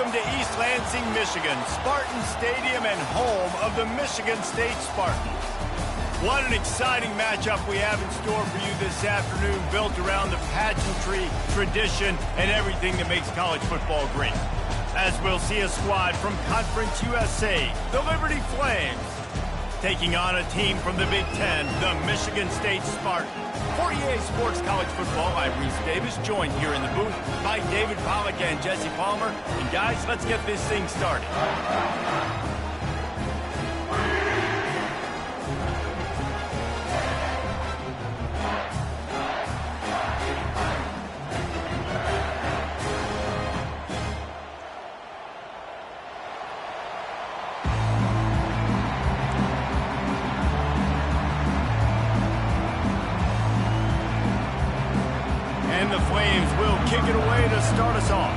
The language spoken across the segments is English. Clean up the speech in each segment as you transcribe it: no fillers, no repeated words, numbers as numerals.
Welcome to East Lansing, Michigan, Spartan Stadium and home of the Michigan State Spartans. What an exciting matchup we have in store for you this afternoon, built around the pageantry, tradition, and everything that makes college football great. As we'll see a squad from Conference USA, the Liberty Flames, taking on a team from the Big Ten, the Michigan State Spartans. For EA Sports College Football, I'm Reese Davis, joined here in the booth by David Pollack and Jesse Palmer. And guys, let's get this thing started. And the Flames will kick it away to start us off.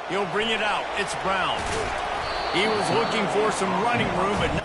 He'll bring it out. It's Brown. He was looking for some running room, but not.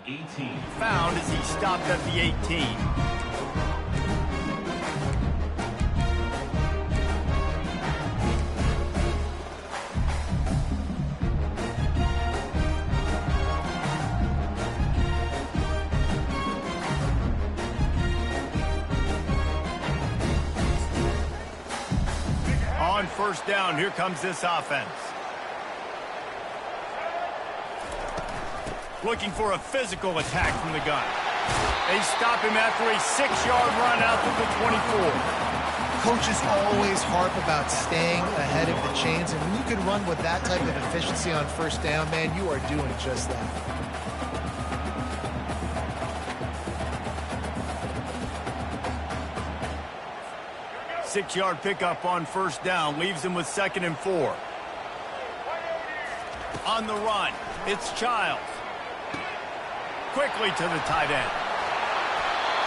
The 18. Found as he stopped at the 18. On first down, here comes this offense. Looking for a physical attack from the gun. They stop him after a 6-yard run out to the 24. Coaches always harp about staying ahead of the chains, and when you can run with that type of efficiency on first down, man, you are doing just that. Six-yard pickup on first down leaves him with 2nd and 4. On the run, it's Childs. Quickly to the tight end.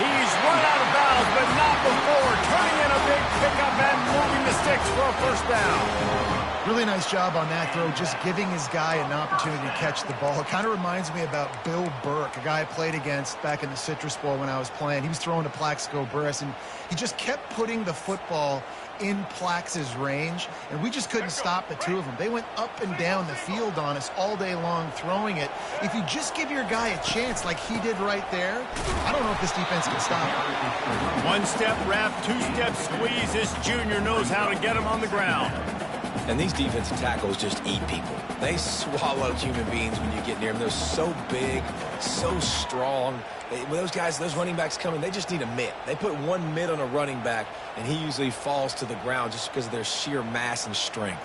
He's run out of bounds, but not before turning in a big pickup and moving the sticks for a first down. Really nice job on that throw, just giving his guy an opportunity to catch the ball. It kind of reminds me about Bill Burke, a guy I played against back in the Citrus Bowl when I was playing. He was throwing to Plaxico Burress, and he just kept putting the football in Plax's range, and we just couldn't stop the two of them. They went up and down the field on us all day long throwing it. If you just give your guy a chance like he did right there, I don't know if this defense can stop it. One-step wrap, two-step squeeze. This junior knows how to get him on the ground. And these defensive tackles just eat people. They swallow human beings when you get near them. They're so big, so strong. When those guys, those running backs come in, they just need a mitt. They put one mitt on a running back, and he usually falls to the ground just because of their sheer mass and strength.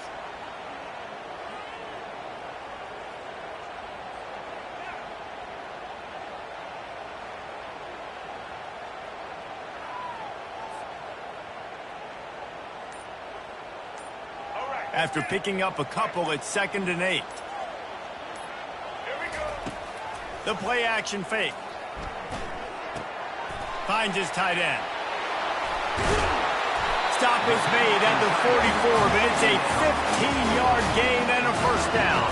After picking up a couple, it's 2nd and 8. The play action fake. Finds his tight end. Stop is made at the 44, but it's a 15-yard gain and a first down.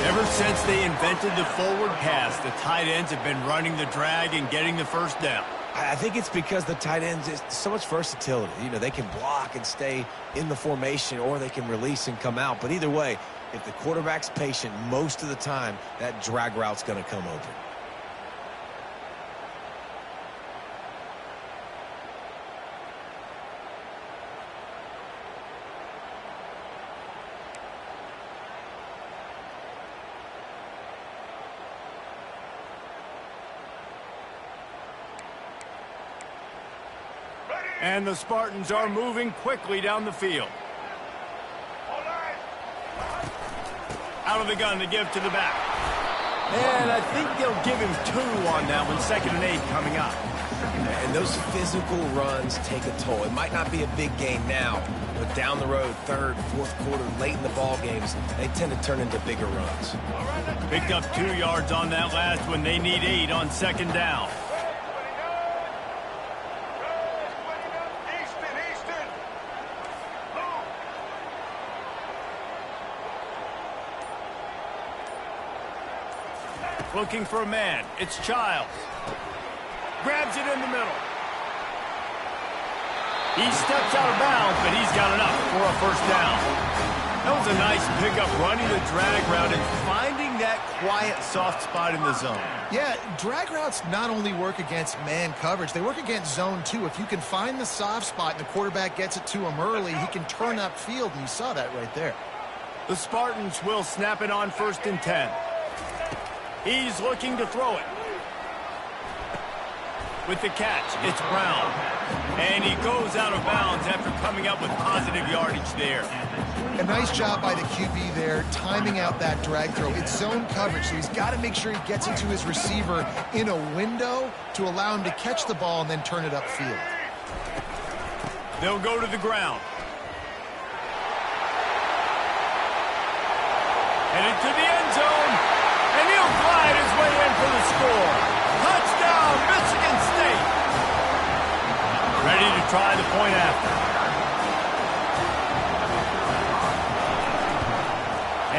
Ever since they invented the forward pass, the tight ends have been running the drag and getting the first down. I think it's because the tight ends is so much versatility. You know, they can block and stay in the formation, or they can release and come out. But either way, if the quarterback's patient, most of the time, that drag route's going to come open. And the Spartans are moving quickly down the field. Out of the gun to give to the back. And I think they'll give him 2 on that one. 2nd and 8 coming up. And those physical runs take a toll. It might not be a big gain now, but down the road, 3rd, 4th quarter, late in the ball games, they tend to turn into bigger runs. Picked up 2 yards on that last one. They need 8 on 2nd down. Looking for a man. It's Childs. Grabs it in the middle. He steps out of bounds, but he's got enough for a first down. That was a nice pickup, running the drag route and finding that quiet, soft spot in the zone. Yeah, drag routes not only work against man coverage, they work against zone too. If you can find the soft spot and the quarterback gets it to him early, he can turn upfield, and you saw that right there. The Spartans will snap it on 1st and 10. He's looking to throw it. With the catch, it's Brown. And he goes out of bounds after coming up with positive yardage there. A nice job by the QB there, timing out that drag throw. It's zone coverage, so he's got to make sure he gets it to his receiver in a window to allow him to catch the ball and then turn it upfield. They'll go to the ground. Headed to the end zone. And he'll glide his way in for the score. Touchdown, Michigan State. Ready to try the point after.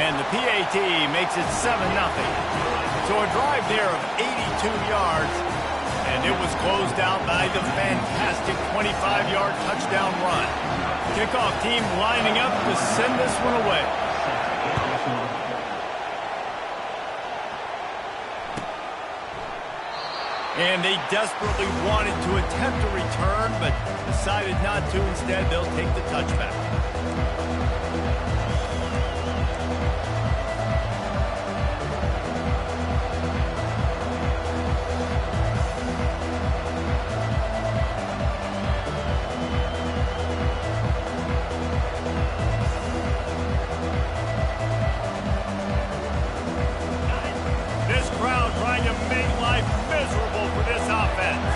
And the PAT makes it 7-0. So a drive there of 82 yards. And it was closed out by the fantastic 25-yard touchdown run. Kickoff team lining up to send this one away. And they desperately wanted to attempt a return, but decided not to. Instead, they'll take the touchback. This crowd trying to make life miserable for this offense.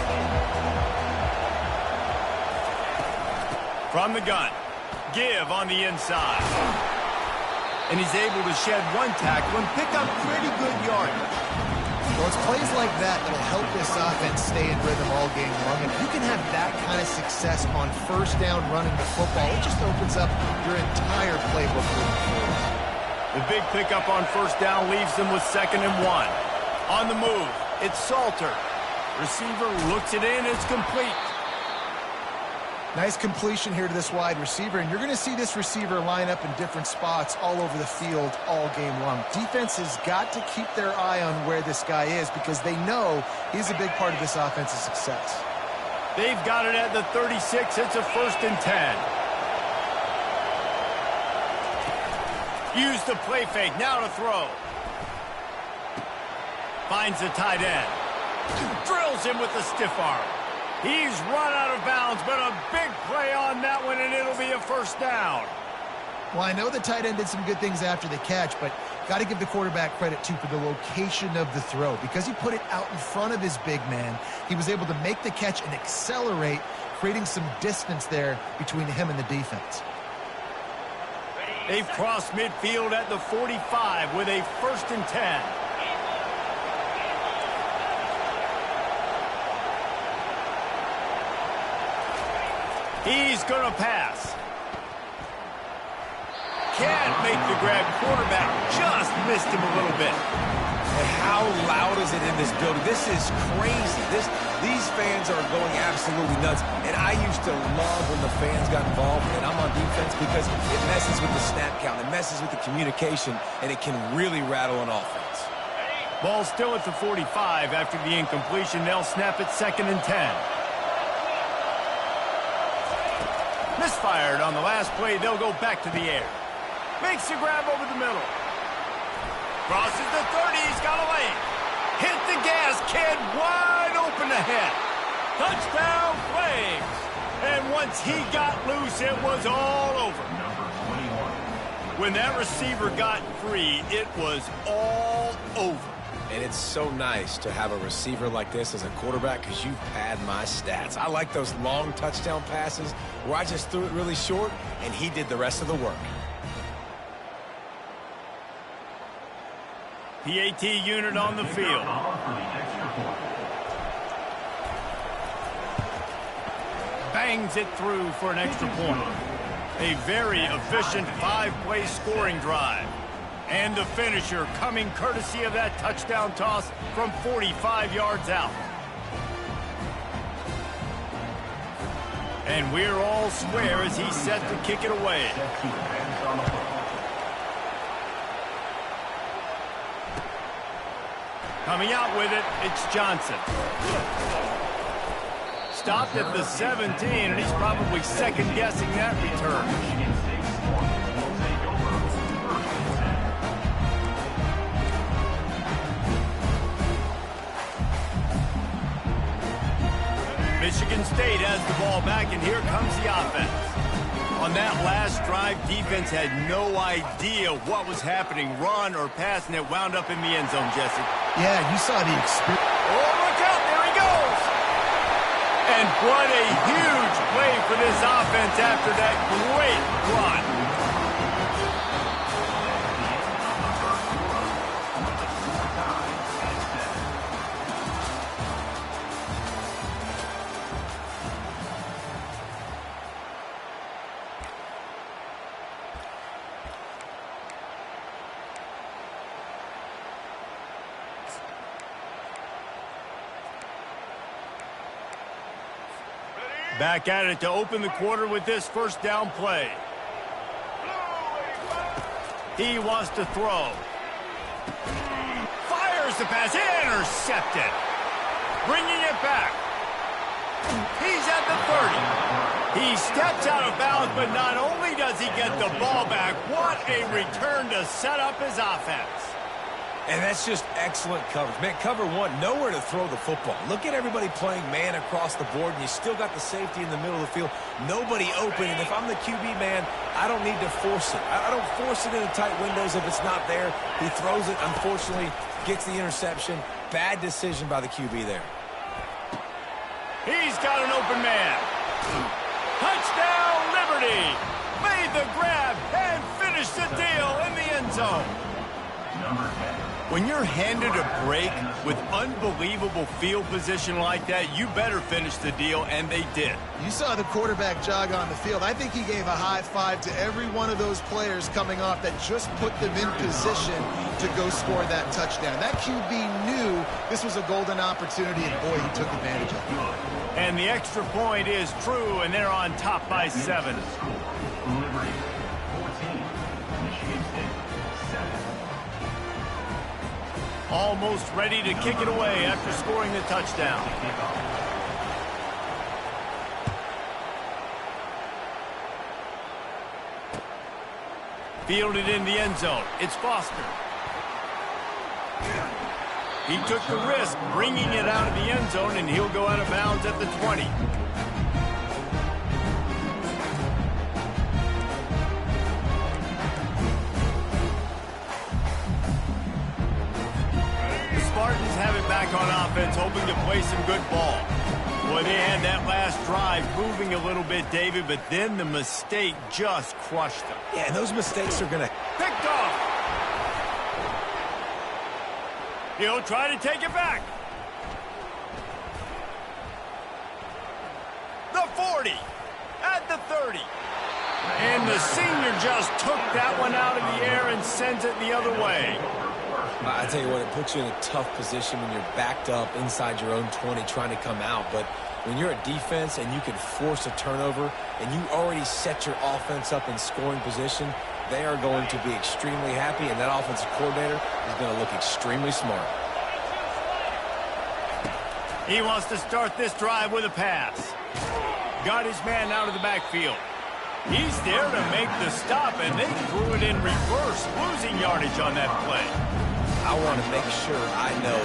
From the gun, give on the inside. And he's able to shed one tackle and pick up pretty good yardage. Well, it's plays like that that'll help this offense stay in rhythm all game long. If you can have that kind of success on first down running the football, it just opens up your entire playbook moving forward. The big pickup on first down leaves them with 2nd and 1. On the move, it's Salter. Receiver looks it in, it's complete. Nice completion here to this wide receiver, and you're going to see this receiver line up in different spots all over the field all game long. Defense has got to keep their eye on where this guy is because they know he's a big part of this offense's success. They've got it at the 36. It's a 1st and 10. Use the play fake. Now to throw. Finds the tight end. Drills him with the stiff arm. He's run out of bounds, but a big play on that one, and it'll be a 1st down. Well, I know the tight end did some good things after the catch, but got to give the quarterback credit, too, for the location of the throw. Because he put it out in front of his big man, he was able to make the catch and accelerate, creating some distance there between him and the defense. They've crossed midfield at the 45 with a 1st and 10. He's going to pass. Can't make the grab. Quarterback just missed him a little bit. And how loud is it in this building? This is crazy. These fans are going absolutely nuts. And I used to love when the fans got involved, and I'm on defense because it messes with the snap count. It messes with the communication, and it can really rattle an offense. Ball still at the 45 after the incompletion. They'll snap it 2nd and 10. Misfired on the last play. They'll go back to the air. Makes the grab over the middle. Crosses the 30. He's got a lane. Hit the gas. Kid wide open ahead. Touchdown Flames. And once he got loose, it was all over. When that receiver got free, it was all over. And it's so nice to have a receiver like this as a quarterback because you pad my stats. I like those long touchdown passes where I just threw it really short and he did the rest of the work. PAT unit on the field. Bangs it through for an extra point. A very efficient 5-play scoring drive. And the finisher coming courtesy of that touchdown toss from 45 yards out. And we're all square as he's set to kick it away. Coming out with it, it's Johnson. Stopped at the 17, and he's probably second-guessing that return. Michigan State has the ball back, and here comes the offense. On that last drive, defense had no idea what was happening, run or pass, and it wound up in the end zone, Jesse. Yeah, you saw the experience. Oh, look out, there he goes! And what a huge play for this offense after that great run. Back at it to open the quarter with this first down play. He wants to throw. Fires the pass. Intercepted. Bringing it back. He's at the 30. He steps out of bounds, but not only does he get the ball back, what a return to set up his offense. And that's just excellent coverage. Man, cover one, nowhere to throw the football. Look at everybody playing man across the board, and you still got the safety in the middle of the field. Nobody open, and if I'm the QB man, I don't need to force it. I don't force it into tight windows if it's not there. He throws it, unfortunately, gets the interception. Bad decision by the QB there. He's got an open man. Touchdown, Liberty! Made the grab and finished the deal in the end zone. When you're handed a break with unbelievable field position like that, you better finish the deal, and they did. You saw the quarterback jog on the field. I think he gave a high five to every one of those players coming off that just put them in position to go score that touchdown. That QB knew this was a golden opportunity, and boy, he took advantage of it. And the extra point is true, and they're on top by 7. Almost ready to kick it away after scoring the touchdown. Fielded in the end zone. It's Foster. He took the risk, bringing it out of the end zone, and he'll go out of bounds at the 20. Spartans have it back on offense, hoping to play some good ball. Boy, they had that last drive moving a little bit, David, but then the mistake just crushed them. Yeah, and those mistakes are going to... Picked off! He'll try to take it back. The 40, at the 30. And the senior just took that one out of the air and sent it the other way. I tell you what, it puts you in a tough position when you're backed up inside your own 20 trying to come out. But when you're a defense and you can force a turnover and you already set your offense up in scoring position, they are going to be extremely happy, and that offensive coordinator is going to look extremely smart. He wants to start this drive with a pass. Got his man out of the backfield. He's there to make the stop, and they threw it in reverse, losing yardage on that play. I want to make sure I know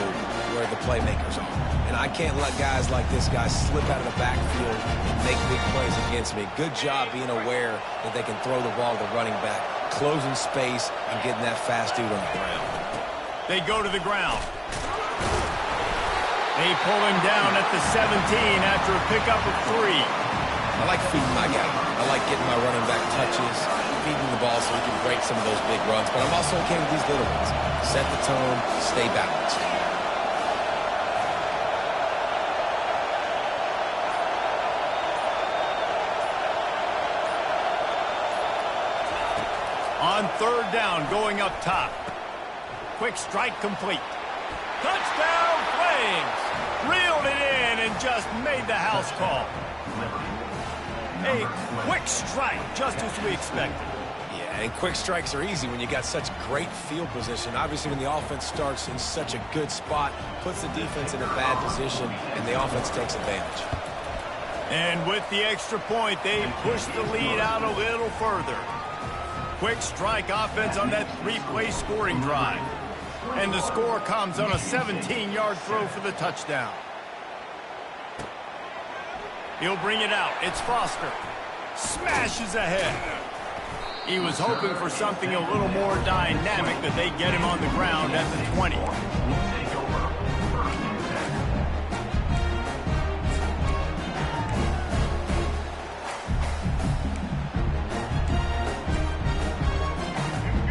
where the playmakers are. And I can't let guys like this guy slip out of the backfield and make big plays against me. Good job being aware that they can throw the ball to the running back, closing space, and getting that fast dude on the ground. They go to the ground. They pull him down at the 17 after a pickup of 3. I like feeding my guy. I like getting my running back touches, feeding the ball so he can break some of those big runs. But I'm also okay with these little ones. Set the tone, stay balanced. On 3rd down, going up top. Quick strike complete. Touchdown, Flames! Reeled it in and just made the house call. A quick strike, just as we expected. Yeah, and quick strikes are easy when you got such great field position. Obviously, when the offense starts in such a good spot, puts the defense in a bad position, and the offense takes advantage. And with the extra point, they push the lead out a little further. Quick strike offense on that 3-play scoring drive. And the score comes on a 17-yard throw for the touchdown. He'll bring it out. It's Foster. Smashes ahead. He was hoping for something a little more dynamic, but they get him on the ground at the 20.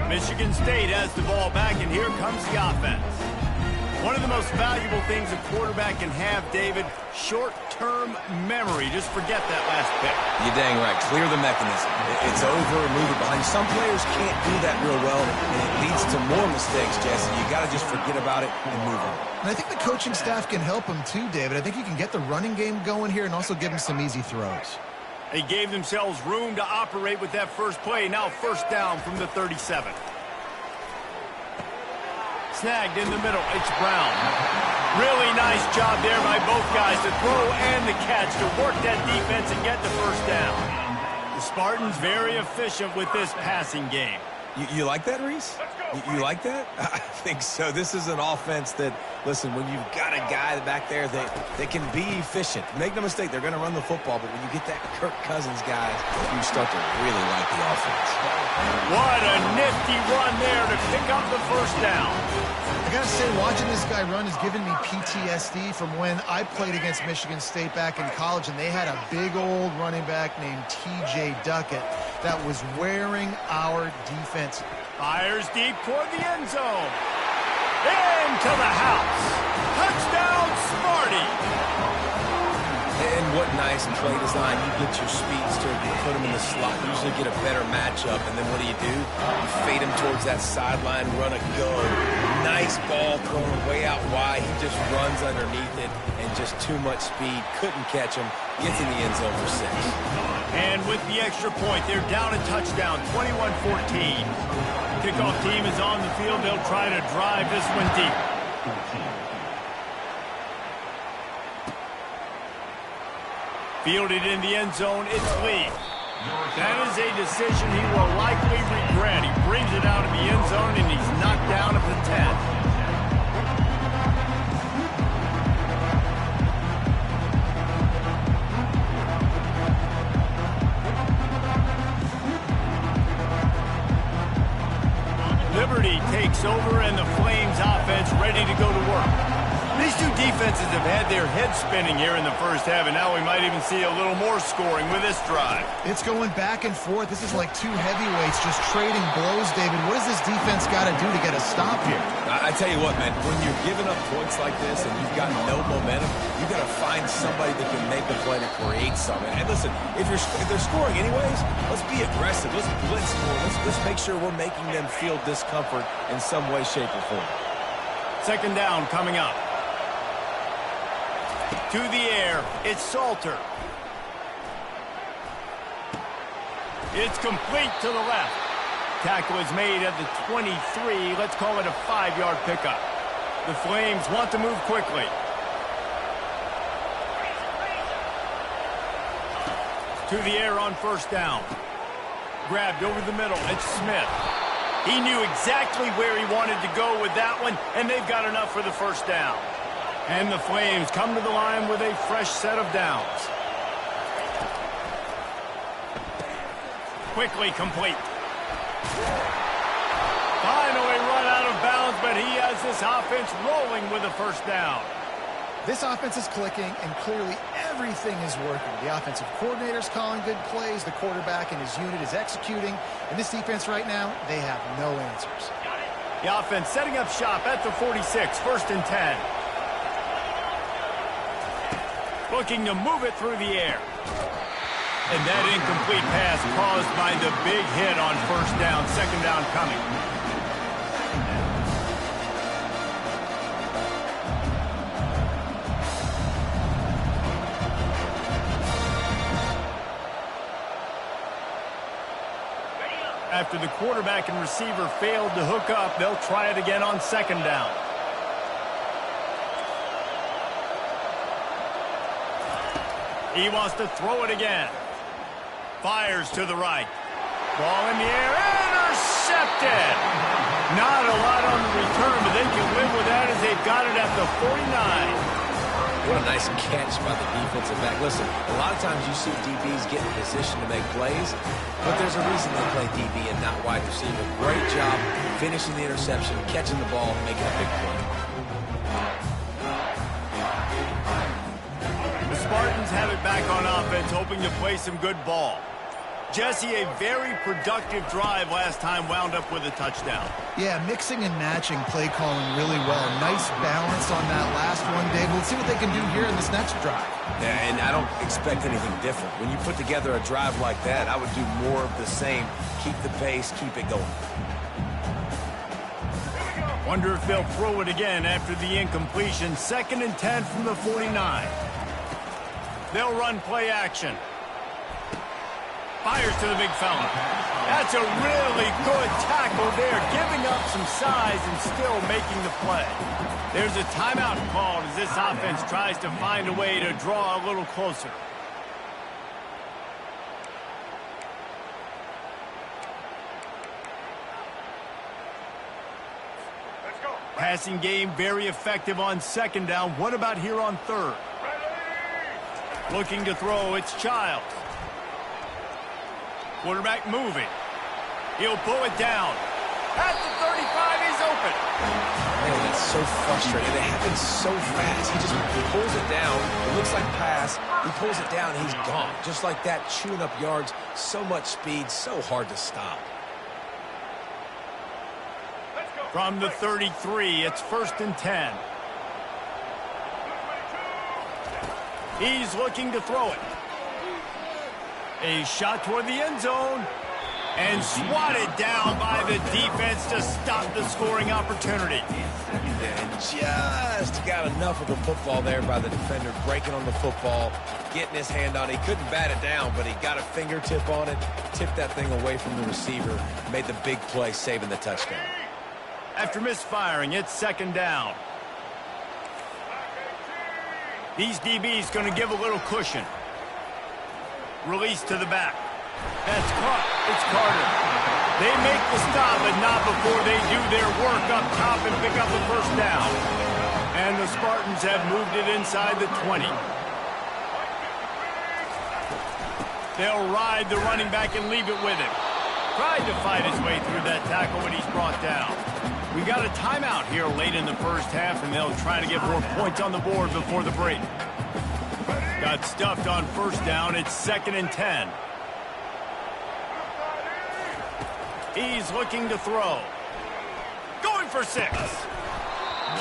Michigan State has the ball back, and here comes the offense. One of the most valuable things a quarterback can have, David, short-term memory. Just forget that last pick. You're dang right. Clear the mechanism. It's over, move it behind. Some players can't do that real well, and it leads to more mistakes, Jesse. You got to just forget about it and move on. And I think the coaching staff can help him too, David. I think you can get the running game going here and also give him some easy throws. They gave themselves room to operate with that first play. Now 1st down from the 37. Snagged in the middle. It's Brown. Really nice job there by both guys to throw and the catch to work that defense and get the 1st down. The Spartans very efficient with this passing game. You like that, Reese? You like that? I think so. This is an offense that, listen, when you've got a guy back there that they can be efficient. Make no mistake, they're going to run the football, but when you get that Kirk Cousins guy, you start to really like the offense. What a nifty run there to pick up the 1st down. I got to say, watching this guy run has given me PTSD from when I played against Michigan State back in college, and they had a big old running back named T.J. Duckett that was wearing our defense Fires deep toward the end zone. Into the house. Touchdown, Smarty. And what nice play design. You get your speedster, you put him in the slot, usually get a better matchup, and then what do? You fade him towards that sideline, run a go. Nice ball thrown way out wide. He just runs underneath it, and just too much speed. Couldn't catch him. Gets in the end zone for 6. And with the extra point, they're down a touchdown, 21-14. Kickoff team is on the field. They'll try to drive this one deep. Fielded in the end zone, it's Lee. That is a decision he will likely regret. He brings it out of the end zone, and he's knocked down at the 10. Liberty takes over, and the Flames offense ready to go to work. These two defenses have had their heads spinning here in the first half, and now we might even see a little more scoring with this drive. It's going back and forth. This is like two heavyweights just trading blows, David. What does this defense got to do to get a stop here? I tell you what, man, when you're giving up points like this and you've got no momentum, you got to find somebody that can make a play to create something. And listen, if they're scoring anyways, let's be aggressive. Let's blitz more. Let's make sure we're making them feel discomfort in some way, shape, or form. Second down coming up. To the air, it's Salter. It's complete to the left. Tackle is made at the 23. Let's call it a 5-yard pickup. The Flames want to move quickly. To the air on first down. Grabbed over the middle. It's Smith. He knew exactly where he wanted to go with that one, and they've got enough for the first down. And the Flames come to the line with a fresh set of downs. Quickly complete. Finally run out of bounds, but he has this offense rolling with a first down. This offense is clicking, and clearly everything is working. The offensive coordinator's calling good plays. The quarterback and his unit is executing. And this defense right now, they have no answers. The offense setting up shop at the 46, 1st and 10. Looking to move it through the air. And that incomplete pass caused by the big hit on first down. Second down coming. After the quarterback and receiver failed to hook up, they'll try it again on second down. He wants to throw it again. Fires to the right. Ball in the air. Intercepted. Not a lot on the return, but they can live with that as they've got it at the 49. What a nice catch by the defensive back. Listen, a lot of times you see DBs get in position to make plays, but there's a reason they play DB and not wide receiver. Great job finishing the interception, catching the ball, making a big play. The Spartans have it back on offense, hoping to play some good ball. Jesse, a very productive drive last time, wound up with a touchdown. Yeah, mixing and matching play calling really well. Nice balance on that last one, Dave. Let's see what they can do here in this next drive. Yeah, and I don't expect anything different. When you put together a drive like that, I would do more of the same. Keep the pace, keep it going. Wonder if they'll throw it again after the incompletion. 2nd and 10 from the 49. They'll run play action. Fires to the big fella. That's a really good tackle there, giving up some size and still making the play. There's a timeout called as this offense tries to find a way to draw a little closer. Let's go. Passing game very effective on second down. What about here on third? Ready. Looking to throw, it's Childs. Quarterback moving. He'll pull it down. At the 35, he's open. Man, that's so frustrating. It happens so fast. He pulls it down. It looks like pass. He pulls it down, and he's gone. Just like that, chewing up yards. So much speed, so hard to stop. From the 33, it's 1st and 10. He's looking to throw it. A shot toward the end zone. And swatted down by the defense to stop the scoring opportunity. And just got enough of the football there by the defender, breaking on the football, getting his hand on it. He couldn't bat it down, but he got a fingertip on it, tipped that thing away from the receiver, made the big play, saving the touchdown. After misfiring, it's 2nd down. These DBs going to give a little cushion. Release to the back. That's caught. It's Carter. They make the stop, but not before they do their work up top and pick up the 1st down. And the Spartans have moved it inside the 20. They'll ride the running back and leave it with him. Tried to fight his way through that tackle, but he's brought down. We got a timeout here late in the 1st half, and they'll try to get more points on the board before the break. Got stuffed on 1st down. It's 2nd and 10. He's looking to throw. Going for 6.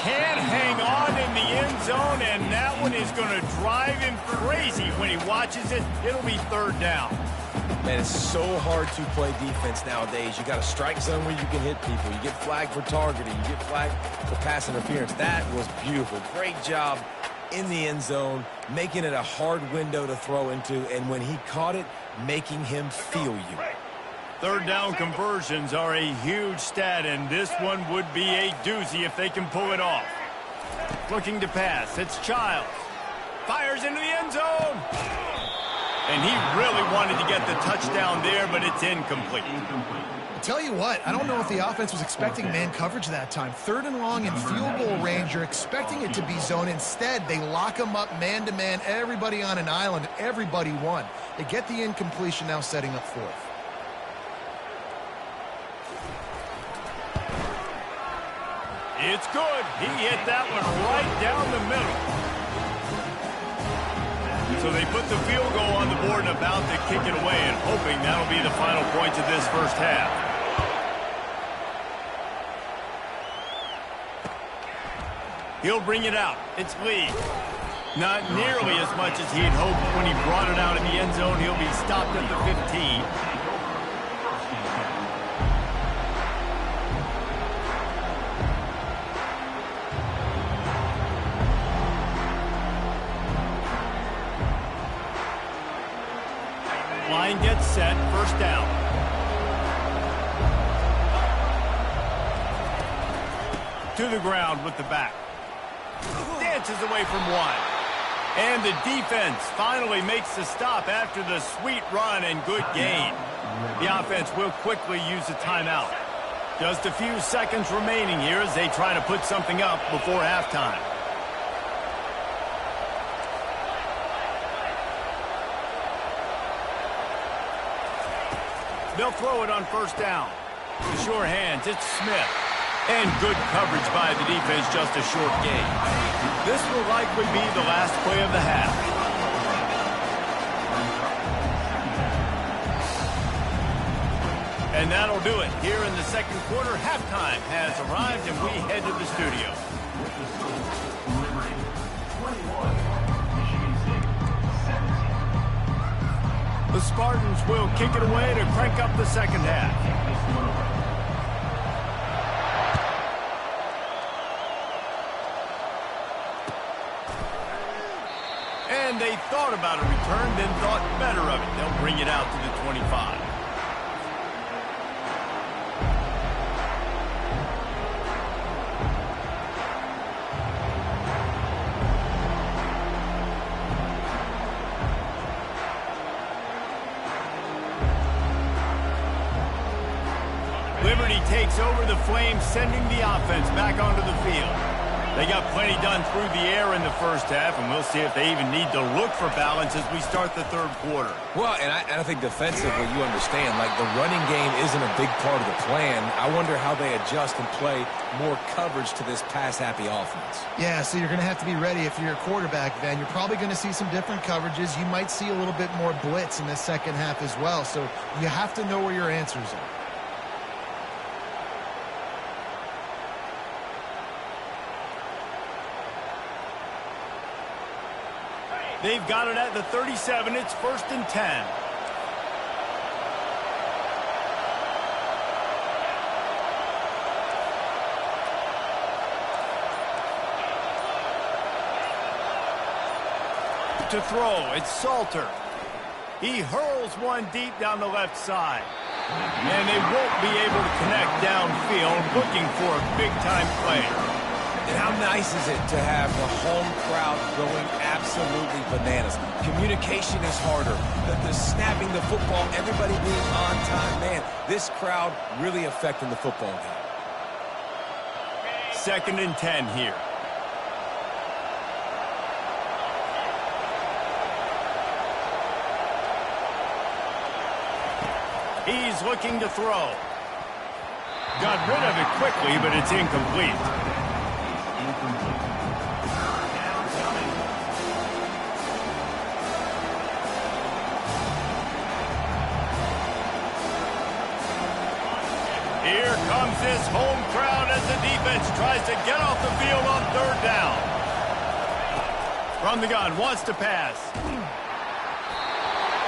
Can't hang on in the end zone, and that one is going to drive him crazy when he watches it. It'll be 3rd down. Man, it's so hard to play defense nowadays. You got a strike zone where you can hit people. You get flagged for targeting. You get flagged for pass interference. That was beautiful. Great job in the end zone, making it a hard window to throw into, and when he caught it, making him feel you. 3rd down conversions are a huge stat, and this one would be a doozy if they can pull it off. Looking to pass. It's Childs. Fires into the end zone. And he really wanted to get the touchdown there, but it's incomplete. I'll tell you what, I don't know if the offense was expecting man coverage that time. 3rd and long in field goal range, you're expecting it to be zone. Instead, they lock them up man-to-man, everybody on an island, everybody won. They get the incompletion, now setting up 4th. It's good. He hit that one right down the middle. So they put the field goal on the board and about to kick it away, and hoping that'll be the final points of this 1st half. He'll bring it out. It's Lee. Not nearly as much as he'd hoped when he brought it out in the end zone. He'll be stopped at the 15. Line gets set, 1st down. To the ground with the back. Dances away from 1. And the defense finally makes the stop after the sweet run and good gain. The offense will quickly use a timeout. Just a few seconds remaining here as they try to put something up before halftime. They'll throw it on 1st down. The sure hands, it's Smith. And good coverage by the defense, just a short gain. This will likely be the last play of the half. And that'll do it. Here in the 2nd quarter, halftime has arrived, and we head to the studio. The Spartans will kick it away to crank up the 2nd half. And they thought about a return, then thought better of it. They'll bring it out to the 25. Liberty takes over the Flames, sending the offense back onto the field. They got plenty done through the air in the 1st half, and we'll see if they even need to look for balance as we start the 3rd quarter. Well, and I think defensively, you understand, like the running game isn't a big part of the plan. I wonder how they adjust and play more coverage to this pass-happy offense. Yeah, so you're going to have to be ready if you're a quarterback, Van. You're probably going to see some different coverages. You might see a little bit more blitz in the 2nd half as well, so you have to know where your answers are. They've got it at the 37. It's 1st and 10. To throw, it's Salter. He hurls one deep down the left side. And they won't be able to connect downfield, looking for a big-time play. And how nice is it to have the home crowd going absolutely bananas? Communication is harder. The snapping the football, everybody being on time. Man, this crowd really affecting the football game. 2nd and 10 here. He's looking to throw. Got rid of it quickly, but it's incomplete. Here comes this home crowd as the defense tries to get off the field on 3rd down. From the gun, wants to pass.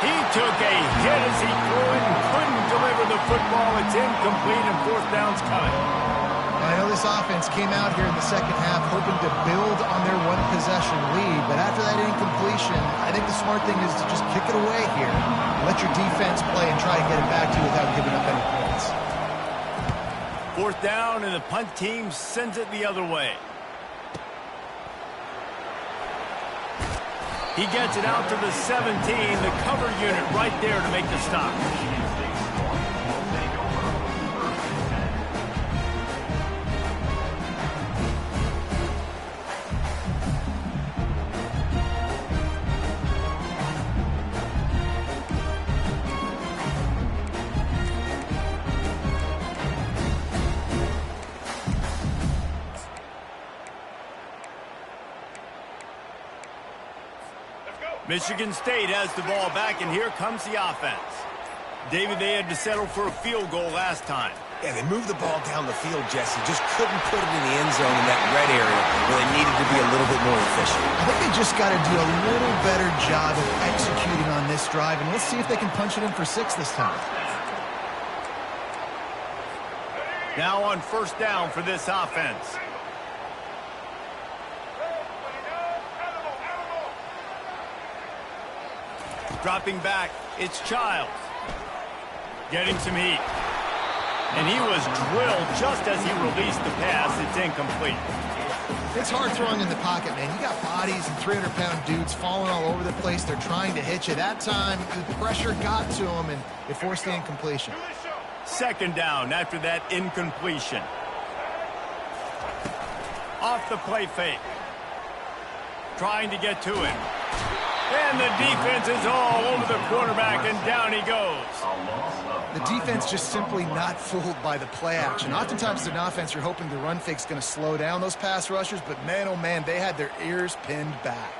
He took a hit as he threw it and couldn't deliver the football. It's incomplete and 4th down's coming. I know this offense came out here in the second half hoping to build on their one-possession lead, but after that incompletion, I think the smart thing is to just kick it away here. Let your defense play and try to get it back to you without giving up any points. 4th down, and the punt team sends it the other way. He gets it out to the 17, the cover unit right there to make the stop. Michigan State has the ball back, and here comes the offense. David, they had to settle for a field goal last time. Yeah, they moved the ball down the field, Jesse. Just couldn't put it in the end zone in that red area where they needed to be a little bit more efficient. I think they just got to do a little better job of executing on this drive, and let's see if they can punch it in for 6 this time. Now on 1st down for this offense. Dropping back, it's Childs. Getting some heat. And he was drilled just as he released the pass. It's incomplete. It's hard throwing in the pocket, man. You got bodies and 300-pound dudes falling all over the place. They're trying to hit you. That time, the pressure got to him, and it forced the incompletion. 2nd down after that incompletion. Off the play fake. Trying to get to him. And the defense is all over the quarterback, and down he goes. The defense just simply not fooled by the play action. Oftentimes, as an offense, you're hoping the run fake's going to slow down those pass rushers, but man, oh man, they had their ears pinned back.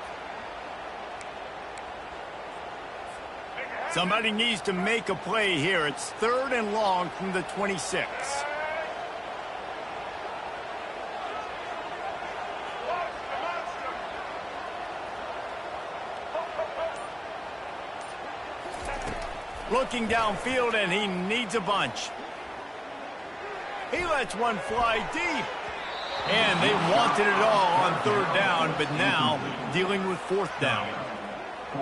Somebody needs to make a play here. It's 3rd and long from the 26. Looking downfield, and he needs a bunch. He lets one fly deep. And they wanted it all on 3rd down, but now dealing with 4th down.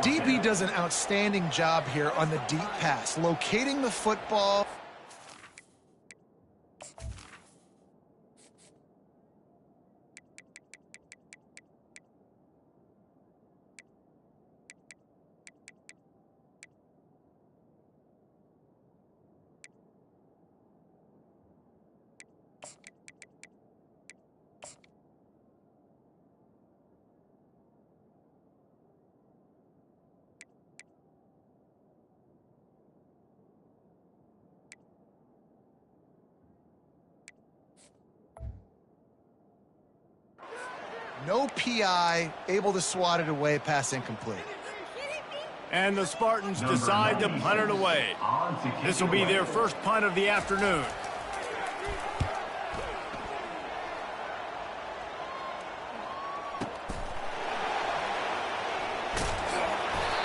DB does an outstanding job here on the deep pass, locating the football. No PI, able to swat it away, pass incomplete. And the Spartans decide to punt it away. This will be their first punt of the afternoon.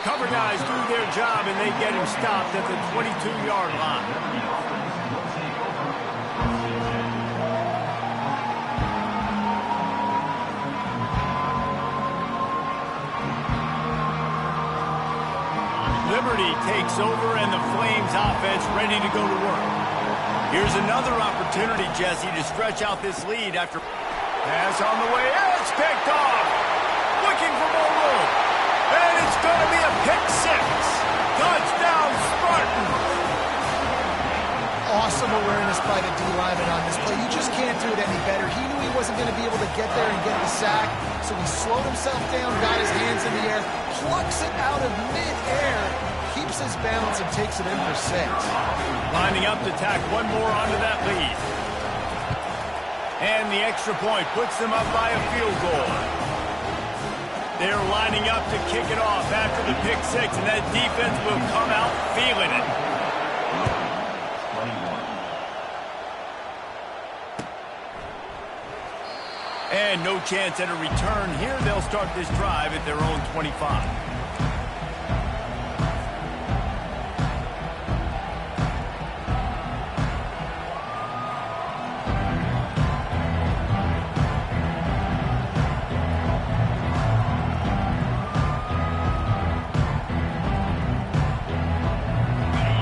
Cover guys do their job, and they get him stopped at the 22-yard line. Liberty takes over, and the Flames offense ready to go to work. Here's another opportunity, Jesse, to stretch out this lead after... Pass on the way. It's picked off. Looking for more room. And it's going to be a pick six. Touchdown, Spartans. Awesome awareness by the D-lineman on this play. You just can't do it any better. He knew he wasn't going to be able to get there and get the sack, so he slowed himself down, got his hands in the air, plucks it out of mid-air, keeps his balance, and takes it in for six. Lining up to tack one more onto that lead. And the extra point puts them up by a field goal. They're lining up to kick it off after the pick six, and that defense will come out feeling it. And no chance at a return here. They'll start this drive at their own 25.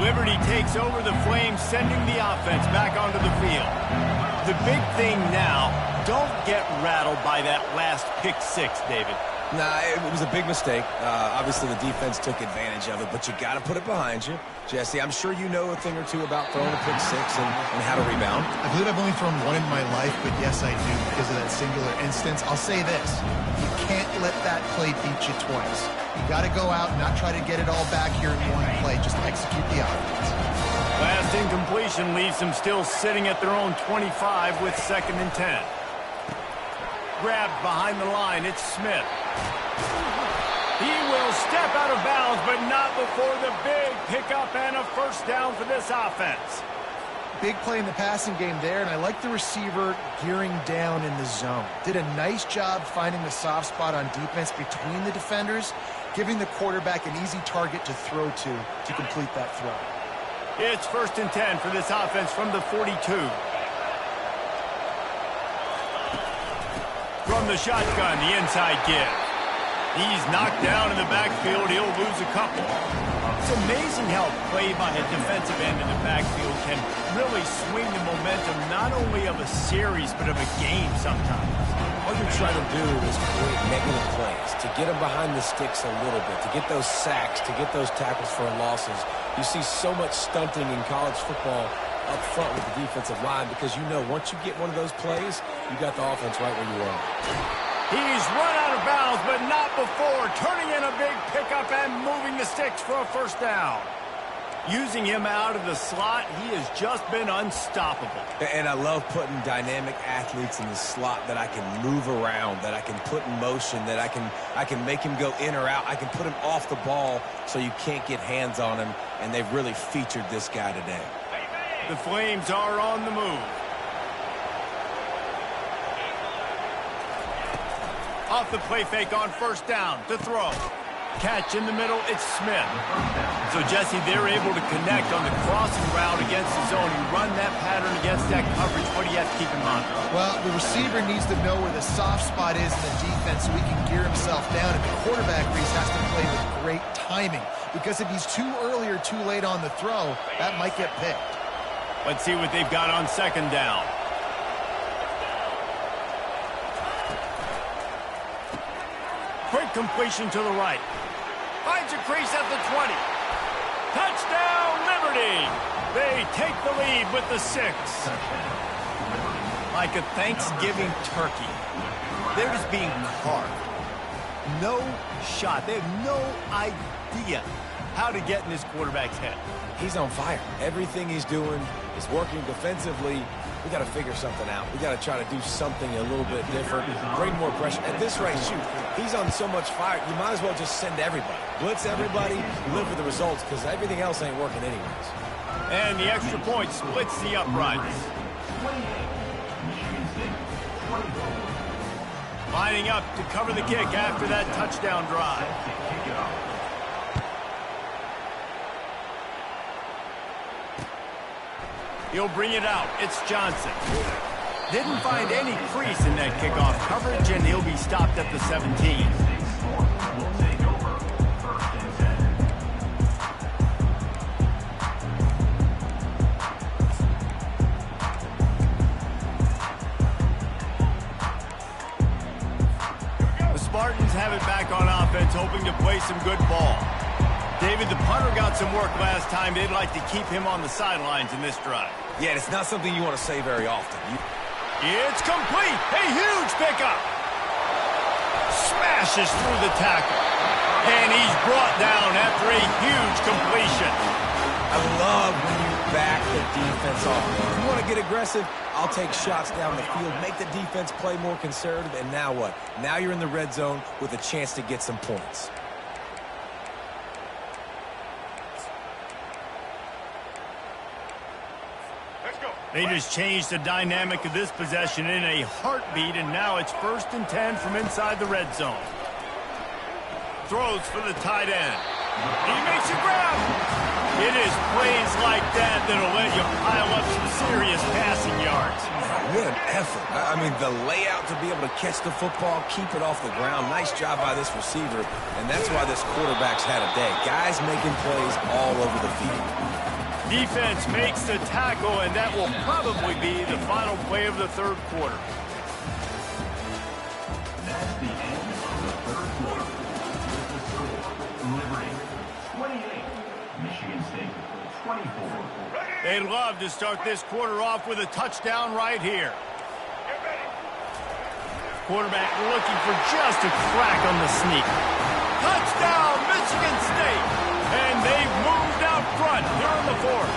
Liberty takes over the Flames, sending the offense back onto the field. The big thing now, don't get rattled by that last pick six, David. Nah, it was a big mistake. Obviously, the defense took advantage of it, but you got to put it behind you. Jesse, I'm sure you know a thing or two about throwing a pick six and how to rebound. I believe I've only thrown one in my life, but yes, I do because of that singular instance. I'll say this. You can't let that play beat you twice. You got to go out and not try to get it all back here in one play. Just execute the offense. Last incompletion leaves them still sitting at their own 25 with 2nd and 10. Grabbed behind the line, it's Smith. He will step out of bounds, but not before the big pickup and a first down for this offense. Big play in the passing game there, and I like the receiver gearing down in the zone. Did a nice job finding the soft spot on defense between the defenders, giving the quarterback an easy target to throw to complete that throw. It's 1st and 10 for this offense from the 42. From the shotgun, the inside give. He's knocked down in the backfield. He'll lose a couple. It's amazing how play by a defensive end in the backfield can really swing the momentum not only of a series but of a game sometimes. All you're trying to do is create negative plays, to get them behind the sticks a little bit, to get those sacks, to get those tackles for losses. You see so much stunting in college football up front with the defensive line because you know once you get one of those plays, you got the offense right where you are. He's run out of bounds, but not before turning in a big pickup and moving the sticks for a first down. Using him out of the slot, he has just been unstoppable. And I love putting dynamic athletes in the slot that I can move around, that I can put in motion, that I can make him go in or out. I can put him off the ball so you can't get hands on him, and they've really featured this guy today. The Flames are on the move. Off the play fake on first down to throw. Catch in the middle, it's Smith. So, Jesse, they're able to connect on the crossing route against the zone. You run that pattern against that coverage. What do you have to keep in mind? Well, the receiver needs to know where the soft spot is in the defense so he can gear himself down. And the quarterback, Reese, has to play with great timing. Because if he's too early or too late on the throw, that might get picked. Let's see what they've got on 2nd down. Quick completion to the right. Finds a crease at the 20. Touchdown, Liberty! They take the lead with the 6. Like a Thanksgiving turkey. They're just being carved. No shot. They have no idea how to get in this quarterback's head. He's on fire. Everything he's doing is working defensively. We got to figure something out. We got to try to do something a little bit different, bring more pressure. At this rate, shoot, he's on so much fire, you might as well just send everybody. Blitz everybody, live for the results, because everything else ain't working anyways. And the extra point splits the uprights. Lining up to cover the kick after that touchdown drive. He'll bring it out. It's Johnson. Didn't find any crease in that kickoff coverage, and he'll be stopped at the 17. The Spartans have it back on offense, hoping to play some good ball. David, the punter got some work last time. They'd like to keep him on the sidelines in this drive. Yeah, it's not something you want to say very often. It's complete. A huge pickup. Smashes through the tackle. And he's brought down after a huge completion. I love when you back the defense off. If you want to get aggressive, I'll take shots down the field, make the defense play more conservative, and now what? Now you're in the red zone with a chance to get some points. They just changed the dynamic of this possession in a heartbeat, and now it's 1st and 10 from inside the red zone. Throws for the tight end. He makes a grab. It is plays like that that'll let you pile up some serious passing yards. What an effort. I mean, the layout to be able to catch the football, keep it off the ground. Nice job by this receiver, and that's why this quarterback's had a day. Guys making plays all over the field. Defense makes the tackle, and that will probably be the final play of the third quarter. That's the end of the third quarter. With the score, Liberty 28, Michigan State 24. They love to start this quarter off with a touchdown right here. Quarterback looking for just a crack on the sneak. Touchdown, Michigan State! And they've moved out front here in the fourth.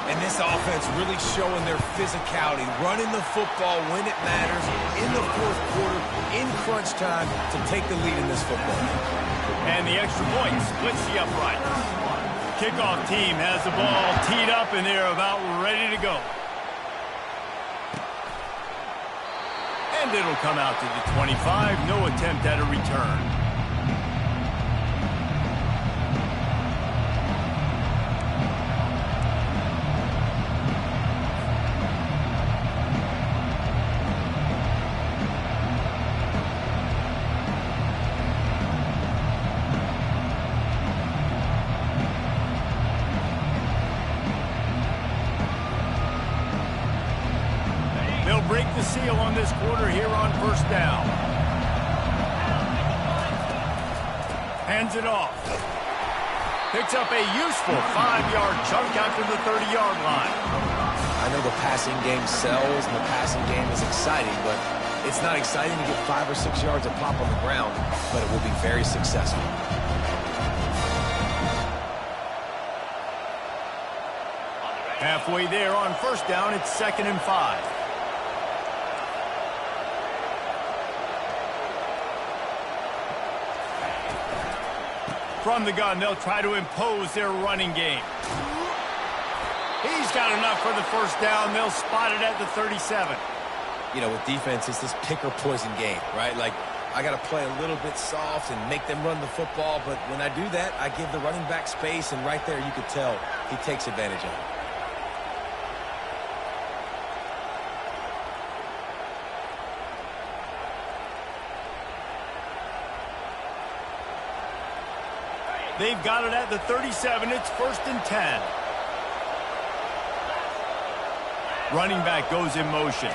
And this offense really showing their physicality, running the football when it matters, in the fourth quarter, in crunch time, to take the lead in this football. And the extra point splits the uprights. Kickoff team has the ball teed up, and they're about ready to go. And it'll come out to the 25. No attempt at a return. Break the seal on this quarter here on 1st down. Hands it off. Picks up a useful 5-yard chunk after the 30-yard line. I know the passing game sells and the passing game is exciting, but it's not exciting to get 5 or 6 yards of pop on the ground, but it will be very successful. Halfway there on 1st down, it's 2nd and 5. From the gun, they'll try to impose their running game. He's got enough for the 1st down. They'll spot it at the 37. You know, with defense, it's this pick or poison game, right? Like, I got to play a little bit soft and make them run the football, but when I do that, I give the running back space, and right there you could tell he takes advantage of it. They've got it at the 37. It's 1st and 10. Running back goes in motion.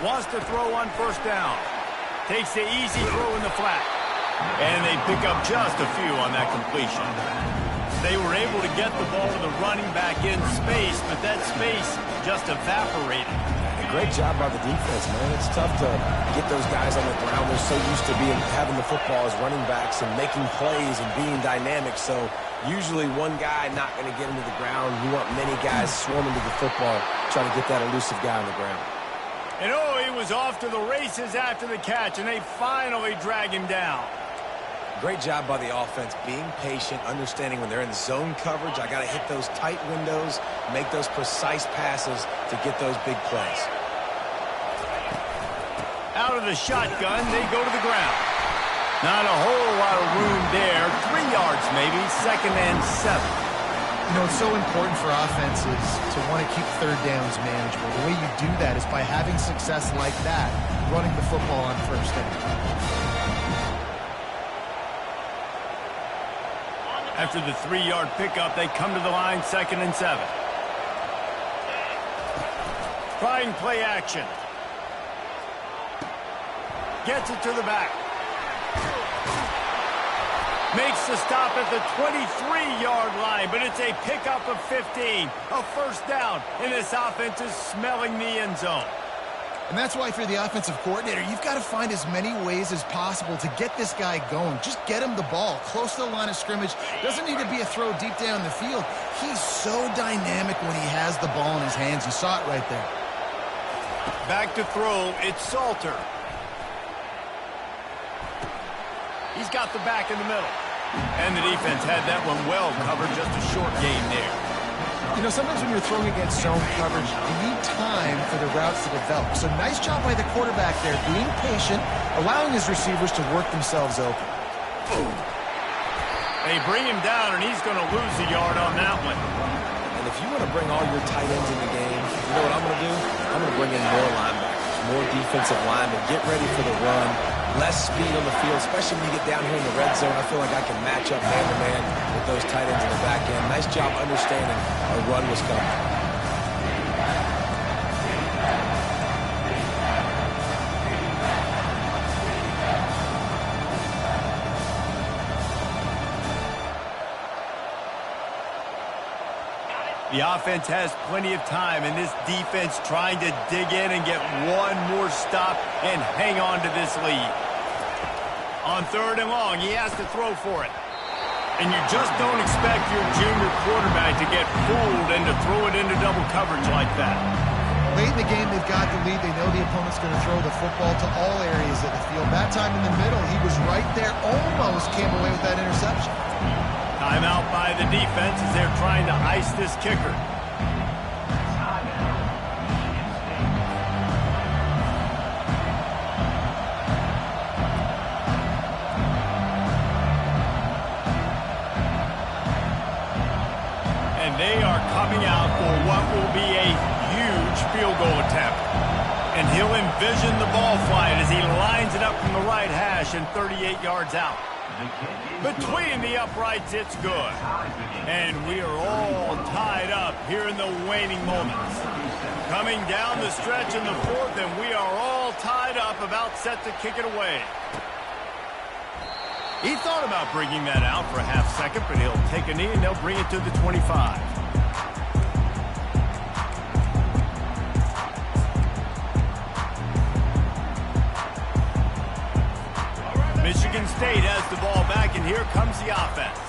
Wants to throw on 1st down. Takes the easy throw in the flat. And they pick up just a few on that completion. They were able to get the ball to the running back in space, but that space just evaporated. Great job by the defense, man. It's tough to get those guys on the ground. They're so used to having the football as running backs and making plays and being dynamic. So usually one guy not going to get him to the ground. You want many guys swarming to the football, trying to get that elusive guy on the ground. And oh, he was off to the races after the catch, and they finally drag him down. Great job by the offense, being patient, understanding when they're in zone coverage, I got to hit those tight windows, make those precise passes to get those big plays. Out of the shotgun, they go to the ground. Not a whole lot of room there. 3 yards maybe, 2nd and 7. You know, it's so important for offenses to want to keep third downs manageable. The way you do that is by having success like that, running the football on first down. After the 3-yard pickup, they come to the line, 2nd and 7. Trying play action. Gets it to the back. Makes the stop at the 23-yard line, but it's a pickup of 15. A first down, and this offense is smelling the end zone. And that's why, for the offensive coordinator, you've got to find as many ways as possible to get this guy going. Just get him the ball close to the line of scrimmage. Doesn't need to be a throw deep down the field. He's so dynamic when he has the ball in his hands. You saw it right there. Back to throw, it's Salter. He's got the back in the middle. And the defense had that one well covered, just a short gain there. You know, sometimes when you're throwing against zone coverage, you need time for the routes to develop. So nice job by the quarterback there, being patient, allowing his receivers to work themselves open. They bring him down, and he's going to lose a yard on that one. And if you want to bring all your tight ends in the game, you know what I'm going to do? I'm going to bring in more linebackers, more defensive linemen, get ready for the run, less speed on the field, especially when you get down here in the red zone. I feel like I can match up man-to-man with those tight ends in the back end. Nice job understanding a run was coming. The offense has plenty of time, and this defense trying to dig in and get one more stop and hang on to this lead. On 3rd and long, he has to throw for it. And you just don't expect your junior quarterback to get fooled and to throw it into double coverage like that. Late in the game, they've got the lead. They know the opponent's going to throw the football to all areas of the field. That time in the middle, he was right there, almost came away with that interception. Timeout by the defense as they're trying to ice this kicker. And they are coming out for what will be a huge field goal attempt. And he'll envision the ball flight as he lines it up from the right hash and 38 yards out. Between the uprights, it's good. And we are all tied up here in the waning moments. Coming down the stretch in the 4th, and we are all tied up, about set to kick it away. He thought about bringing that out for a half second, but he'll take a knee and they'll bring it to the 25. Michigan State has the ball back, and here comes the offense.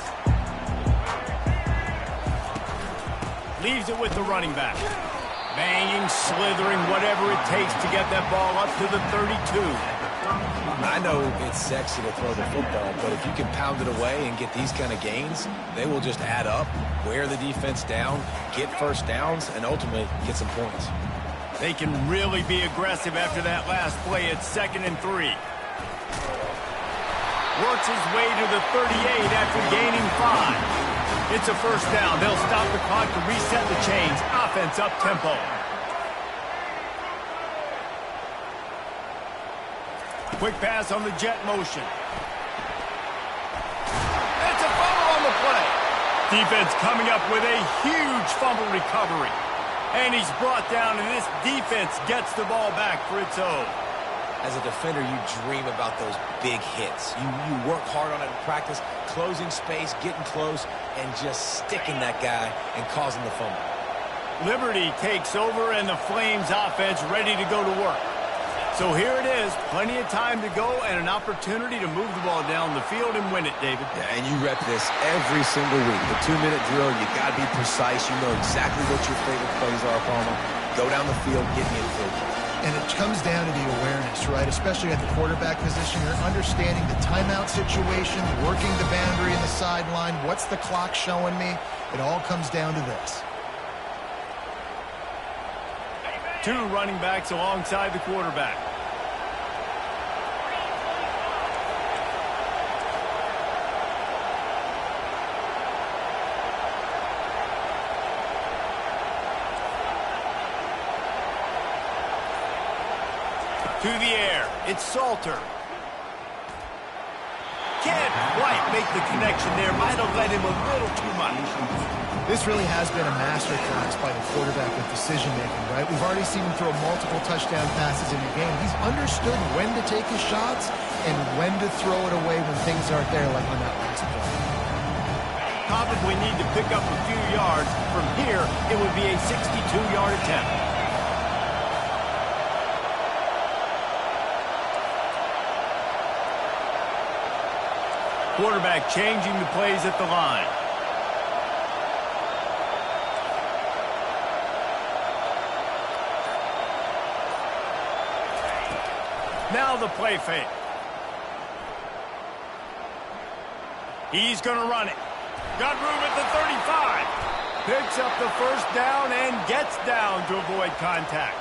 Leaves it with the running back. Banging, slithering, whatever it takes to get that ball up to the 32. I know it's sexy to throw the football, but if you can pound it away and get these kind of gains, they will just add up, wear the defense down, get first downs, and ultimately get some points. They can really be aggressive after that last play. It's 2nd and 3. Works his way to the 38 after gaining 5. It's a first down. They'll stop the clock to reset the chains. Offense up tempo. Quick pass on the jet motion. It's a fumble on the play. Defense coming up with a huge fumble recovery. And he's brought down, and this defense gets the ball back for its own. As a defender, you dream about those big hits. You work hard on it in practice, closing space, getting close, and just sticking that guy and causing the fumble. Liberty takes over, and the Flames offense ready to go to work. So here it is, plenty of time to go and an opportunity to move the ball down the field and win it, David. Yeah, and you rep this every single week. The 2-minute drill, you got to be precise. You know exactly what your favorite plays are, Palmer. Go down the field, get me in field. And it comes down to the awareness, right? Especially at the quarterback position. You're understanding the timeout situation, working the boundary in the sideline. What's the clock showing me? It all comes down to this. 2 running backs alongside the quarterback. To the air, it's Salter. Can't quite make the connection there. Might have led him a little too much. This really has been a masterclass by the quarterback with decision-making, right? We've already seen him throw multiple touchdown passes in the game. He's understood when to take his shots and when to throw it away when things aren't there, like on that last play. Probably need to pick up a few yards. From here, it would be a 62-yard attempt. Quarterback changing the plays at the line. Now the play fake. He's going to run it. Got room at the 35. Picks up the first down and gets down to avoid contact.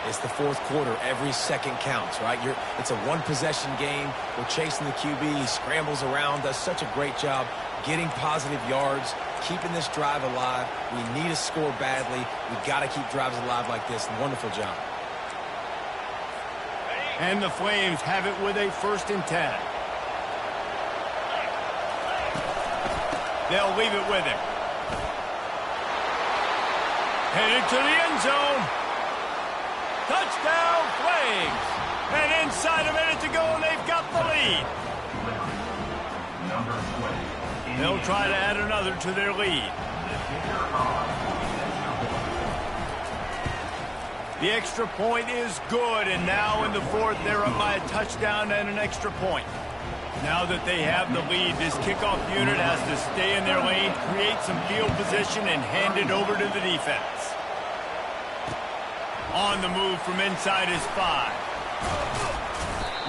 It's the fourth quarter. Every second counts, right? It's a one-possession game. We're chasing the QB. He scrambles around, does such a great job getting positive yards, keeping this drive alive. We need a score badly. We've got to keep drives alive like this. Wonderful job. And the Flames have it with a 1st and 10. They'll leave it with him. Headed to the end zone. Touchdown, Flames! And inside a minute to go, and they've got the lead. They'll try to add another to their lead. The extra point is good, and now in the fourth, they're up by a touchdown and an extra point. Now that they have the lead, this kickoff unit has to stay in their lane, create some field position, and hand it over to the defense. On the move from inside his 5.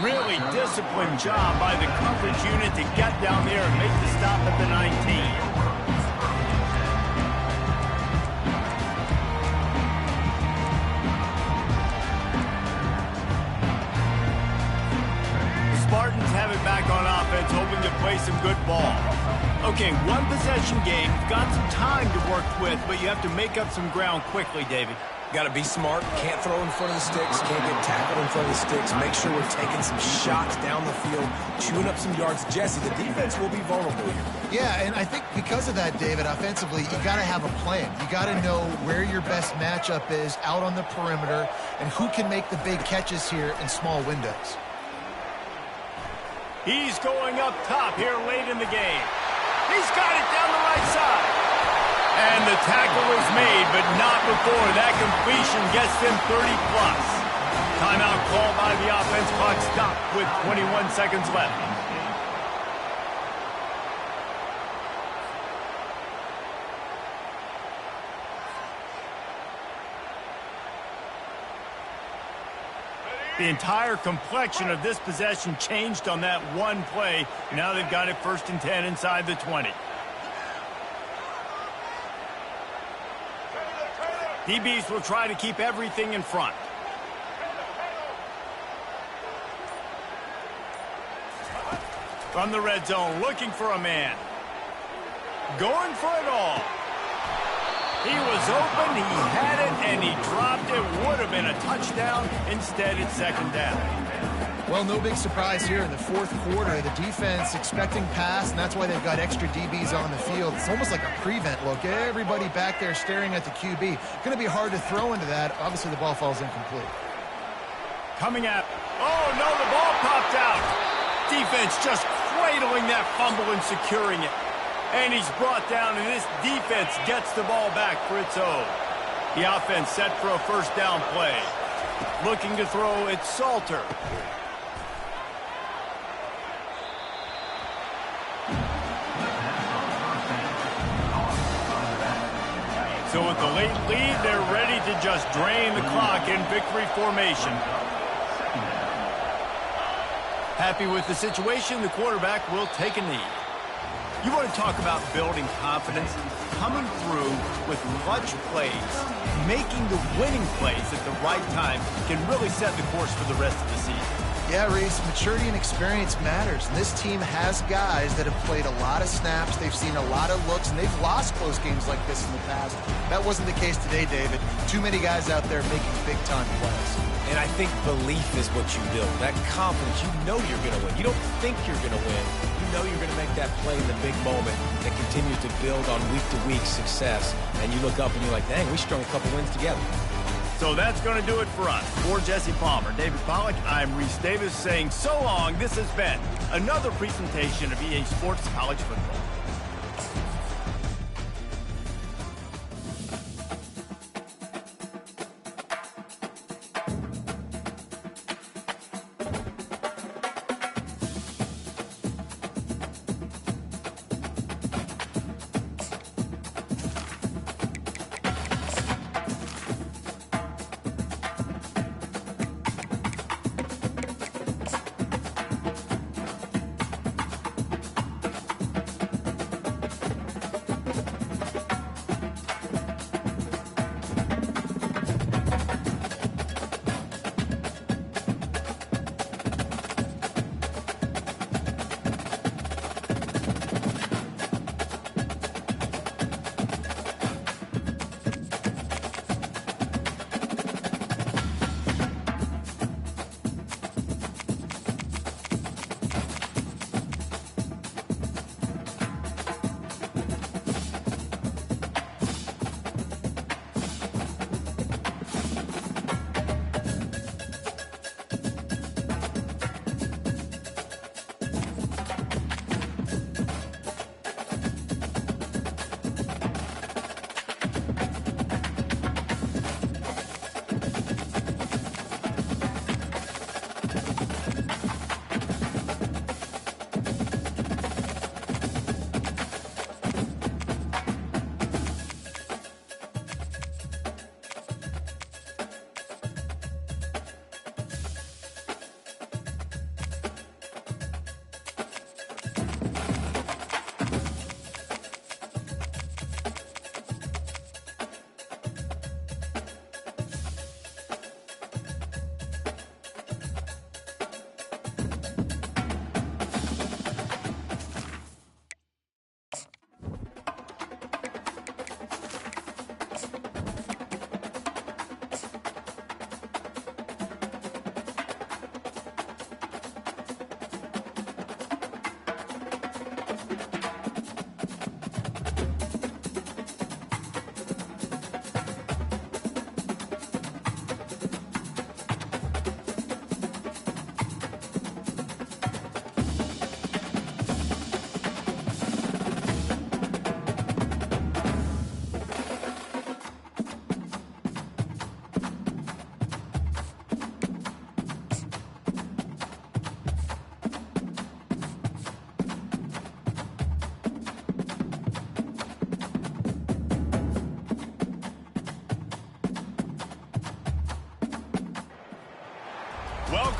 Really disciplined job by the coverage unit to get down there and make the stop at the 19. Spartans have it back on offense, hoping to play some good ball. Okay, one possession game. Got some time to work with, but you have to make up some ground quickly, David. Got to be smart. Can't throw in front of the sticks. Can't get tackled in front of the sticks. Make sure we're taking some shots down the field, chewing up some yards. Jesse, the defense will be vulnerable here. Yeah, and I think because of that, David, offensively, you got to have a plan. You got to know where your best matchup is out on the perimeter and who can make the big catches here in small windows. He's going up top here late in the game. He's got it down the right side. And the tackle is made, but not before that completion gets them 30-plus. Timeout called by the offense. Clock stopped with 21 seconds left. The entire complexion of this possession changed on that one play. Now they've got it 1st and 10 inside the 20. DBs will try to keep everything in front. From the red zone, looking for a man. Going for it all. He was open, he had it, and he dropped it. Would have been a touchdown. Instead, it's 2nd down. Well, no big surprise here in the fourth quarter. The defense expecting pass, and that's why they've got extra DBs on the field. It's almost like a prevent look. Everybody back there staring at the QB. Going to be hard to throw into that. Obviously, the ball falls incomplete. Coming out. Oh, no, the ball popped out. Defense just cradling that fumble and securing it. And he's brought down, and this defense gets the ball back for its own. The offense set for a 1st down play. Looking to throw, it's Salter. So with the late lead, they're ready to just drain the clock in victory formation. Happy with the situation, the quarterback will take a knee. You want to talk about building confidence? Coming through with clutch plays, making the winning plays at the right time can really set the course for the rest of the season. Yeah, Reese, maturity and experience matters. And this team has guys that have played a lot of snaps. They've seen a lot of looks, and they've lost close games like this in the past. That wasn't the case today, David. Too many guys out there making big-time plays. And I think belief is what you build. That confidence, you know you're going to win. You don't think you're going to win. You know you're going to make that play in the big moment that continues to build on week-to-week success. And you look up and you're like, dang, we strung a couple wins together. So that's going to do it for us. For Jesse Palmer, David Pollack, I'm Reese Davis saying so long. This has been another presentation of EA Sports College Football.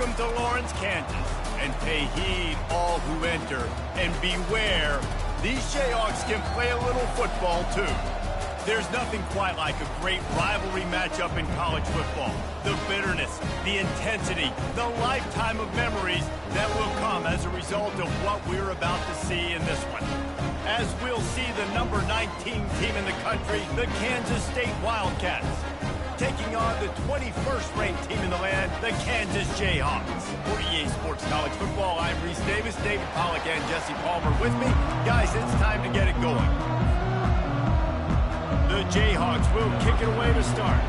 Welcome to Lawrence, Kansas, and pay heed all who enter, and beware, these Jayhawks can play a little football too. There's nothing quite like a great rivalry matchup in college football. The bitterness, the intensity, the lifetime of memories that will come as a result of what we're about to see in this one. As we'll see the number 19 team in the country, the Kansas State Wildcats, taking on the 21st ranked team in the land, the Kansas Jayhawks. For EA Sports College Football, I'm Reese Davis, David Pollack and Jesse Palmer with me. Guys, it's time to get it going. The Jayhawks will kick it away to start.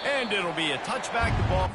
And it'll be a touchback to ball.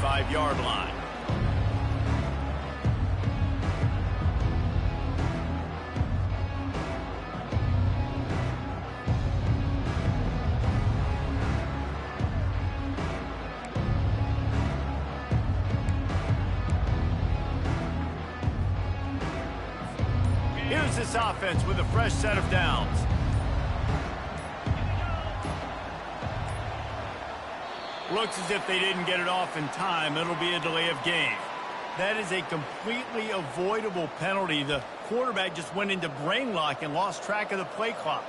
25-yard line. Here's this offense with a fresh set of downs. Looks as if they didn't get it off in time. It'll be a delay of game. That is a completely avoidable penalty. The quarterback just went into brain lock and lost track of the play clock.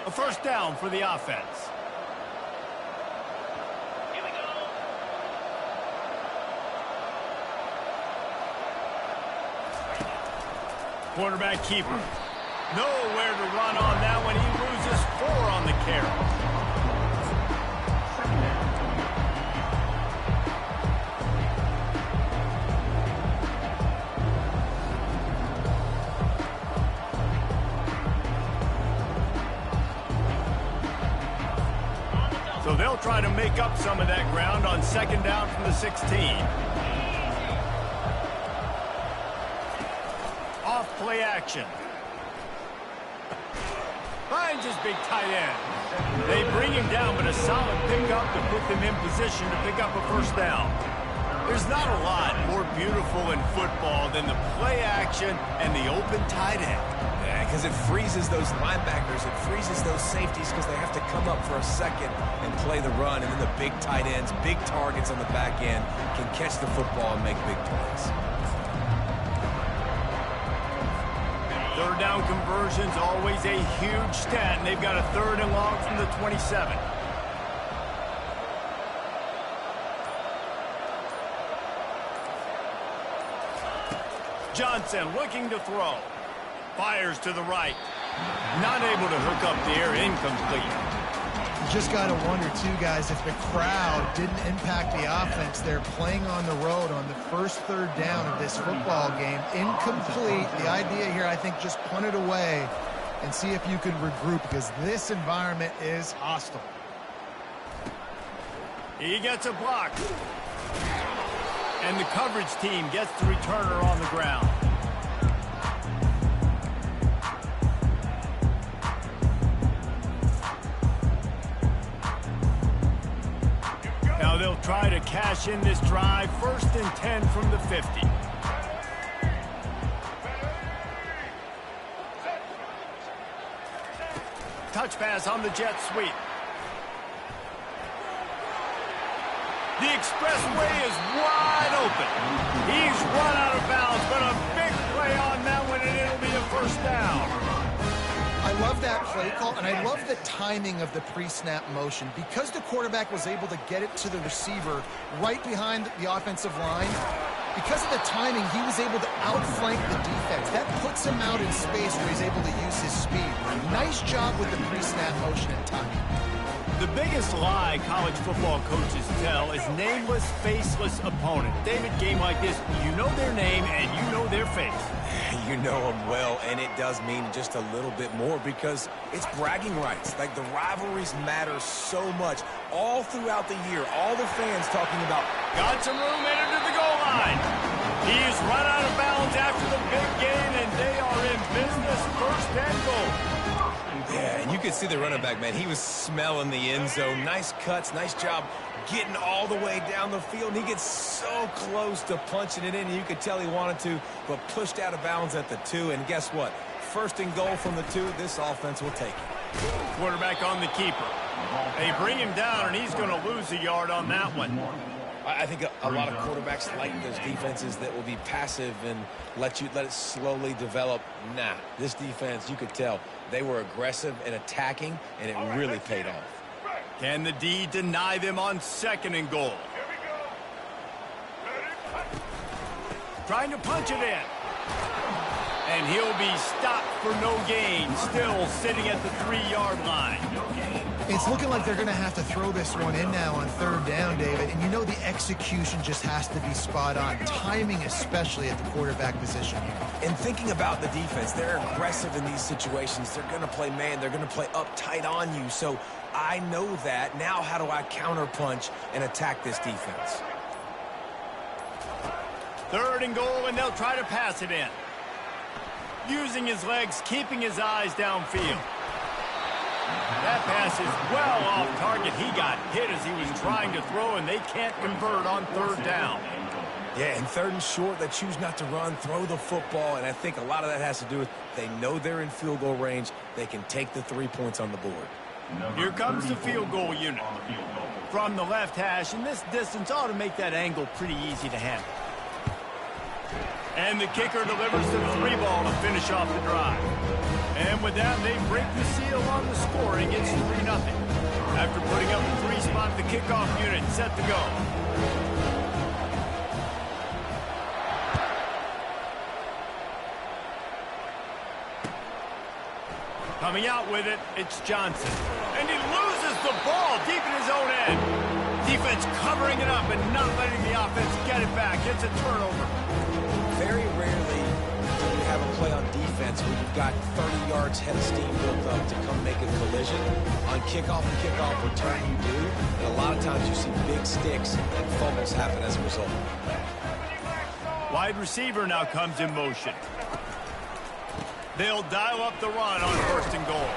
A first down for the offense. Quarterback keeper. Nowhere to run on that one. He loses 4 on the carry. So they'll try to make up some of that ground on second down from the 16. Off play action. Finds his big tight end. They bring him down, but a solid pickup to put them in position to pick up a first down. There's not a lot more beautiful in football than the play action and the open tight end. Yeah, because it freezes those linebackers. It freezes those safeties because they have to come up for a second and play the run. And then the big tight ends, big targets on the back end, can catch the football and make big plays. Third down conversions, always a huge stat, and they've got a 3rd and long from the 27. Johnson looking to throw. Fires to the right. Not able to hook up the air, incomplete. You just got to wonder, too, guys, if the crowd didn't impact the offense. They're playing on the road on the first 3rd down of this football game. Incomplete. The idea here, I think, just punt it away and see if you can regroup, because this environment is hostile. He gets a block. And the coverage team gets the returner on the ground. Now they'll try to cash in this drive. 1st and 10 from the 50. Touch pass on the jet sweep. The expressway is wide open. He's run out of bounds, but a big play on that one, and it'll be a first down. I love that play call, and I love the timing of the pre-snap motion. Because the quarterback was able to get it to the receiver right behind the offensive line, because of the timing, he was able to outflank the defense. That puts him out in space where he's able to use his speed. Nice job with the pre-snap motion and timing. The biggest lie college football coaches tell is nameless, faceless opponent. David, game like this, you know their name and you know their face. You know them well, and it does mean just a little bit more because it's bragging rights. Like, the rivalries matter so much all throughout the year. All the fans talking about, got some room, entered to the goal line. He's run out of bounds after the big gain, and they are in business. 1st and goal. yeah, and you could see the running back, man. He was smelling the end zone. Nice cuts, nice job getting all the way down the field. And he gets so close to punching it in, and you could tell he wanted to, but pushed out of bounds at the 2. And guess what? 1st and goal from the 2. This offense will take it. Quarterback on the keeper. They bring him down, and he's going to lose a yard on that one. I think a lot of quarterbacks like those defenses that will be passive and let it slowly develop. Nah, this defense, you could tell, they were aggressive and attacking, and it really paid off. Can the D deny them on 2nd and goal? Trying to punch it in. And he'll be stopped for no gain, still sitting at the 3-yard line. It's looking like they're going to have to throw this one in now on third down, David. And you know the execution just has to be spot on. Timing, especially at the quarterback position here. And thinking about the defense, they're aggressive in these situations. They're going to play man. They're going to play up tight on you. So I know that. Now how do I counterpunch and attack this defense? 3rd and goal, and they'll try to pass it in. Using his legs, keeping his eyes downfield. That pass is well off target. He got hit as he was trying to throw, and they can't convert on 3rd down. Yeah, and 3rd and short, they choose not to run, throw the football, and I think a lot of that has to do with they know they're in field goal range. They can take the 3 points on the board. Here comes the field goal unit. From the left hash, and this distance ought to make that angle pretty easy to handle. And the kicker delivers the 3 ball to finish off the drive. And with that, they break the seal on the scoring. It's 3-0. After putting up the 3 spot, the kickoff unit set to go. Coming out with it, it's Johnson. And he loses the ball deep in his own end. Defense covering it up and not letting the offense get it back. It's a turnover. Very rarely do you have a play on defense where you've got 30 yards head of steam built up to come make a collision. On kickoff and kickoff return you do, and a lot of times you see big sticks and fumbles happen as a result. Wide receiver now comes in motion. They'll dial up the run on 1st and goal.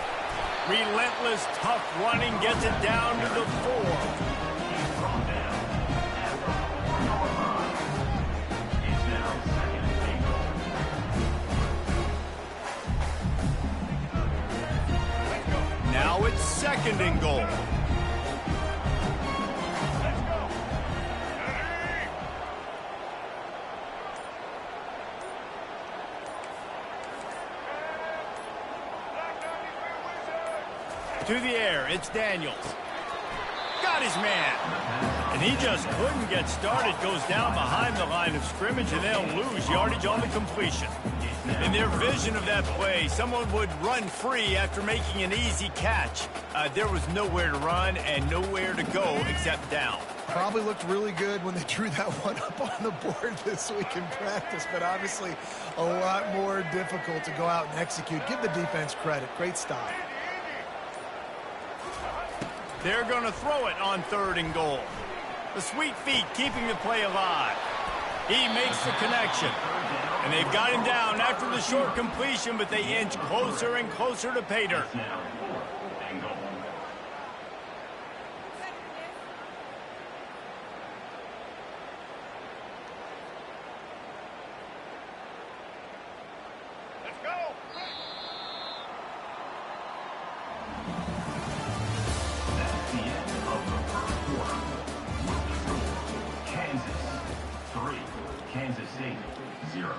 Relentless, tough running gets it down to the 4. Now it's 2nd and goal. To the air, it's Daniels. Got his man. And he just couldn't get started. Goes down behind the line of scrimmage, and they'll lose yardage on the completion. In their vision of that play, someone would run free after making an easy catch. There was nowhere to run and nowhere to go except down. Probably looked really good when they drew that one up on the board this week in practice, but obviously a lot more difficult to go out and execute. Give the defense credit. Great stop. They're going to throw it on 3rd and goal. The sweet feet keeping the play alive. He makes the connection. And they've got him down after the short completion, but they inch closer and closer to pay dirt. Kansas State, 0.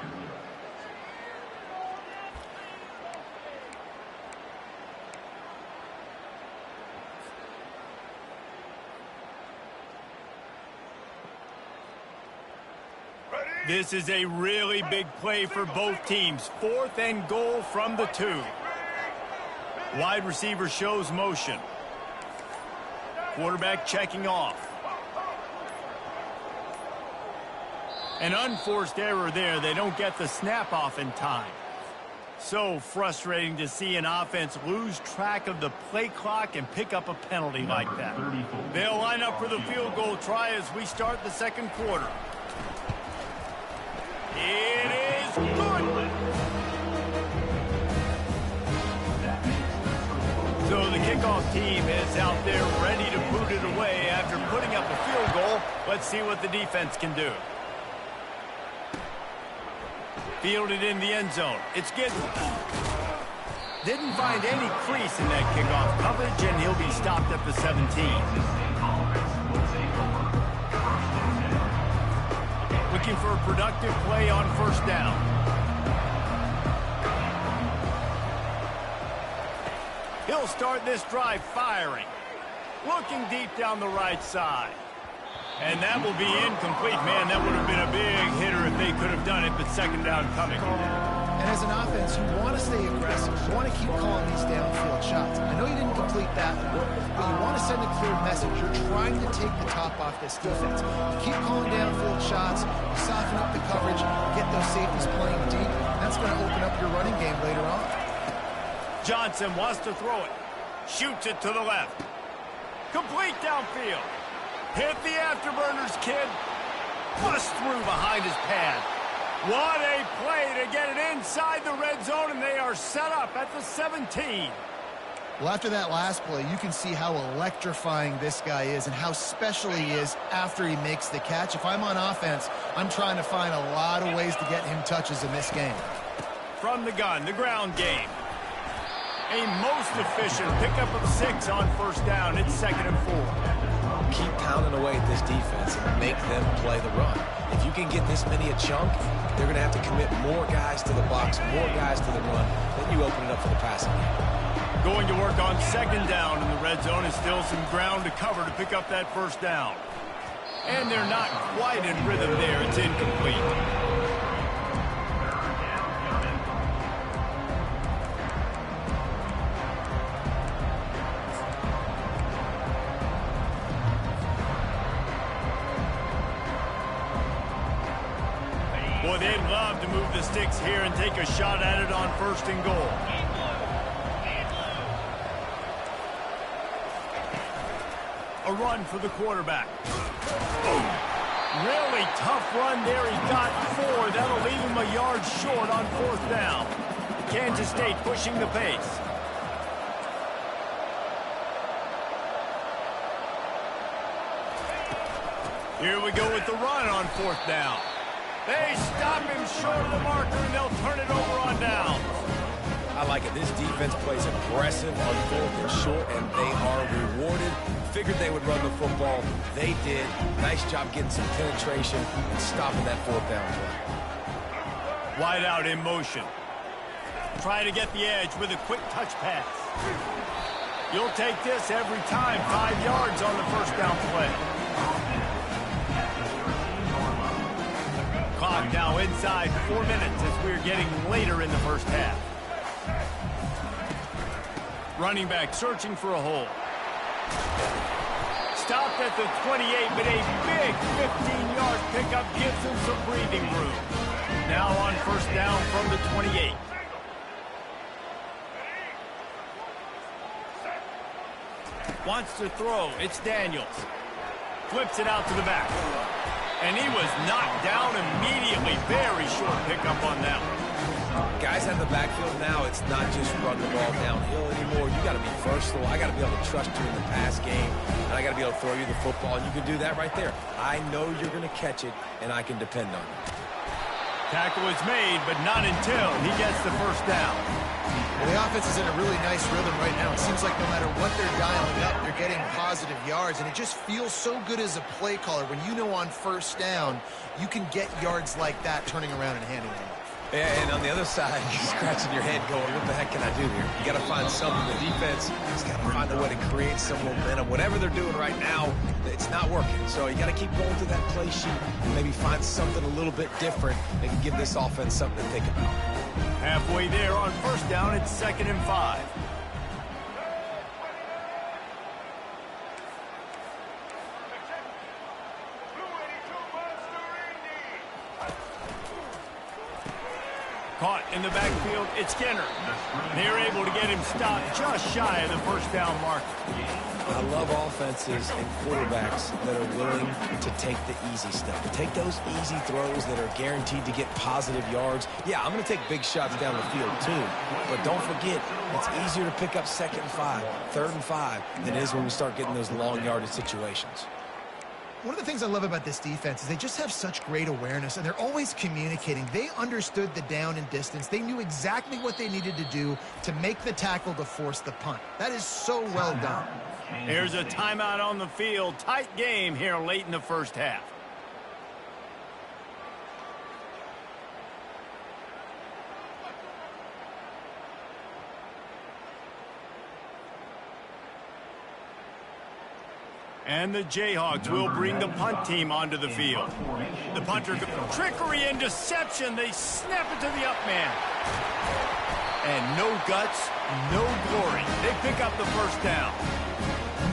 This is a really big play for both teams. 4th and goal from the 2. Wide receiver shows motion. Quarterback checking off. An unforced error there. They don't get the snap off in time. So frustrating to see an offense lose track of the play clock and pick up a penalty like that. They'll line up for the field goal try as we start the 2nd quarter. It is good. So the kickoff team is out there ready to boot it away after putting up a field goal. Let's see what the defense can do. Fielded in the end zone. It's good. Didn't find any crease in that kickoff coverage, and he'll be stopped at the 17. Looking for a productive play on 1st down. He'll start this drive firing. Looking deep down the right side. And that will be incomplete. Man, that would have been a big hitter if they could have done it, but 2nd down coming. And And as an offense, you want to stay aggressive. You want to keep calling these downfield shots. I know you didn't complete that one, but you want to send a clear message. You're trying to take the top off this defense. You keep calling downfield shots, you soften up the coverage, get those safeties playing deep. That's going to open up your running game later on. Johnson wants to throw it. Shoots it to the left. Complete downfield. Hit the afterburners, kid. Bust through behind his pad. What a play to get it inside the red zone, and they are set up at the 17. Well, after that last play, you can see how electrifying this guy is and how special he is after he makes the catch. If I'm on offense, I'm trying to find a lot of ways to get him touches in this game. From the gun, the ground game. A most efficient pickup of 6 on first down. It's 2nd and 4. Keep pounding away at this defense and make them play the run. If you can get this many a chunk, they're going to have to commit more guys to the box, more guys to the run. Then you open it up for the passing game. Going to work on 2nd down in the red zone is still some ground to cover to pick up that first down. And they're not quite in rhythm there. It's incomplete. Boy, they'd love to move the sticks here and take a shot at it on 1st and goal. A run for the quarterback. Really tough run there. He's got 4. That'll leave him a yard short on 4th down. Kansas State pushing the pace. Here we go with the run on 4th down. They stop him short of the marker, and they'll turn it over on down. I like it. This defense plays aggressive on 4th and short, and they are rewarded. Figured they would run the football. They did. Nice job getting some penetration and stopping that 4th down play. Wide out in motion. Trying to get the edge with a quick touch pass. You'll take this every time. 5 yards on the first down play. Clock now inside 4 minutes as we're getting later in the first half. Running back searching for a hole. Stopped at the 28, but a big 15-yard pickup gives him some breathing room. Now on first down from the 28. Wants to throw. It's Daniels. Flips it out to the back. And he was knocked down immediately. Very short pickup on that one. Guys out of the backfield now, it's not just run the ball downhill anymore. You got to be versatile. I got to be able to trust you in the pass game, and I got to be able to throw you the football, and you can do that right there. I know you're going to catch it, and I can depend on you. Tackle is made, but not until he gets the first down. Well, the offense is in a really nice rhythm right now. It seems like no matter what they're dialing up, they're getting positive yards, and it just feels so good as a play caller when you know on first down you can get yards like that turning around and handing them off. And on the other side, you're scratching your head going, what the heck can I do here? You got to find something. The defense has got to find a way to create some momentum. Whatever they're doing right now, it's not working. So you got to keep going through that play sheet and maybe find something a little bit different that can give this offense something to think about. Halfway there on first down, it's 2nd and 5. Caught in the backfield, it's Skinner. They're able to get him stopped just shy of the first down mark. I love offenses and quarterbacks that are willing to take the easy stuff, to take those easy throws that are guaranteed to get positive yards. Yeah, I'm going to take big shots down the field too, but don't forget, it's easier to pick up 2nd and 5, 3rd and 5 than it is when we start getting those long yardage situations. One of the things I love about this defense is they just have such great awareness, and they're always communicating. They understood the down and distance. They knew exactly what they needed to do to make the tackle to force the punt. That is so well done. Here's a timeout on the field. Tight game here late in the first half. And the Jayhawks will bring the punt team onto the field. The punter, trickery and deception. They snap it to the up man. And no guts, no glory. They pick up the first down.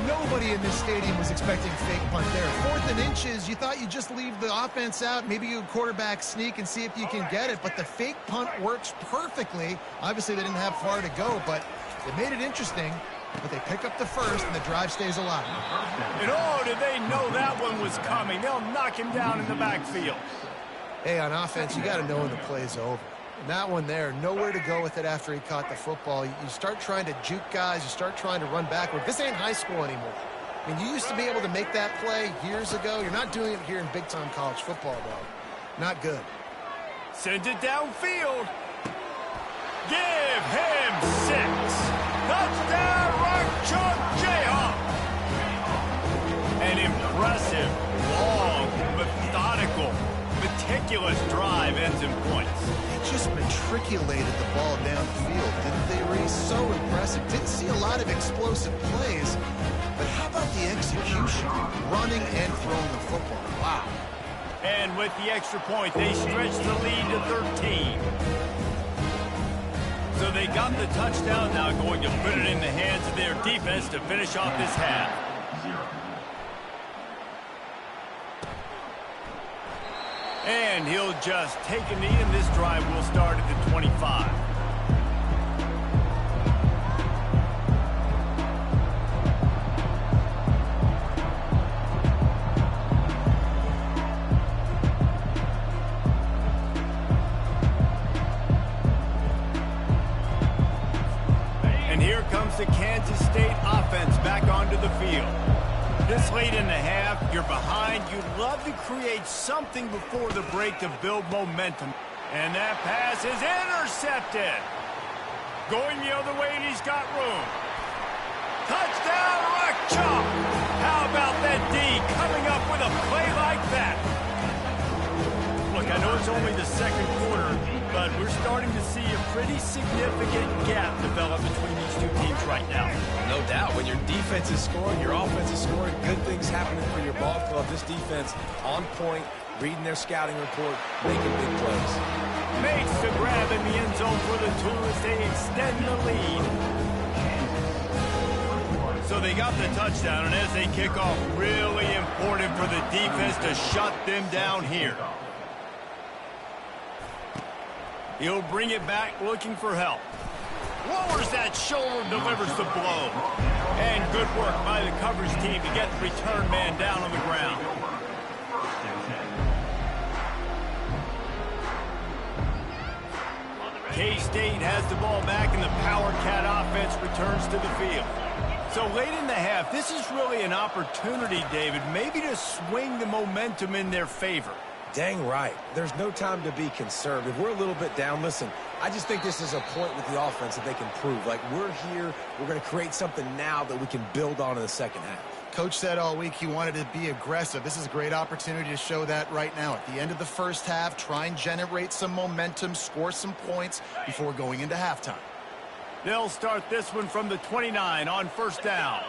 Nobody in this stadium was expecting fake punt there. 4th and inches, you thought you'd just leave the offense out, maybe you quarterback sneak and see if you can get it, but the fake punt works perfectly. Obviously, they didn't have far to go, but it made it interesting. But they pick up the first, and the drive stays alive. And oh, did they know that one was coming. They'll knock him down in the backfield. Hey, on offense, you got to know when the play's over. And that one there, nowhere to go with it after he caught the football. You start trying to juke guys. You start trying to run backward. This ain't high school anymore. I mean, you used to be able to make that play years ago. You're not doing it here in big-time college football, though. Not good. Send it downfield. Give him 6. Touchdown, Rock Chalk Jayhawk. An impressive, long, methodical, meticulous drive ends in points. They just matriculated the ball down the field, didn't they, Reese? So impressive. Didn't see a lot of explosive plays, but how about the execution? Running and throwing the football. Wow. And with the extra point, they stretch the lead to 13. So they got the touchdown, now going to put it in the hands of their defense to finish off this half. And he'll just take a knee, and this drive will start at the 25. The Kansas State offense back onto the field. This late in the half, you're behind. You'd love to create something before the break to build momentum. And that pass is intercepted. Going the other way, and he's got room. Touchdown, Rock Chalk. How about that D coming up with a play like that? Look, I know it's only the second quarter, but we're starting to see a pretty significant gap develop between these two teams right now. No doubt. When your defense is scoring, your offense is scoring, good things happening for your ball club. This defense on point, reading their scouting report, making big plays. Makes the grab in the end zone for the two as they extend the lead. So they got the touchdown, and as they kick off, really important for the defense to shut them down here. He'll bring it back, looking for help. Lowers that shoulder, delivers the blow. And good work by the coverage team to get the return man down on the ground. K-State has the ball back, and the Power Cat offense returns to the field. So late in the half, this is really an opportunity, David, maybe to swing the momentum in their favor. Dang right. There's no time to be conservative. We're a little bit down. Listen, I just think this is a point with the offense that they can prove. Like, we're here, we're going to create something now that we can build on in the second half. Coach said all week he wanted to be aggressive. This is a great opportunity to show that right now. At the end of the first half, try and generate some momentum, score some points before going into halftime. They'll start this one from the 29 on first down.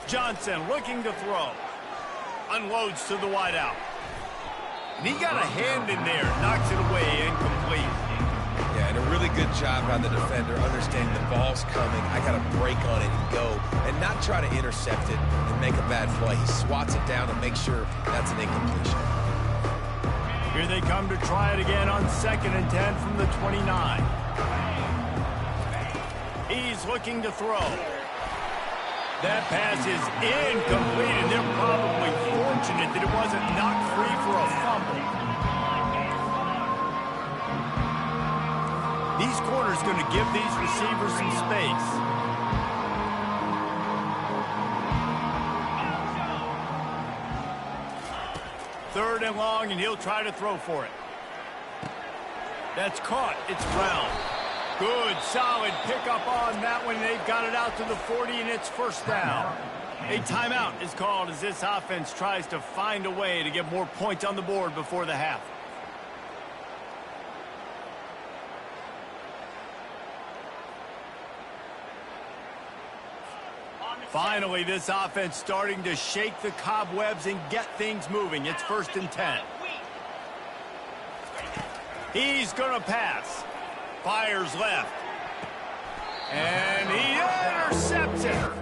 Johnson looking to throw. Unloads to the wideout. And he got a hand in there, knocks it away, incomplete. Yeah, and a really good job by the defender, understanding the ball's coming. I got to break on it and go, and not try to intercept it and make a bad play. He swats it down and makes sure that's an incompletion. Here they come to try it again on 2nd and 10 from the 29. He's looking to throw. That pass is incomplete, and they're probably fortunate that it wasn't knocked free for a fumble. These corners going to give these receivers some space. Third and long, and he'll try to throw for it. That's caught. It's Brown. Good, solid pickup on that one. They've got it out to the 40, and it's first down. A timeout is called as this offense tries to find a way to get more points on the board before the half. On the Finally, this offense starting to shake the cobwebs and get things moving. It's 1st and 10. He's going to pass. Fires left. And he intercepts it.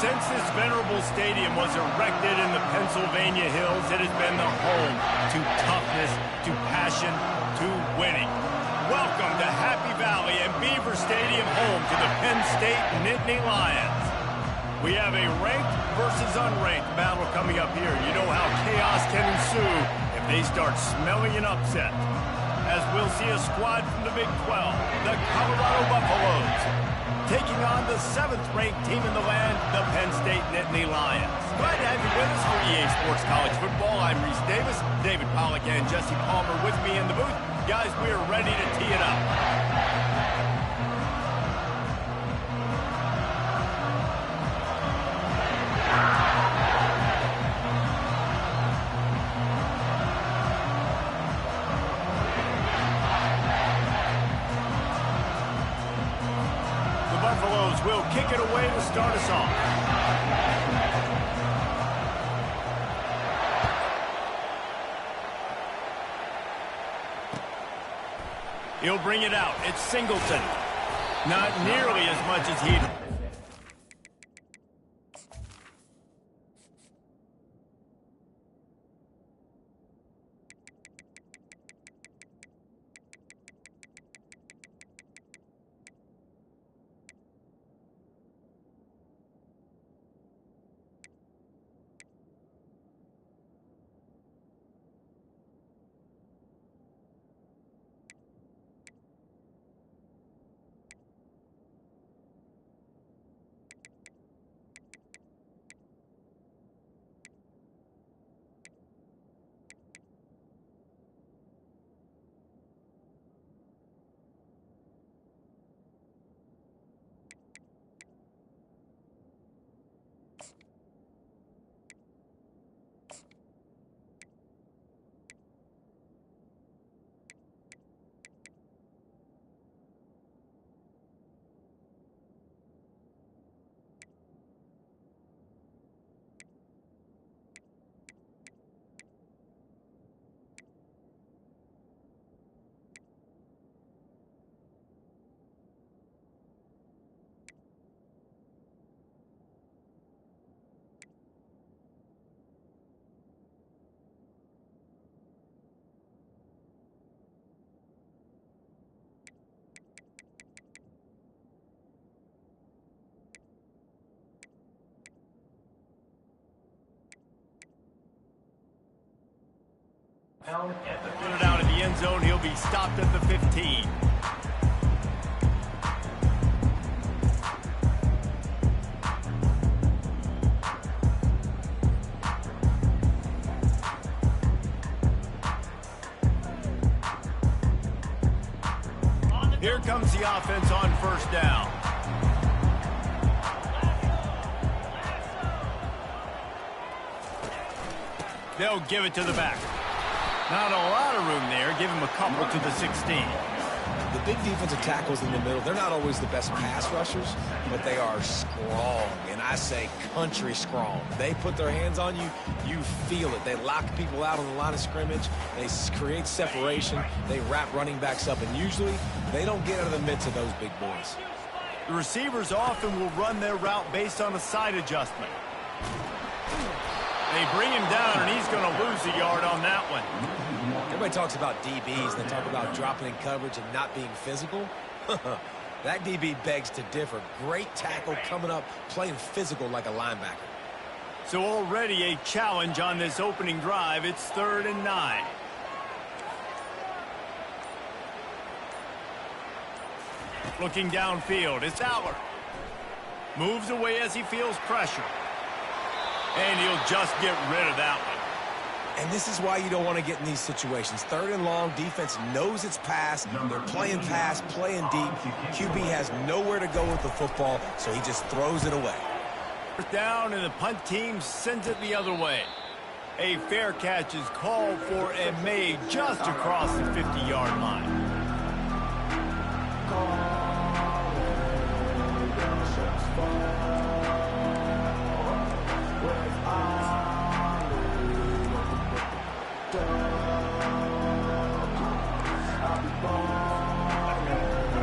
Since this venerable stadium was erected in the Pennsylvania Hills, it has been the home to toughness, to passion, to winning. Welcome to Happy Valley and Beaver Stadium, home to the Penn State Nittany Lions. We have a ranked versus unranked battle coming up here. You know how chaos can ensue if they start smelling an upset. As we'll see a squad from the Big 12, the Colorado Buffaloes, taking on the 7th-ranked team in the land, the Penn State Nittany Lions. Glad to have you with us for EA Sports College Football. I'm Reese Davis, David Pollack and Jesse Palmer with me in the booth. Guys, we are ready to tee it up. Will kick it away to start us off. He'll bring it out. It's Singleton. Not nearly as much as he'd... Put it out of the end zone. He'll be stopped at the 15. Here comes the offense on first down. They'll give it to the back. Not a lot of room there. Give him a couple to the 16. The big defensive tackles in the middle, they're not always the best pass rushers, but they are strong, and I say country strong. They put their hands on you, you feel it. They lock people out on the line of scrimmage. They create separation. They wrap running backs up, and usually they don't get out of the midst of those big boys. The receivers often will run their route based on a side adjustment. They bring him down, and he's going to lose a yard on that one. Everybody talks about DBs. They talk about dropping in coverage and not being physical. That DB begs to differ. Great tackle coming up, playing physical like a linebacker. So already a challenge on this opening drive. It's 3rd and 9. Looking downfield, it's Allard. Moves away as he feels pressure. And he'll just get rid of that one. And this is why you don't want to get in these situations. 3rd and long, defense knows it's pass. They're playing pass, playing deep. QB has nowhere to go with the football, so he just throws it away. Down, and the punt team sends it the other way. A fair catch is called for and made just across the 50-yard line.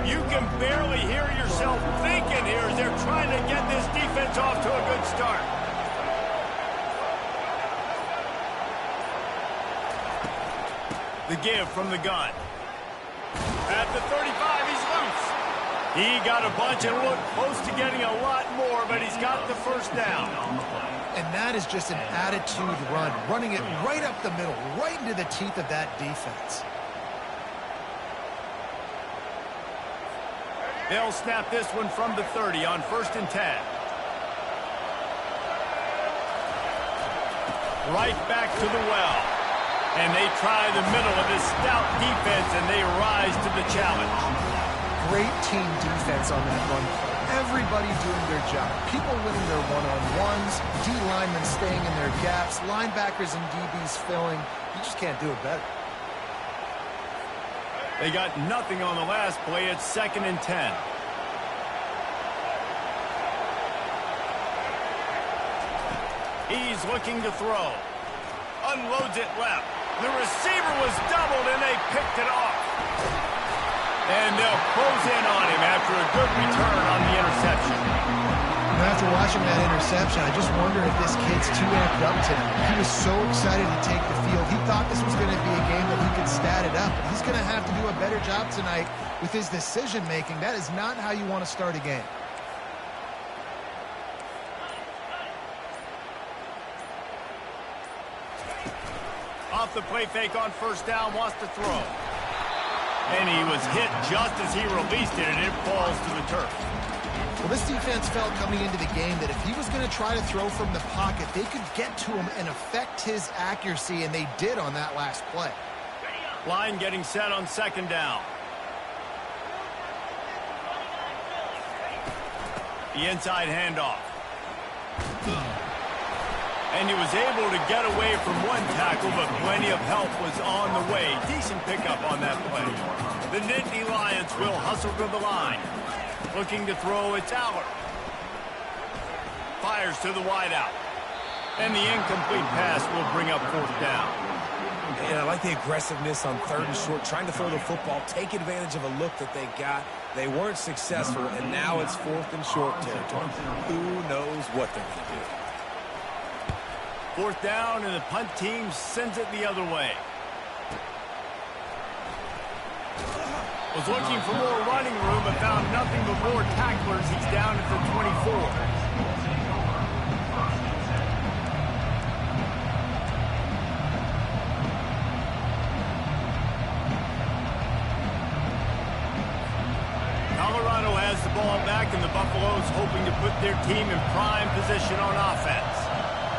You can barely hear yourself thinking here as they're trying to get this defense gets off to a good start. The give from the gun. At the 35, he's loose. He got a bunch and looked close to getting a lot more, but he's got the first down. And that is just an attitude run, running it right up the middle, right into the teeth of that defense. They'll snap this one from the 30 on 1st and 10. Right back to the well. And they try the middle of this stout defense, and they rise to the challenge. Great team defense on that run play. Everybody doing their job. People winning their one-on-ones, D linemen staying in their gaps, linebackers and DBs filling. You just can't do it better. They got nothing on the last play. It's 2nd and 10. He's looking to throw. Unloads it left. The receiver was doubled, and they picked it off. And they'll close in on him after a good return on the interception. After watching that interception, I just wonder if this kid's too amped up tonight. He was so excited to take the field. He thought this was going to be a game that he could stat it up. But he's going to have to do a better job tonight with his decision-making. That is not how you want to start a game. Off the play fake on 1st down, wants to throw. And he was hit just as he released it, and it falls to the turf. Well, this defense felt coming into the game that if he was going to try to throw from the pocket, they could get to him and affect his accuracy, and they did on that last play. Line getting set on 2nd down. The inside handoff. And he was able to get away from one tackle, but plenty of help was on the way. Decent pickup on that play. The Nittany Lions will hustle to the line. Looking to throw, it's Aller. Fires to the wideout. And the incomplete pass will bring up 4th down. And I like the aggressiveness on 3rd and short, trying to throw the football, take advantage of a look that they got. They weren't successful, and now it's 4th and short territory. Who knows what they're going to do? 4th down, and the punt team sends it the other way. Was looking for more running room, but found nothing but more tacklers. He's down at the 24. Colorado has the ball back, and the Buffaloes hoping to put their team in prime position on offense.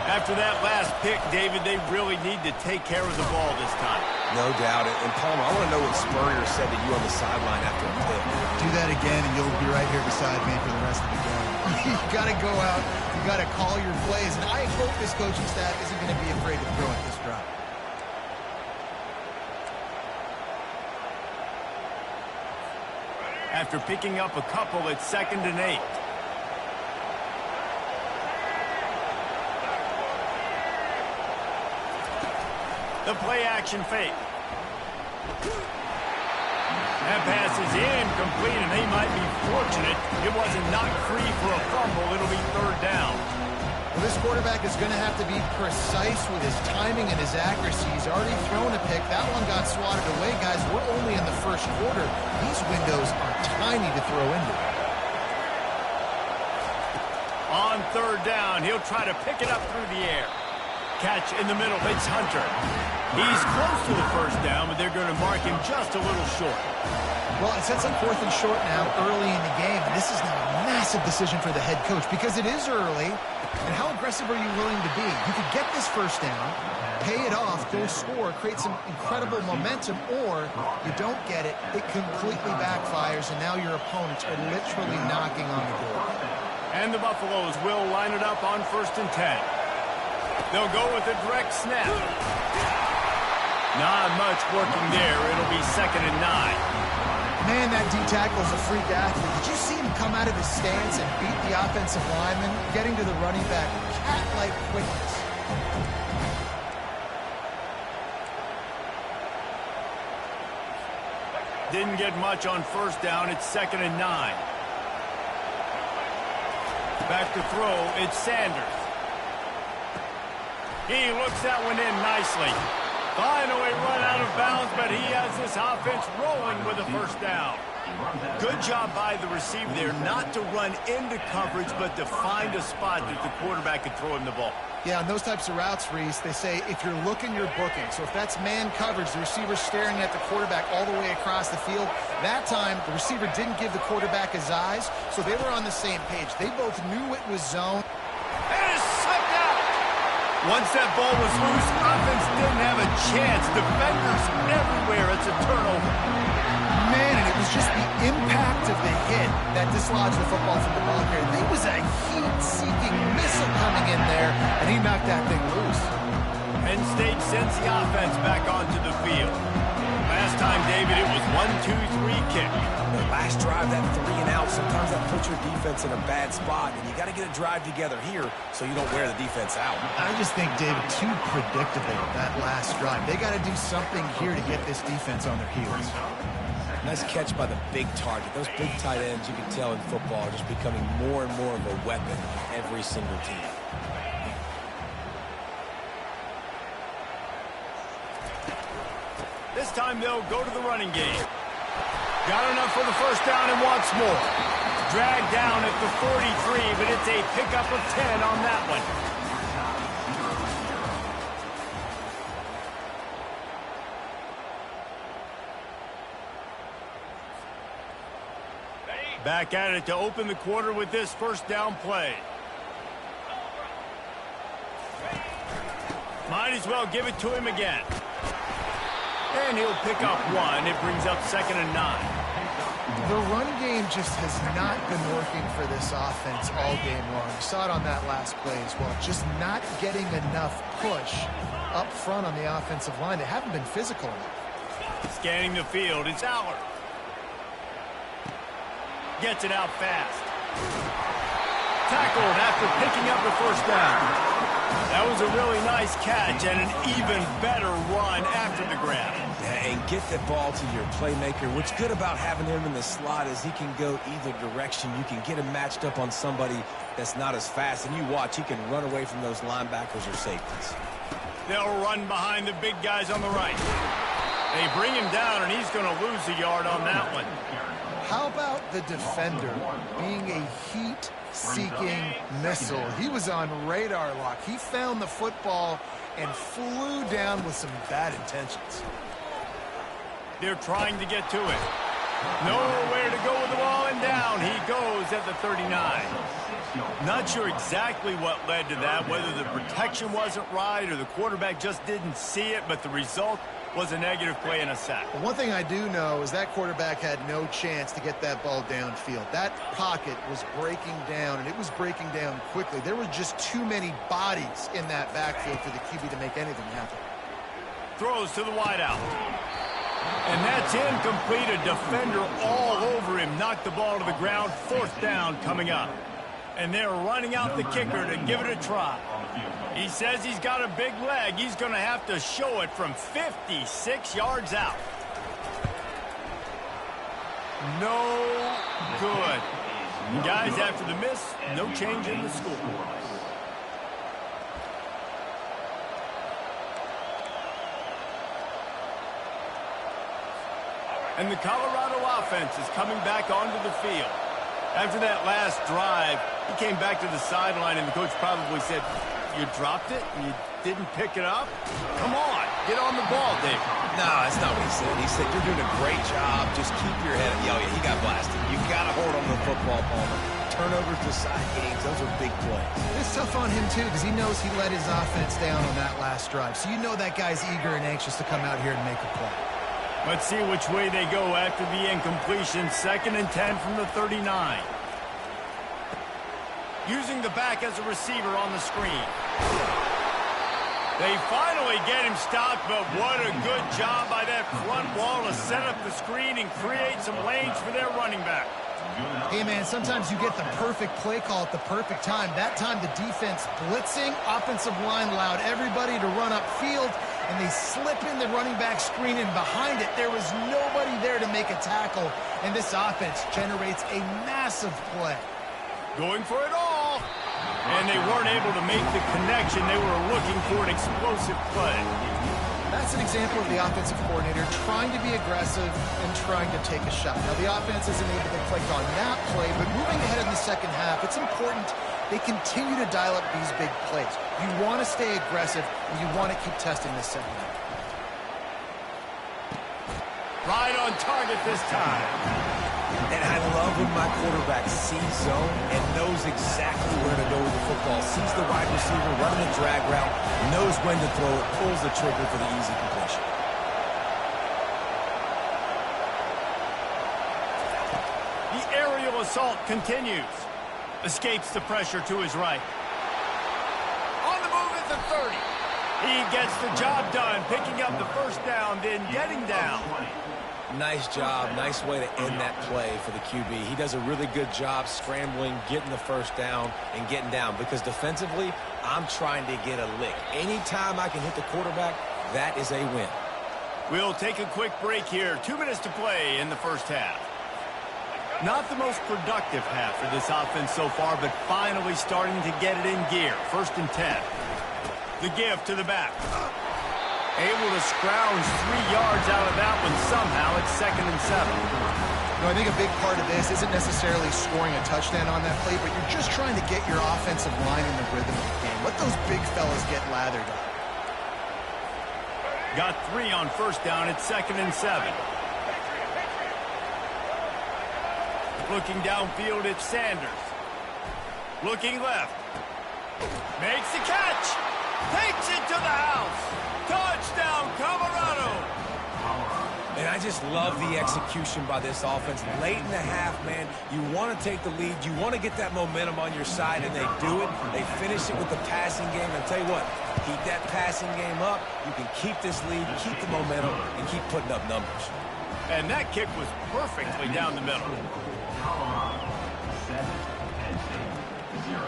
After that last pick, David, they really need to take care of the ball this time. No doubt. And Palmer, I want to know what Spurrier said to you on the sideline after a pick. Do that again, and you'll be right here beside me for the rest of the game. You got to go out. You got to call your plays. And I hope this coaching staff isn't going to be afraid to throw at this drive. After picking up a couple, it's 2nd and 8. The play-action fake. That pass is incomplete, and they might be fortunate it wasn't knocked free for a fumble. It'll be 3rd down. Well, this quarterback is going to have to be precise with his timing and his accuracy. He's already thrown a pick. That one got swatted away, guys. We're only in the 1st quarter. These windows are tiny to throw into. On 3rd down, he'll try to pick it up through the air. Catch in the middle. It's Hunter. He's close to the 1st down, but they're going to mark him just a little short. Well, it sets up 4th and short now early in the game, and this is now a massive decision for the head coach because it is early, and how aggressive are you willing to be? You could get this 1st down, pay it off, go score, create some incredible momentum, or you don't get it, it completely backfires, and now your opponents are literally knocking on the door. And the Buffaloes will line it up on 1st and 10. They'll go with a direct snap. Not much working there. It'll be 2nd and 9. Man, that D-tackle is a freak athlete. Did you see him come out of his stance and beat the offensive lineman, getting to the running back with cat-like quickness? Didn't get much on 1st down. It's 2nd and 9. Back to throw, it's Sanders. He looks that one in nicely. Finally run out of bounds, but he has this offense rolling with a first down. Good job by the receiver there not to run into coverage, but to find a spot that the quarterback could throw him the ball. Yeah, on those types of routes, Reese, they say if you're looking, you're booking. So if that's man coverage, the receiver's staring at the quarterback all the way across the field. That time, the receiver didn't give the quarterback his eyes, so they were on the same page. They both knew it was zone. And it's sucked out. Once that ball was loose, offense didn't have a chance. Defenders everywhere. It's a turnover. Man, and it was just the impact of the hit that dislodged the football from the ball carrier. There was a heat-seeking missile coming in there, and he knocked that thing loose. Penn State sends the offense back onto the field. Last time, David, it was 1-2-3 kick. The last drive, that 3 and out, sometimes that puts your defense in a bad spot, and you got to get a drive together here so you don't wear the defense out. I just think, David, too predictable, that last drive. They got to do something here to get this defense on their heels. Nice catch by the big target. Those big tight ends, you can tell in football, are just becoming more and more of a weapon every single team. This time they'll go to the running game. Got enough for the first down and wants more. Dragged down at the 43, but it's a pickup of 10 on that one. Back at it to open the quarter with this first down play. Might as well give it to him again. And he'll pick up 1. It brings up 2nd and 9. The run game just has not been working for this offense all game long. You saw it on that last play as well. Just not getting enough push up front on the offensive line. They haven't been physical enough. Scanning the field, it's Aller. Gets it out fast. Tackled after picking up the first down. That was a really nice catch and an even better run after the grab. Yeah, and get the ball to your playmaker. What's good about having him in the slot is he can go either direction. You can get him matched up on somebody that's not as fast, and you watch, he can run away from those linebackers or safeties. They'll run behind the big guys on the right. They bring him down, and he's going to lose a yard on that one. How about the defender being a heat-seeking missile? He was on radar lock. He found the football and flew down with some bad intentions. They're trying to get to it. Nowhere to go with the ball, and down he goes at the 39. Not sure exactly what led to that, whether the protection wasn't right or the quarterback just didn't see it, but the result was a negative play and a sack. Well, one thing I do know is that quarterback had no chance to get that ball downfield. That pocket was breaking down, and it was breaking down quickly. There were just too many bodies in that backfield for the QB to make anything happen. Throws to the wideout. And that's incomplete. A defender all over him. Knocked the ball to the ground. 4th down coming up. And they're running out the kicker to give it a try. He says he's got a big leg. He's going to have to show it from 56 yards out. No good. Guys, after the miss, no change in the score. And the Colorado offense is coming back onto the field. After that last drive, he came back to the sideline, and the coach probably said, "You dropped it? You didn't pick it up? Come on, get on the ball, Dave." No, that's not what he said. He said, "You're doing a great job. Just keep your head." Oh, yeah, he got blasted. You got to hold on to the football, Palmer. Turnovers decide games. Those are big plays. It's tough on him, too, because he knows he let his offense down on that last drive. So you know that guy's eager and anxious to come out here and make a play. Let's see which way they go after the incompletion. 2nd and 10 from the 39. Using the back as a receiver on the screen. They finally get him stopped, but what a good job by that front wall to set up the screen and create some lanes for their running back. Hey, man, sometimes you get the perfect play call at the perfect time. That time the defense blitzing, offensive line allowed everybody to run upfield, and they slip in the running back screen, and behind it there was nobody there to make a tackle, and this offense generates a massive play. Going for it all. And they weren't able to make the connection. They were looking for an explosive play. That's an example of the offensive coordinator trying to be aggressive and trying to take a shot. Now, the offense isn't able to click on that play, but moving ahead in the second half, it's important they continue to dial up these big plays. You want to stay aggressive, and you want to keep testing this second half. Right on target this time. And I love when my quarterback sees zone and knows exactly where to go with the football. Sees the wide receiver running the drag route, knows when to throw it, pulls the trigger for the easy completion. The aerial assault continues. Escapes the pressure to his right. On the move at the 30. He gets the job done, picking up the first down, then getting down. Nice job. Nice way to end that play for the QB. He does a really good job scrambling, getting the first down, and getting down. Because defensively, I'm trying to get a lick. Anytime I can hit the quarterback, that is a win. We'll take a quick break here. 2 minutes to play in the first half. Not the most productive half for this offense so far, but finally starting to get it in gear. 1st and 10. The give to the back. Able to scrounge 3 yards out of that one somehow. It's 2nd and 7. No, I think a big part of this isn't necessarily scoring a touchdown on that play, but you're just trying to get your offensive line in the rhythm of the game. Let those big fellas get lathered up. Got 3 on 1st down. It's 2nd and 7. Looking downfield, it's Sanders. Looking left. Makes the catch. Takes it to the house. Touchdown, Colorado. And I just love the execution by this offense. Late in the half, man, you want to take the lead. You want to get that momentum on your side, and they do it. They finish it with the passing game. And I'll tell you what, keep that passing game up. You can keep this lead, keep the momentum, and keep putting up numbers. And that kick was perfectly down the middle. Colorado, 7, Penn State, 0.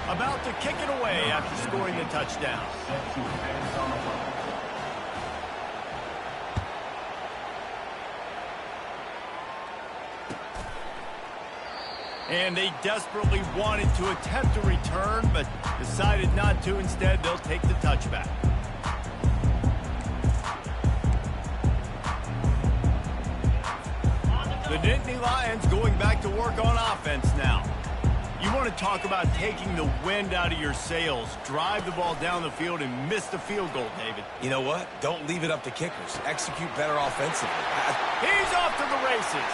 About to kick it away after scoring the touchdown. Set to advance on the play. And they desperately wanted to attempt a return, but decided not to. Instead, they'll take the touchback. The Nittany Lions going back to work on offense now. You want to talk about taking the wind out of your sails. Drive the ball down the field and miss the field goal, David. You know what? Don't leave it up to kickers. Execute better offensively. He's off to the races.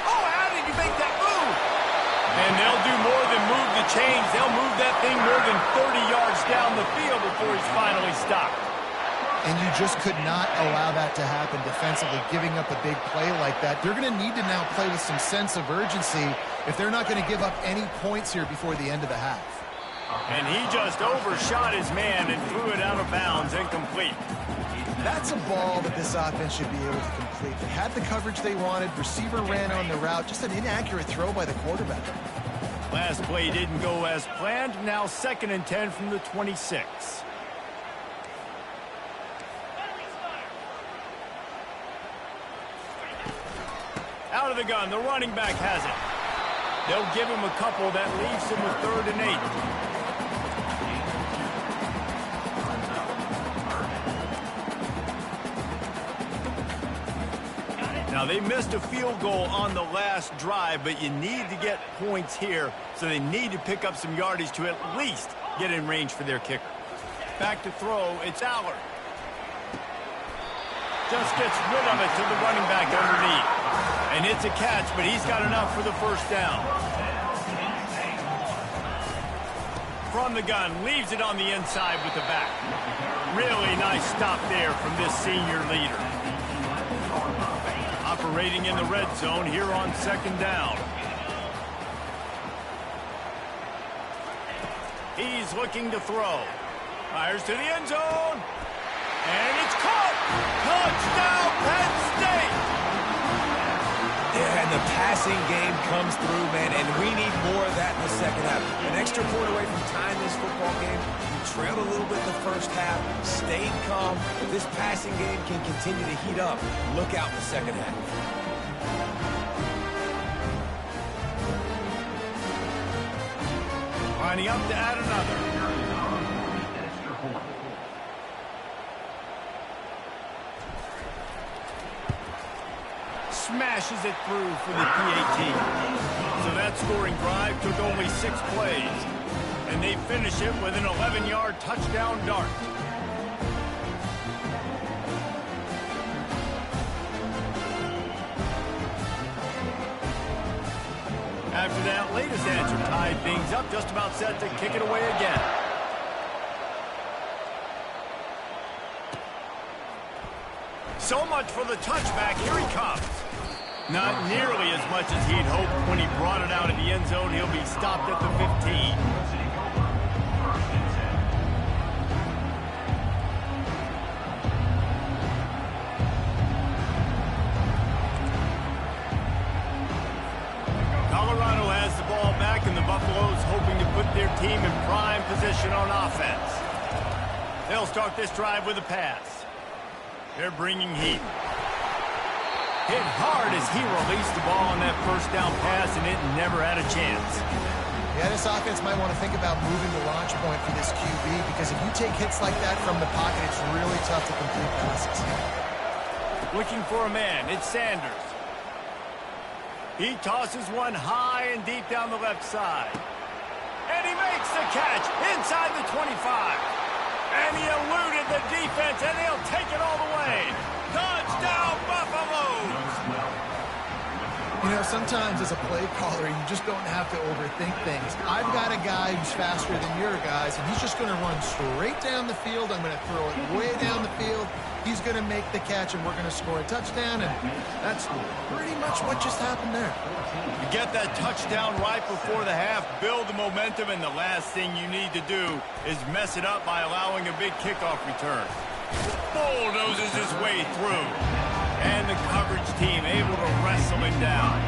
Oh, how did you make that move? And they'll do more than move the chains. They'll move that thing more than 30 yards down the field before he's finally stopped. And you just could not allow that to happen defensively, giving up a big play like that. They're going to need to now play with some sense of urgency if they're not going to give up any points here before the end of the half. And he just overshot his man and threw it out of bounds, incomplete. That's a ball that this offense should be able to complete. They had the coverage they wanted. Receiver ran on the route. Just an inaccurate throw by the quarterback. Last play didn't go as planned. Now 2nd and 10 from the 26. Out of the gun, the running back has it. They'll give him a couple. That leaves him with 3rd and 8. Now, they missed a field goal on the last drive, but you need to get points here, so they need to pick up some yardage to at least get in range for their kicker. Back to throw, it's Allard. Just gets rid of it to the running back underneath. And it's a catch, but he's got enough for the 1st down. From the gun, leaves it on the inside with the back. Really nice stop there from this senior leader. Operating in the red zone here on 2nd down. He's looking to throw. Fires to the end zone. And it's caught. Touchdown, Penn State. Yeah, and the passing game comes through, man, and we need more of that in the second half. An extra point away from tying this football game. We trailed a little bit in the first half, stayed calm. If this passing game can continue to heat up, look out in the second half. Lining up to add another. Extra point. Smashes it through for the PAT. So that scoring drive took only 6 plays. And they finish it with an 11-yard touchdown dart. After that latest answer tied things up, just about set to kick it away again. So much for the touchback. Here he comes. Not nearly as much as he'd hoped when he brought it out of the end zone. He'll be stopped at the 15. Colorado has the ball back, and the Buffaloes hoping to put their team in prime position on offense. They'll start this drive with a pass. They're bringing heat. Hit hard as he released the ball on that first down pass, and it never had a chance. Yeah, this offense might want to think about moving the launch point for this QB, because if you take hits like that from the pocket, it's really tough to complete passes. Looking for a man, it's Sanders. He tosses one high and deep down the left side. And he makes the catch inside the 25. And he eluded the defense, and they'll take it all the way. Touchdown, Buffalo! You know, sometimes as a play caller, you just don't have to overthink things. I've got a guy who's faster than your guys, and he's just going to run straight down the field. I'm going to throw it way down the field. He's going to make the catch, and we're going to score a touchdown, and that's pretty much what just happened there. You get that touchdown right before the half, build the momentum, and the last thing you need to do is mess it up by allowing a big kickoff return. Bulldozes his way through. And the coverage team able to wrestle him down.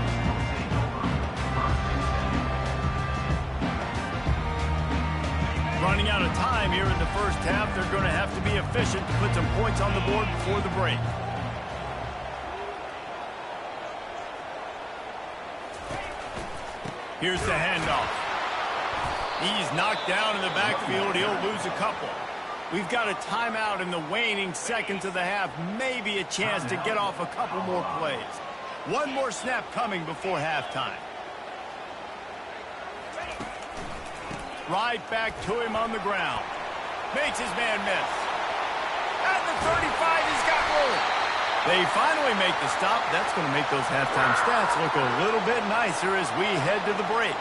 Running out of time here in the first half. They're going to have to be efficient to put some points on the board before the break. Here's the handoff. He's knocked down in the backfield. He'll lose a couple. We've got a timeout in the waning seconds of the half. Maybe a chance to get off a couple more plays. One more snap coming before halftime. Right back to him on the ground. Makes his man miss. At the 35, he's got room. They finally make the stop. That's going to make those halftime stats look a little bit nicer as we head to the break.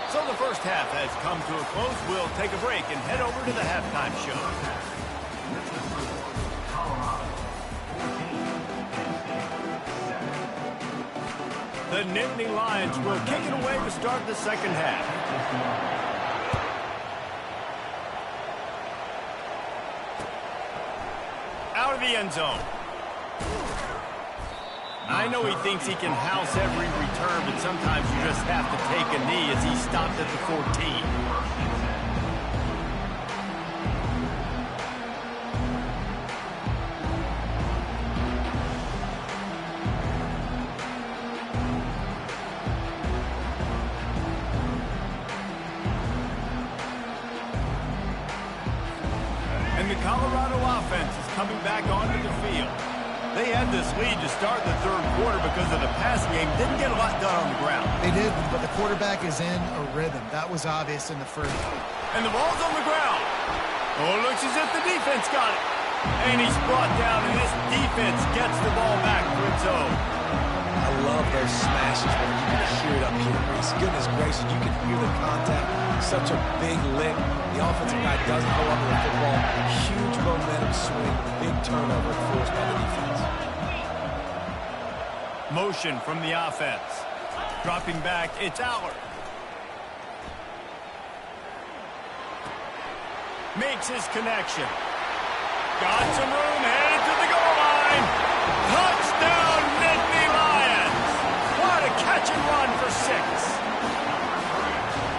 So the first half has come to a close. We'll take a break and head over to the halftime show. The Nittany Lions will kick it away to start the second half. Out of the end zone. I know he thinks he can house every return, but sometimes you just have to take a knee as he stopped at the 14. And the Colorado offense is coming back onto the field. They had this lead to start the third quarter because of the passing game. Didn't get a lot done on the ground. They did, but the quarterback is in a rhythm. That was obvious in the first. And the ball's on the ground. Oh, it looks as if the defense got it. And he's brought down, and this defense gets the ball back for its own. I love those smashes when you can hear it up here, Reese. Goodness gracious, you can hear the contact. Such a big lick. The offensive guy doesn't hold up to the football. Huge momentum swing. Big turnover forced by the defense. Motion from the offense. Dropping back, it's Allard. Makes his connection. Got some room, headed to the goal line. Touchdown, Nittany Lions. What a catch and run for 6.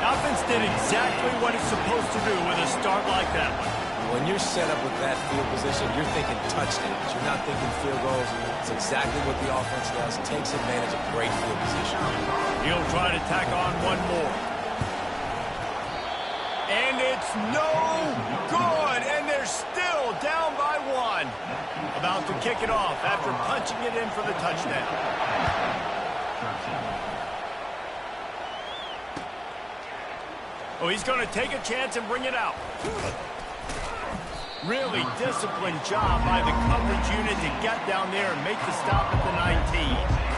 Offense did exactly what it's supposed to do with a start like that one. When you're set up with that field position, you're thinking touchdowns. You're not thinking field goals. It's exactly what the offense does. Takes advantage of great field position. He'll try to tack on one more. And it's no good, and they're still down by 1. About to kick it off after punching it in for the touchdown. Oh, he's going to take a chance and bring it out. Really disciplined job by the coverage unit to get down there and make the stop at the 19.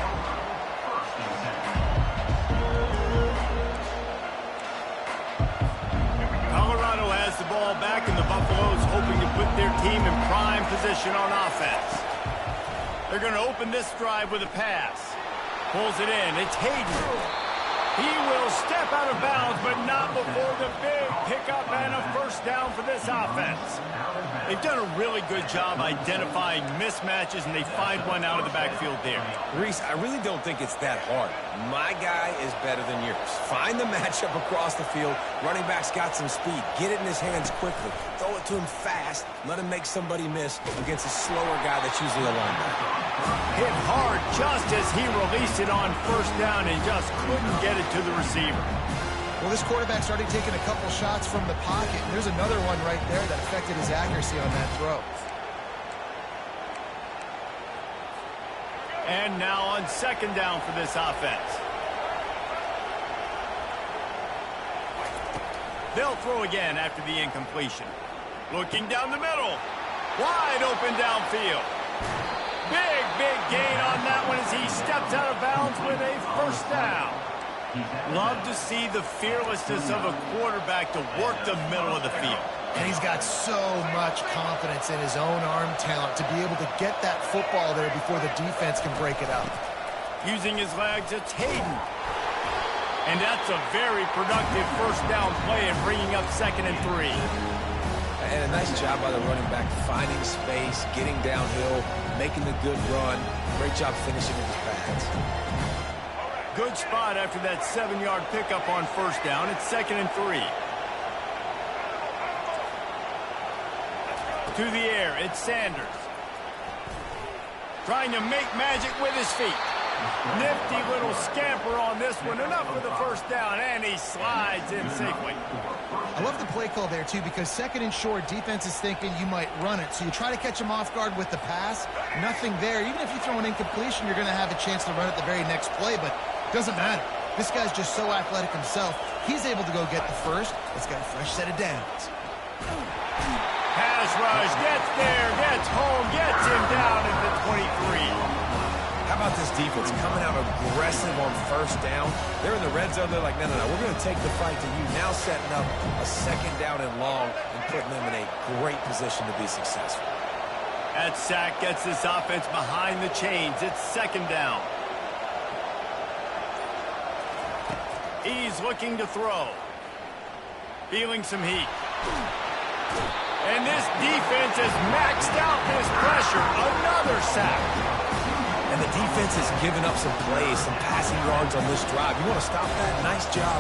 The ball back, and the Buffaloes hoping to put their team in prime position on offense. They're going to open this drive with a pass. Pulls it in. It's Hayden. He will step out of bounds, but not before the big pickup and a first down for this offense. They've done a really good job identifying mismatches, and they find one out of the backfield there. Reese, I really don't think it's that hard. My guy is better than yours. Find the matchup across the field. Running back's got some speed. Get it in his hands quickly. Throw it to him fast. Let him make somebody miss against a slower guy that's usually a linebacker. Hit hard just as he released it on first down and just couldn't get it to the receiver. Well, this quarterback's already taken a couple shots from the pocket. There's another one right there that affected his accuracy on that throw. And now on second down for this offense. They'll throw again after the incompletion. Looking down the middle. Wide open downfield. Big gain on that one as he steps out of bounds with a first down. Love to see the fearlessness of a quarterback to work the middle of the field. And he's got so much confidence in his own arm talent to be able to get that football there before the defense can break it up. Using his legs, it's Hayden. And that's a very productive first down play and bringing up 2nd and 3. And a nice job by the running back, finding space, getting downhill, making the good run. Great job finishing with his pads. Good spot after that 7-yard pickup on first down. It's 2nd and 3. To the air, it's Sanders. Trying to make magic with his feet. Nifty little scamper on this one. Enough for the first down, and he slides in safely. I love the play call there, too, because 2nd and short, defense is thinking you might run it. So you try to catch him off guard with the pass. Nothing there. Even if you throw an incompletion, you're going to have a chance to run it the very next play, but doesn't matter. This guy's just so athletic himself. He's able to go get the first. It's got a fresh set of downs. Pass rush, gets there, gets home, gets him down at the 23. How about this defense coming out aggressive on first down? They're in the red zone. They're like, no, we're going to take the fight to you. Now setting up a 2nd down and long and putting them in a great position to be successful. That sack gets this offense behind the chains. It's 2nd down. He's looking to throw. Feeling some heat. And this defense has maxed out this pressure. Another sack. And the defense has given up some plays, some passing yards on this drive. You want to stop that? Nice job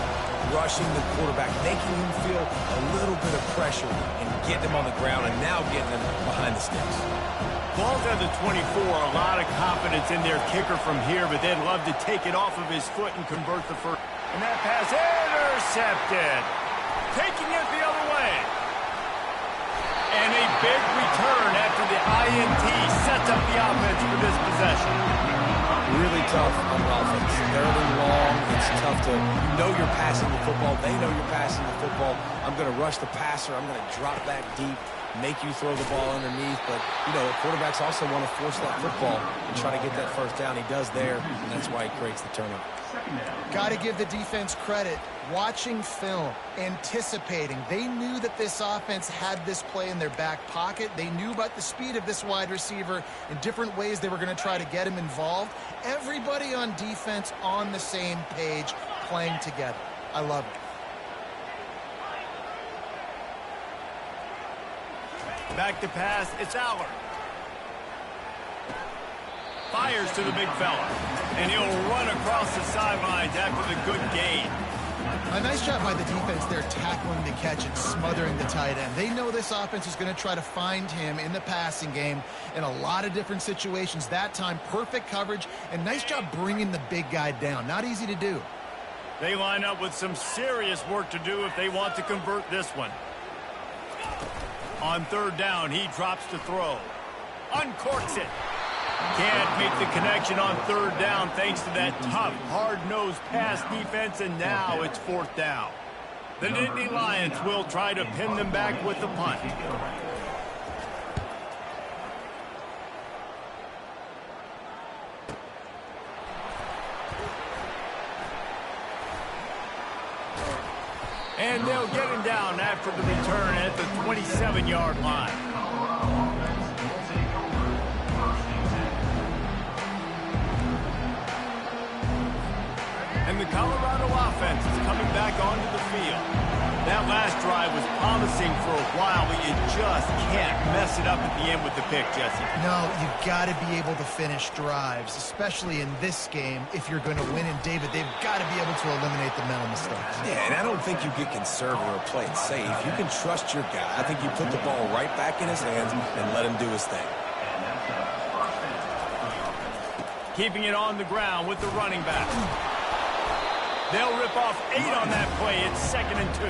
rushing the quarterback, making him feel a little bit of pressure and getting him on the ground and now getting him behind the sticks. Ball's at the 24. A lot of confidence in their kicker from here, but they'd love to take it off of his foot and convert the first. And that pass intercepted. Taking it the other way. And a big return after the INT sets up the offense for this possession. Really tough on offense. 3rd and long. It's tough to know you're passing the football. They know you're passing the football. I'm going to rush the passer. I'm going to drop back deep, make you throw the ball underneath. But, you know, quarterbacks also want to force that football and try to get that first down. He does there, and that's why he creates the turnover. Got to give the defense credit. Watching film, anticipating. They knew that this offense had this play in their back pocket. They knew about the speed of this wide receiver in different ways they were going to try to get him involved. Everybody on defense on the same page, playing together. I love it. Back to pass, it's Aller. Fires to the big fella. And he'll run across the sidelines after the good gain. A nice job by the defense there, tackling the catch and smothering the tight end. They know this offense is going to try to find him in the passing game in a lot of different situations. That time, perfect coverage, and nice job bringing the big guy down. Not easy to do. They line up with some serious work to do if they want to convert this one. On third down, he drops to throw. Uncorks it. Can't make the connection on third down thanks to that tough, hard-nosed pass defense, and now it's fourth down. The Nittany Lions will try to pin them back with the punt. And they'll get him down after the return at the 27-yard line. And the Colorado offense is coming back onto the field. That last drive was promising for a while, but you just can't mess it up at the end with the pick, Jesse. No, you've got to be able to finish drives, especially in this game. If you're going to win, and David, they've got to be able to eliminate the mental mistakes. Yeah, and I don't think you get conservative or play it safe. You can trust your guy. I think you put the ball right back in his hands and let him do his thing. Keeping it on the ground with the running back. They'll rip off 8 on that play. It's 2nd and 2.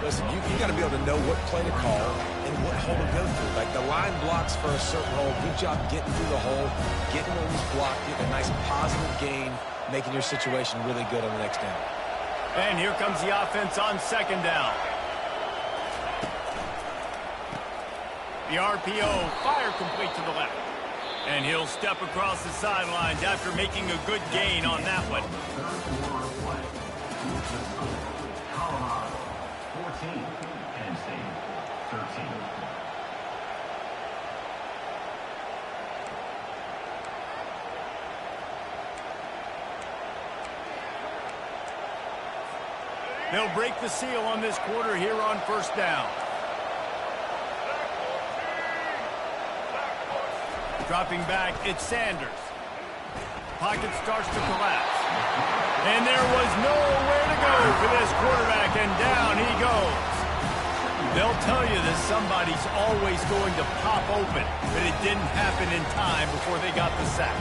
Listen, you got to be able to know what play to call and what hole to go through. Like the line blocks for a certain hole. Good job getting through the hole, getting where he's blocked, getting a nice positive gain, making your situation really good on the next down. And here comes the offense on 2nd down. The RPO, fire complete to the left. And he'll step across the sidelines after making a good gain on that one. Colorado 14, Penn State 13. They'll break the seal on this quarter here on 1st down. Dropping back, it's Sanders. Pocket starts to collapse. And there was nowhere to go for this quarterback, and down he goes. They'll tell you that somebody's always going to pop open, but it didn't happen in time before they got the sack.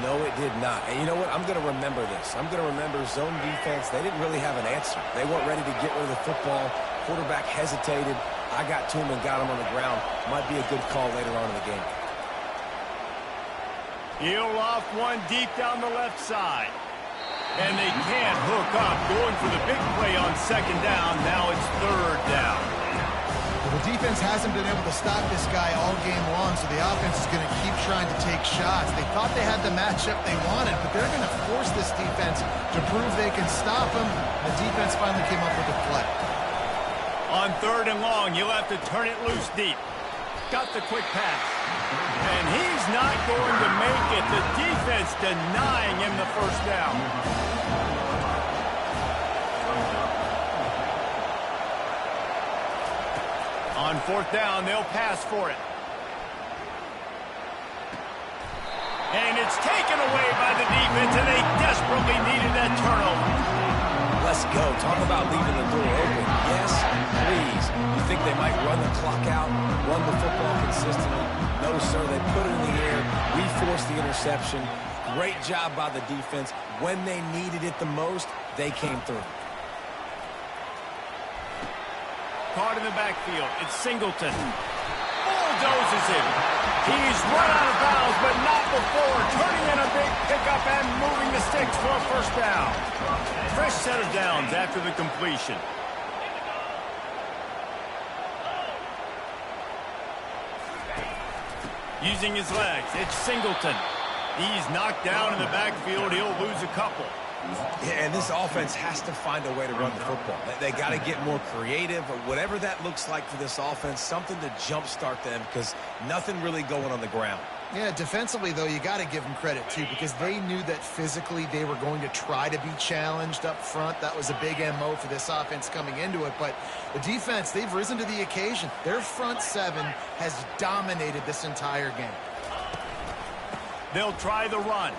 No, it did not. And you know what? I'm going to remember this. I'm going to remember zone defense. They didn't really have an answer. They weren't ready to get rid of the football. Quarterback hesitated. I got to him and got him on the ground. Might be a good call later on in the game. He'll loft one deep down the left side. And they can't hook up. Going for the big play on 2nd down. Now it's 3rd down. Well, the defense hasn't been able to stop this guy all game long, so the offense is going to keep trying to take shots. They thought they had the matchup they wanted, but they're going to force this defense to prove they can stop them. The defense finally came up with a play. On 3rd and long, you'll have to turn it loose deep. Got the quick pass. And he's not going to make it. The defense denying him the 1st down. On 4th down, they'll pass for it. And it's taken away by the defense, and they desperately needed that turnover. Let's go. Talk about leaving the door open. Yes, please. You think they might run the clock out, run the football consistently? No, sir. They put it in the air. We forced the interception. Great job by the defense. When they needed it the most, they came through. Caught in the backfield. It's Singleton. Bulldozes him. He's run out of bounds, but not before. Turning in a big pickup and moving the sticks for a 1st down. Fresh set of downs after the completion. Using his legs, it's Singleton. He's knocked down in the backfield. He'll lose a couple. Yeah, and this offense has to find a way to run the football. They got to get more creative, or whatever that looks like for this offense, something to jumpstart them, because nothing really going on the ground. Yeah, defensively, though, you got to give them credit, too, because they knew that physically they were going to try to be challenged up front. That was a big MO for this offense coming into it. But the defense, they've risen to the occasion. Their front 7 has dominated this entire game. They'll try the run.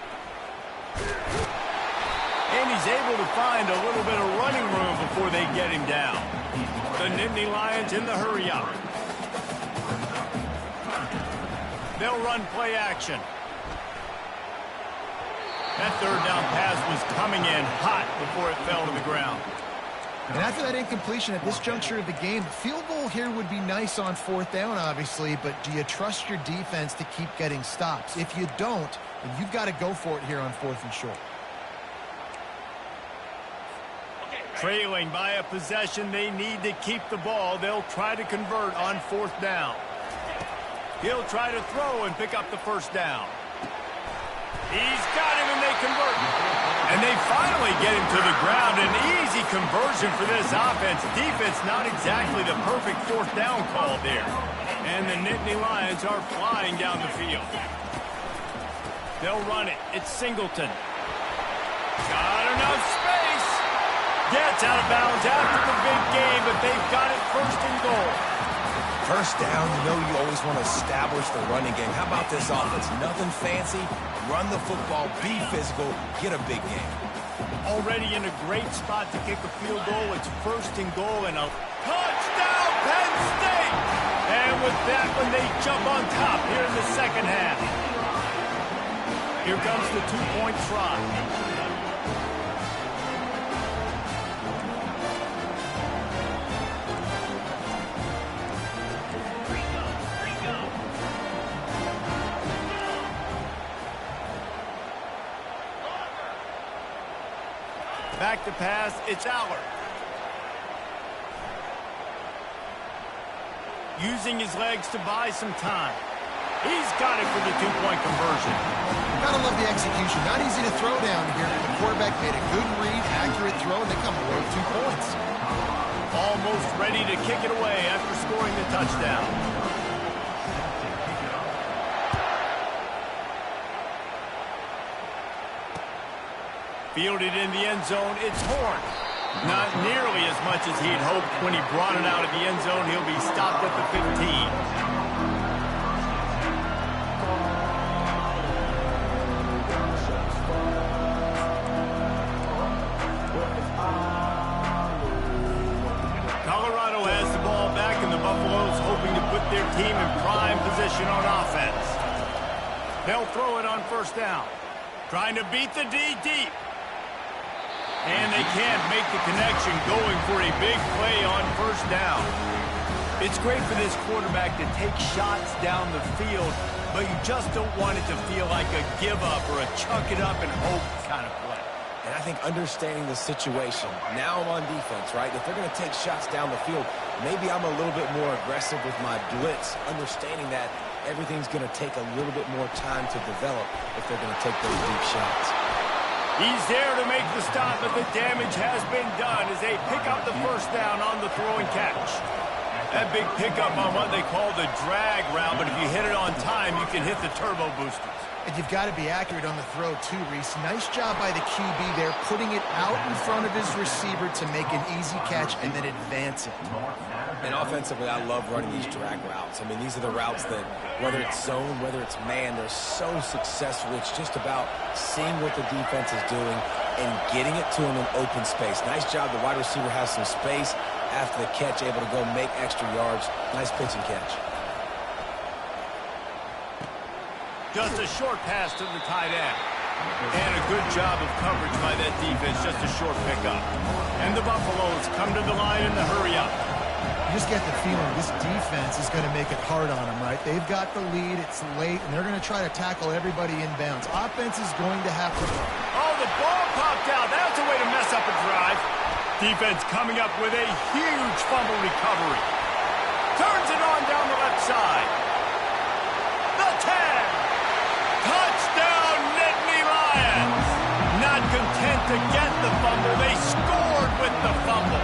And he's able to find a little bit of running room before they get him down. The Nittany Lions in the hurry-up. They'll run play action. That third down pass was coming in hot before it fell to the ground. And after that incompletion at this juncture of the game, the field goal here would be nice on fourth down, obviously, but do you trust your defense to keep getting stops? If you don't, then you've got to go for it here on 4th and short. Trailing by a possession, they need to keep the ball. They'll try to convert on 4th down. He'll try to throw and pick up the first down. He's got him, and they convert. And they finally get him to the ground. An easy conversion for this offense. Defense, not exactly the perfect 4th down call there. And the Nittany Lions are flying down the field. They'll run it. It's Singleton. Got enough space. Gets out of bounds after the big game, but they've got it 1st and goal. First down, you know you always want to establish the running game. How about this offense? Nothing fancy. Run the football, be physical, get a big game. Already in a great spot to kick a field goal. It's 1st and goal and a touchdown, Penn State! And with that one, they jump on top here in the second half. Here comes the 2-point try. Back to pass, it's Allard. Using his legs to buy some time. He's got it for the 2-point conversion. Gotta love the execution. Not easy to throw down here. The quarterback made a good read, accurate throw, and they come away with 2 points. Almost ready to kick it away after scoring the touchdown. Fielded in the end zone, it's Horn. Not nearly as much as he'd hoped when he brought it out of the end zone. He'll be stopped at the 15. Colorado has the ball back, and the Buffaloes hoping to put their team in prime position on offense. They'll throw it on 1st down. Trying to beat the D deep. And they can't make the connection, going for a big play on 1st down. It's great for this quarterback to take shots down the field, but you just don't want it to feel like a give-up or a chuck it up and hope kind of play. And I think understanding the situation, now I'm on defense, right? If they're going to take shots down the field, maybe I'm a little bit more aggressive with my blitz, understanding that everything's going to take a little bit more time to develop if they're going to take those deep shots. He's there to make the stop, but the damage has been done as they pick up the 1st down on the throw and catch. That big pickup on what they call the drag route, but if you hit it on time, you can hit the turbo boosters. And you've got to be accurate on the throw, too, Reese. Nice job by the QB there, putting it out in front of his receiver to make an easy catch and then advance it. And offensively, I love running these drag routes. I mean, these are the routes that, whether it's zone, whether it's man, they're so successful. It's just about seeing what the defense is doing and getting it to him in open space. Nice job. The wide receiver has some space after the catch, able to go make extra yards. Nice pitch and catch. Just a short pass to the tight end. And a good job of coverage by that defense, just a short pickup. And the Buffaloes come to the line in the hurry up. You just get the feeling this defense is going to make it hard on them, right? They've got the lead, it's late, and they're going to try to tackle everybody inbounds. Offense is going to have to... Oh, the ball popped out. That's a way to mess up a drive. Defense coming up with a huge fumble recovery. Turns it on down the left side. The 10. Touchdown, Nittany Lions. Not content to get the fumble, they scored with the fumble.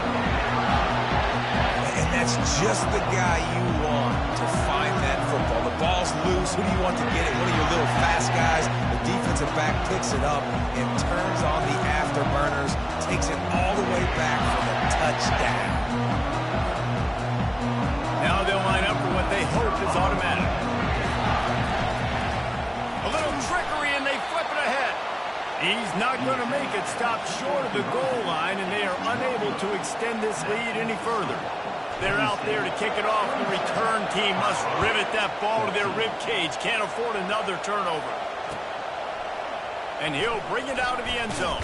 And that's just the guy you want to find that football. The ball's loose. Who do you want to get it? One of your little fast guys. The defensive back picks it up and turns on the afterburners, takes it all the way back for the touchdown. Now they'll line up for what they hope is automatic. A little trickery and they flip it ahead. He's not going to make it, stop short of the goal line, and they are unable to extend this lead any further. They're out there to kick it off. The return team must rivet that ball to their rib cage. Can't afford another turnover. And he'll bring it out of the end zone.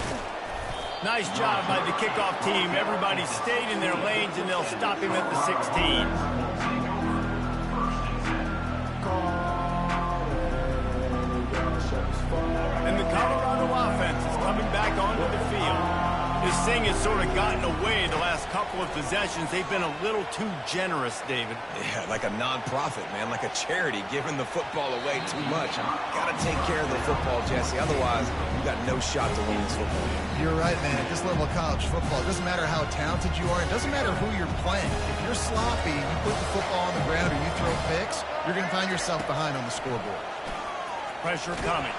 Nice job by the kickoff team. Everybody stayed in their lanes, and they'll stop him at the 16. And the Colorado offense is coming back onto the field. This thing has sort of gotten away the last couple of possessions. They've been a little too generous, David. Yeah, like a non-profit, man, like a charity, giving the football away too much. Got to take care of the football, Jesse. Otherwise, you got no shot to win this football game. You're right, man. At this level of college football, it doesn't matter how talented you are. It doesn't matter who you're playing. If you're sloppy, you put the football on the ground or you throw picks, you're going to find yourself behind on the scoreboard. Pressure coming.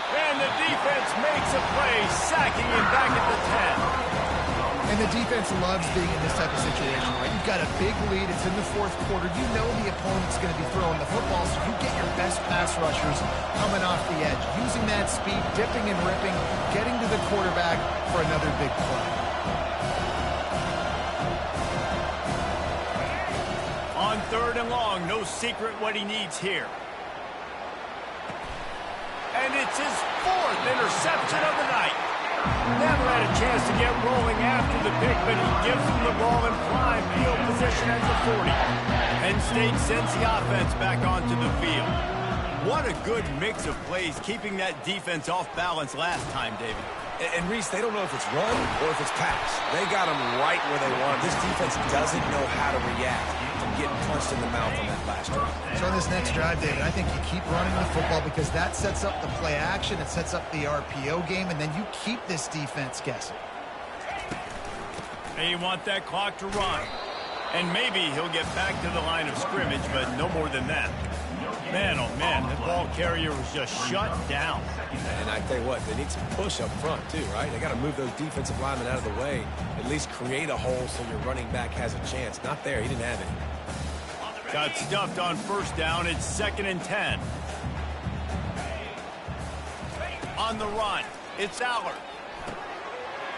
And the defense makes a play, sacking him back at the 10. And the defense loves being in this type of situation, right? You've got a big lead. It's in the fourth quarter. You know the opponent's going to be throwing the football, so you get your best pass rushers coming off the edge, using that speed, dipping and ripping, getting to the quarterback for another big play. On 3rd and long, no secret what he needs here. And it's his 4th interception of the night. Never had a chance to get rolling after the pick, but he gives him the ball in prime field position at the 40. Penn State sends the offense back onto the field. What a good mix of plays, keeping that defense off balance last time, David. And Reese, they don't know if it's run or if it's pass. They got them right where they want them. This defense doesn't know how to react from getting punched in the mouth on that last drive. So on this next drive, David, I think you keep running the football because that sets up the play action, it sets up the RPO game, and then you keep this defense guessing. They want that clock to run. And maybe he'll get back to the line of scrimmage, but no more than that. Man, oh man, the ball carrier was just shut down. And I tell you what, they need some push up front too, right? They got to move those defensive linemen out of the way, at least create a hole so your running back has a chance. Not there, he didn't have it. Got stuffed on 1st down, it's 2nd and 10. On the run, it's Allard.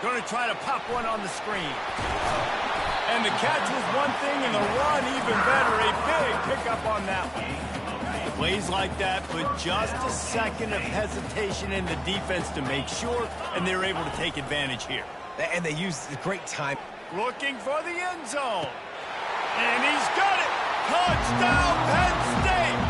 Going to try to pop one on the screen. And the catch was one thing, and the run even better. A big pickup on that one. Plays like that, but just a second of hesitation in the defense to make sure, and they're able to take advantage here. And they used a great time. Looking for the end zone. And he's got it. Touchdown, Penn State.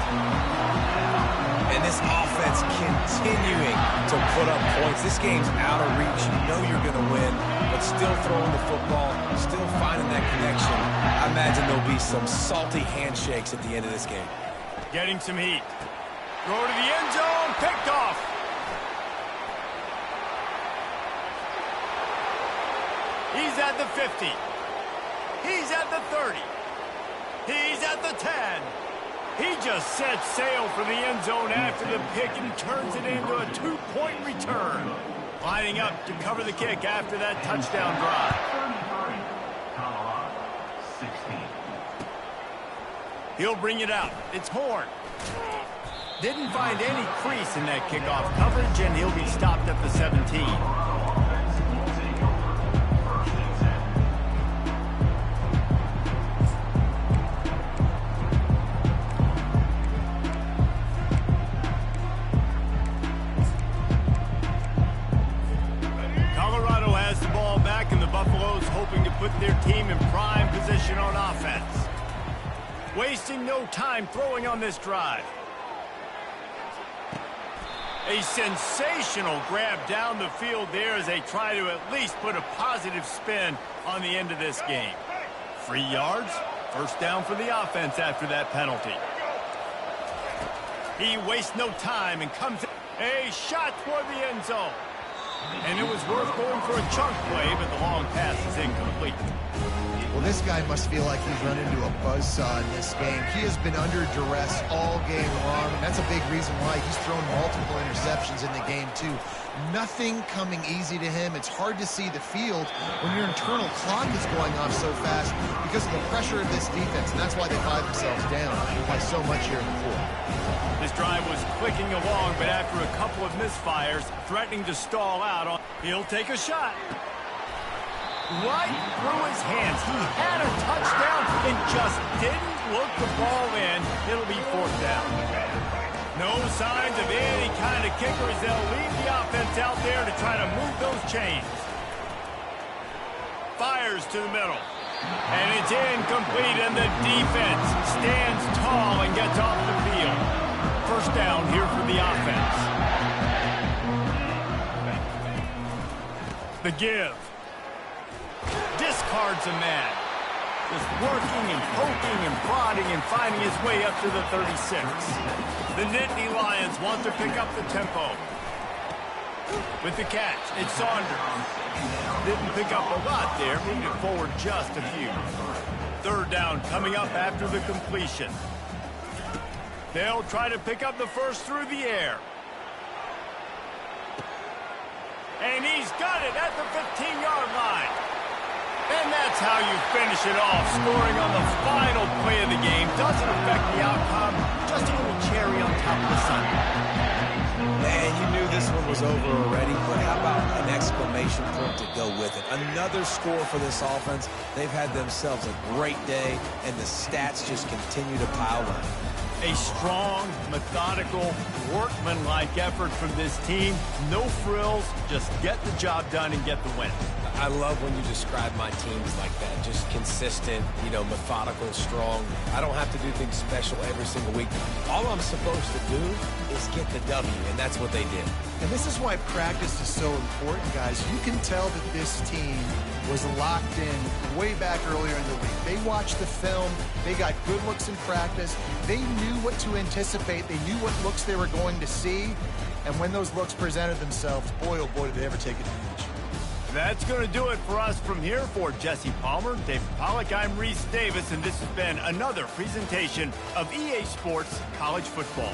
And this offense continuing to put up points. This game's out of reach. You know you're going to win, but still throwing the football, still finding that connection. I imagine there'll be some salty handshakes at the end of this game. Getting some heat. Throw to the end zone. Picked off. He's at the 50. He's at the 30. He's at the 10. He just set sail for the end zone after the pick and turns it into a 2-point return. Lining up to cover the kick after that touchdown drive. 33, Colorado, 16. He'll bring it out. It's Horn. Didn't find any crease in that kickoff coverage, and he'll be stopped at the 17. Colorado has the ball back, and the Buffaloes hoping to put their team in prime position on offense. Wasting no time throwing on this drive. A sensational grab down the field there as they try to at least put a positive spin on the end of this game. 3 yards, 1st down for the offense after that penalty. He wastes no time and comes in. A shot toward the end zone. And it was worth going for a chunk play, but the long pass is incomplete. Well, this guy must feel like he's run into a buzzsaw in this game. He has been under duress all game long, and that's a big reason why he's thrown multiple interceptions in the game, too. Nothing coming easy to him. It's hard to see the field when your internal clock is going off so fast because of the pressure of this defense, and that's why they find themselves down by so much here in the fourth. This drive was clicking along, but after a couple of misfires, threatening to stall out, he'll take a shot. Right through his hands. He had a touchdown and just didn't look the ball in. It'll be 4th down. No signs of any kind of kickers. They'll leave the offense out there to try to move those chains. Fires to the middle. And it's incomplete, and the defense stands tall and gets off the field. First down here for the offense. The give. Discards a man. Just working and poking and prodding and finding his way up to the 36. The Nittany Lions want to pick up the tempo. With the catch, it's Saunders. Didn't pick up a lot there, moved it forward just a few. Third down coming up after the completion. They'll try to pick up the first through the air. And he's got it at the 15-yard line. And that's how you finish it off, scoring on the final play of the game. Doesn't affect the outcome, just a little cherry on top of the sundae. Man, you knew this one was over already, but how about an exclamation point to go with it? Another score for this offense. They've had themselves a great day, and the stats just continue to pile up. A strong, methodical, workmanlike effort from this team. No frills, just get the job done and get the win. I love when you describe my teams like that. Just consistent, methodical, strong. I don't have to do things special every single week. All I'm supposed to do is get the W, and that's what they did. And this is why practice is so important, guys. You can tell that this team was locked in way back earlier in the week. They watched the film. They got good looks in practice. They knew what to anticipate. They knew what looks they were going to see. And when those looks presented themselves, boy, oh boy, did they ever take advantage. That's going to do it for us from here. For Jesse Palmer, David Pollack, I'm Reese Davis, and this has been another presentation of EA Sports College Football.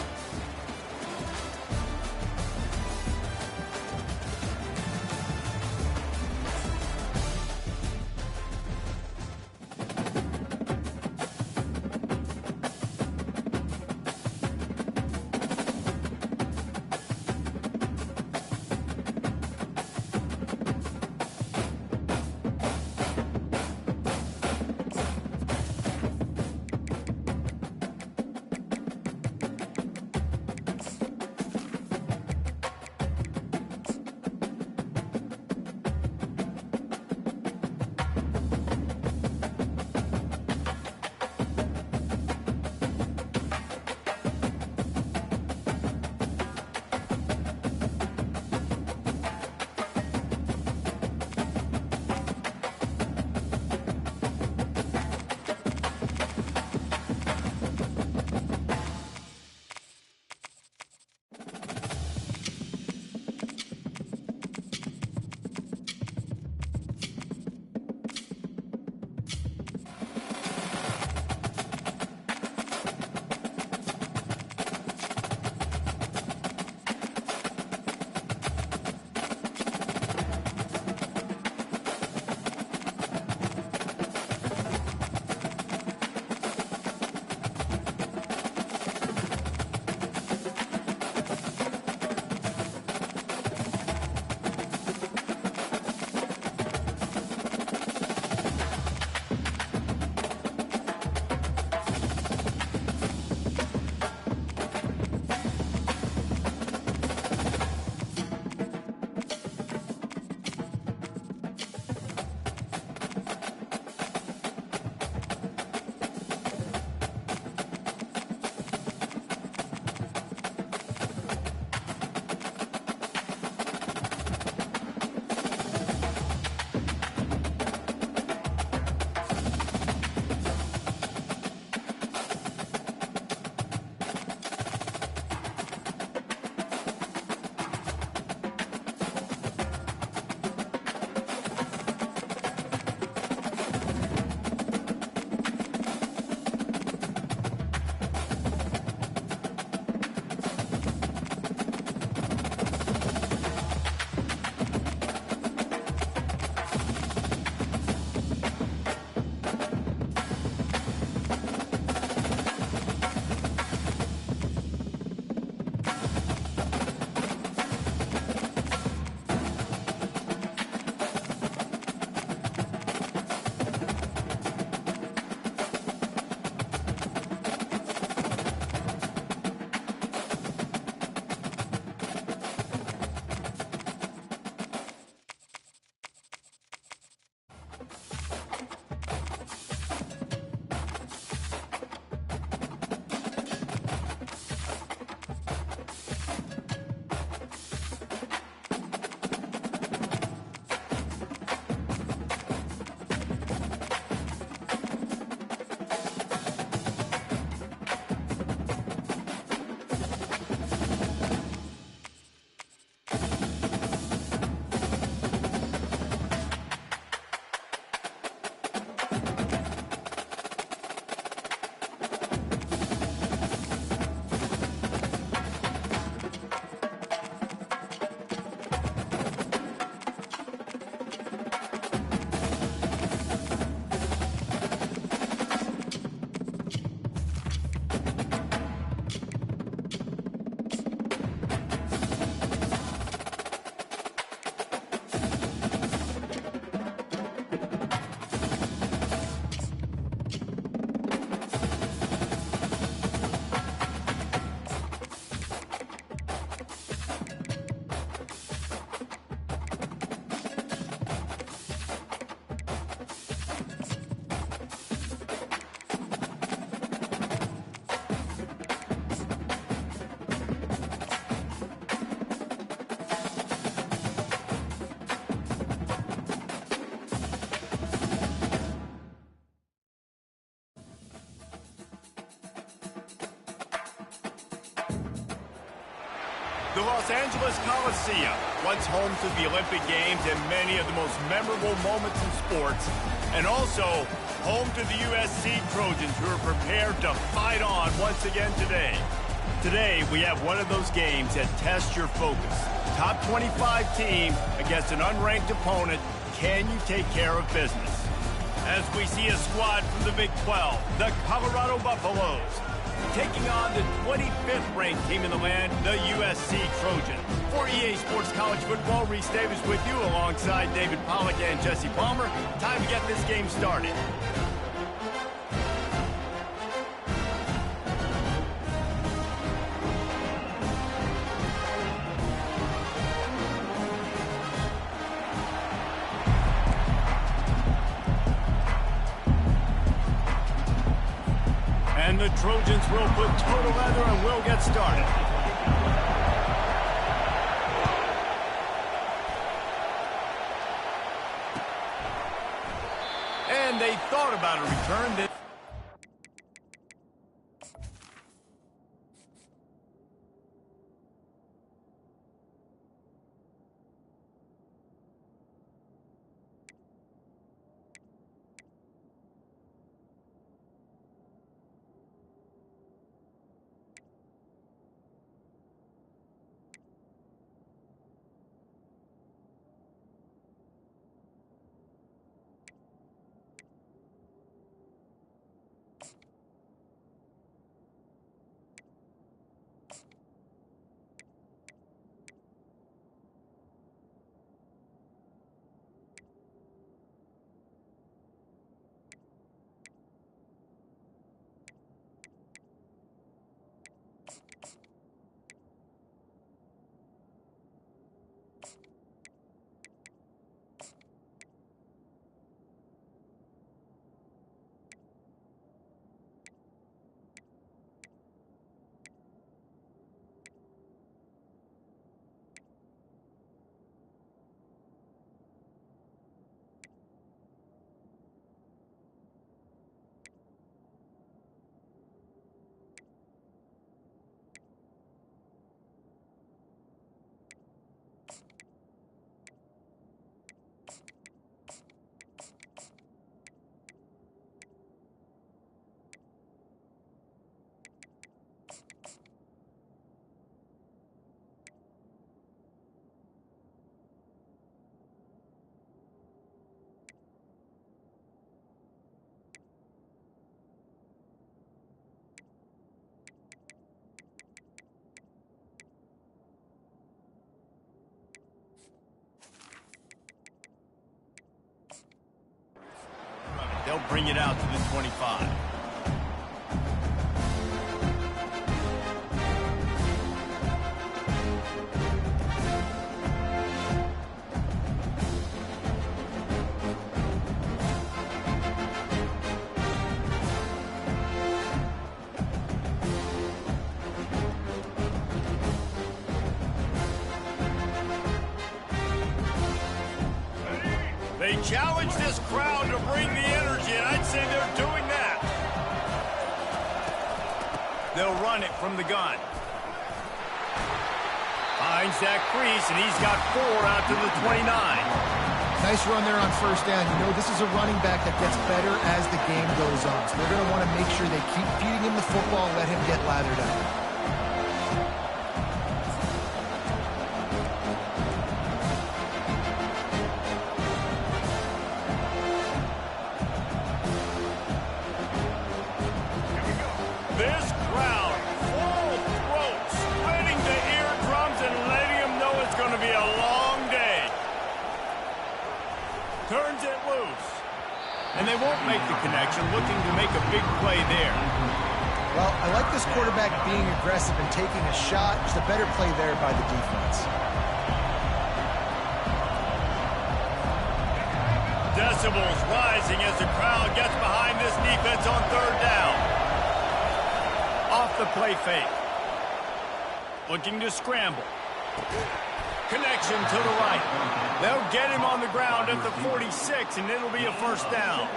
The Los Angeles Coliseum, once home to the Olympic Games and many of the most memorable moments in sports, and also home to the USC Trojans, who are prepared to fight on once again today. Today, we have one of those games that tests your focus. Top 25 team against an unranked opponent. Can you take care of business? As we see a squad from the Big 12, the Colorado Buffaloes, taking on the 25th ranked team in the land, the USC Trojans. For EA Sports College Football, Reese Davis with you alongside David Pollack and Jesse Palmer. Time to get this game started. And the Trojans will put total leather and will get started. And they thought about a return. They'll bring it out to the 25. They challenge this crowd to bring the energy, and I'd say they're doing that. They'll run it from the gun. Finds that crease, and he's got 4 out to the 29. Nice run there on first down. You know, this is a running back that gets better as the game goes on. So they're going to want to make sure they keep feeding him the football, let him get lathered up. This crowd, full throat, spreading the eardrums and letting them know it's going to be a long day. Turns it loose. And they won't make the connection, looking to make a big play there. Well, I like this quarterback being aggressive and taking a shot. Just a better play there by the defense. Decibels rising as the crowd gets behind this defense on third down. Off the play fake. Looking to scramble. Connection to the right. They'll get him on the ground at the 46, and it'll be a first down.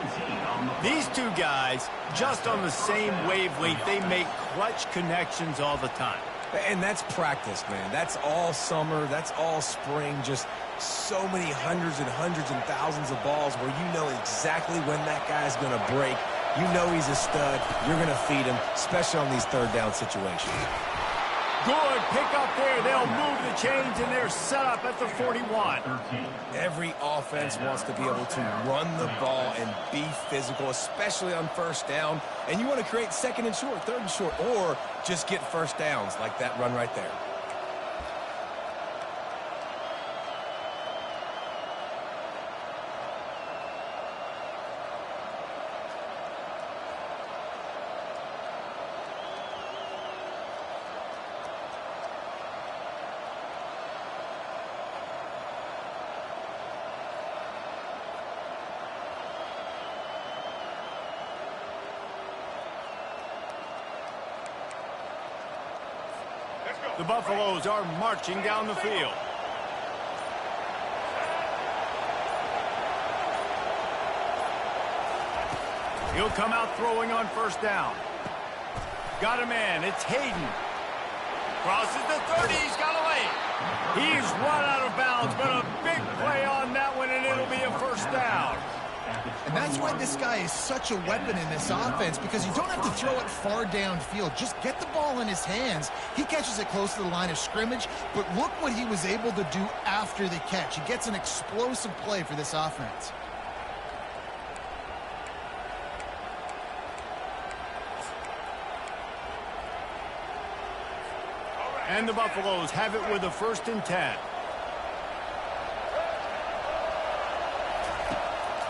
These two guys, just on the same wavelength, they make clutch connections all the time. And that's practice, man. That's all summer. That's all spring. Just so many hundreds and hundreds and thousands of balls where you know exactly when that guy's going to break. You know he's a stud. You're going to feed him, especially on these third down situations. Good pick up there. They'll move the chains, and they're set up at the 41. Every offense wants to be able to run the ball and be physical, especially on first down. And you want to create second and short, third and short, or just get first downs like that run right there. The Buffaloes are marching down the field. He'll come out throwing on first down. Got a man. It's Hayden. Crosses the 30. He's got a lane. He's run out of bounds, but a big play on that one, and it'll be a first down. And that's why this guy is such a weapon in this offense, because you don't have to throw it far downfield. Just get the ball in his hands. He catches it close to the line of scrimmage, but look what he was able to do after the catch. He gets an explosive play for this offense. And the Buffaloes have it with a 1st and 10.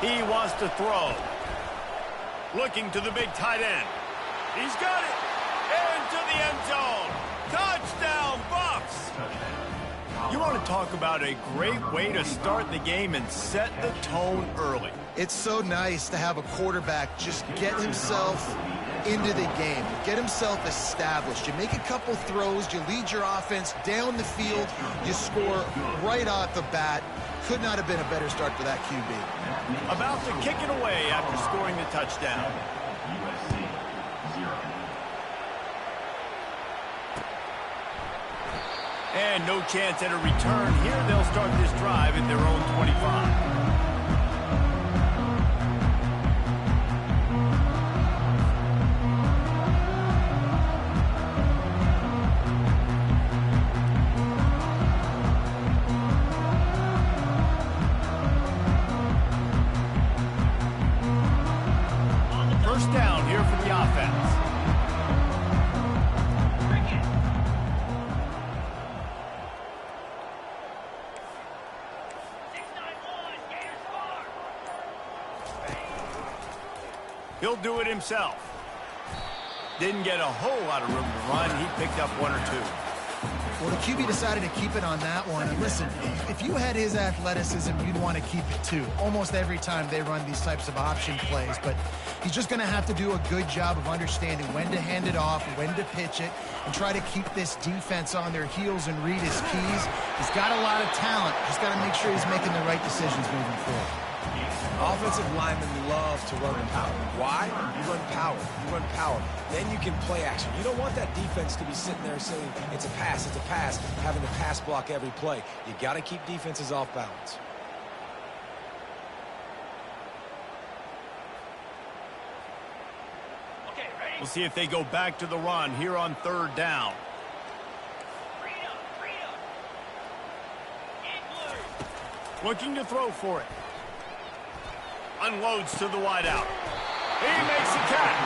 He wants to throw. Looking to the big tight end. He's got it. Into the end zone. Touchdown, Buffs. You want to talk about a great way to start the game and set the tone early. It's so nice to have a quarterback just get himself into the game, get himself established. You make a couple throws, you lead your offense down the field, you score right off the bat. Could not have been a better start for that QB. About to kick it away after scoring the touchdown. And no chance at a return here. They'll start this drive at their own 25. First down here for the offense. He'll do it himself. Didn't get a whole lot of room to run. He picked up 1 or 2. Well, the QB decided to keep it on that one. And listen, if you had his athleticism, you'd want to keep it too. Almost every time they run these types of option plays. But he's just going to have to do a good job of understanding when to hand it off, when to pitch it, and try to keep this defense on their heels and read his keys. He's got a lot of talent. Just got to make sure he's making the right decisions moving forward. Offensive linemen love to run power. Why? You run power. You run power. Then you can play action. You don't want that defense to be sitting there saying, it's a pass, having to pass block every play. You got to keep defenses off balance. We'll see if they go back to the run here on 3rd down. Looking to throw for it. Unloads to the wideout. He makes the catch.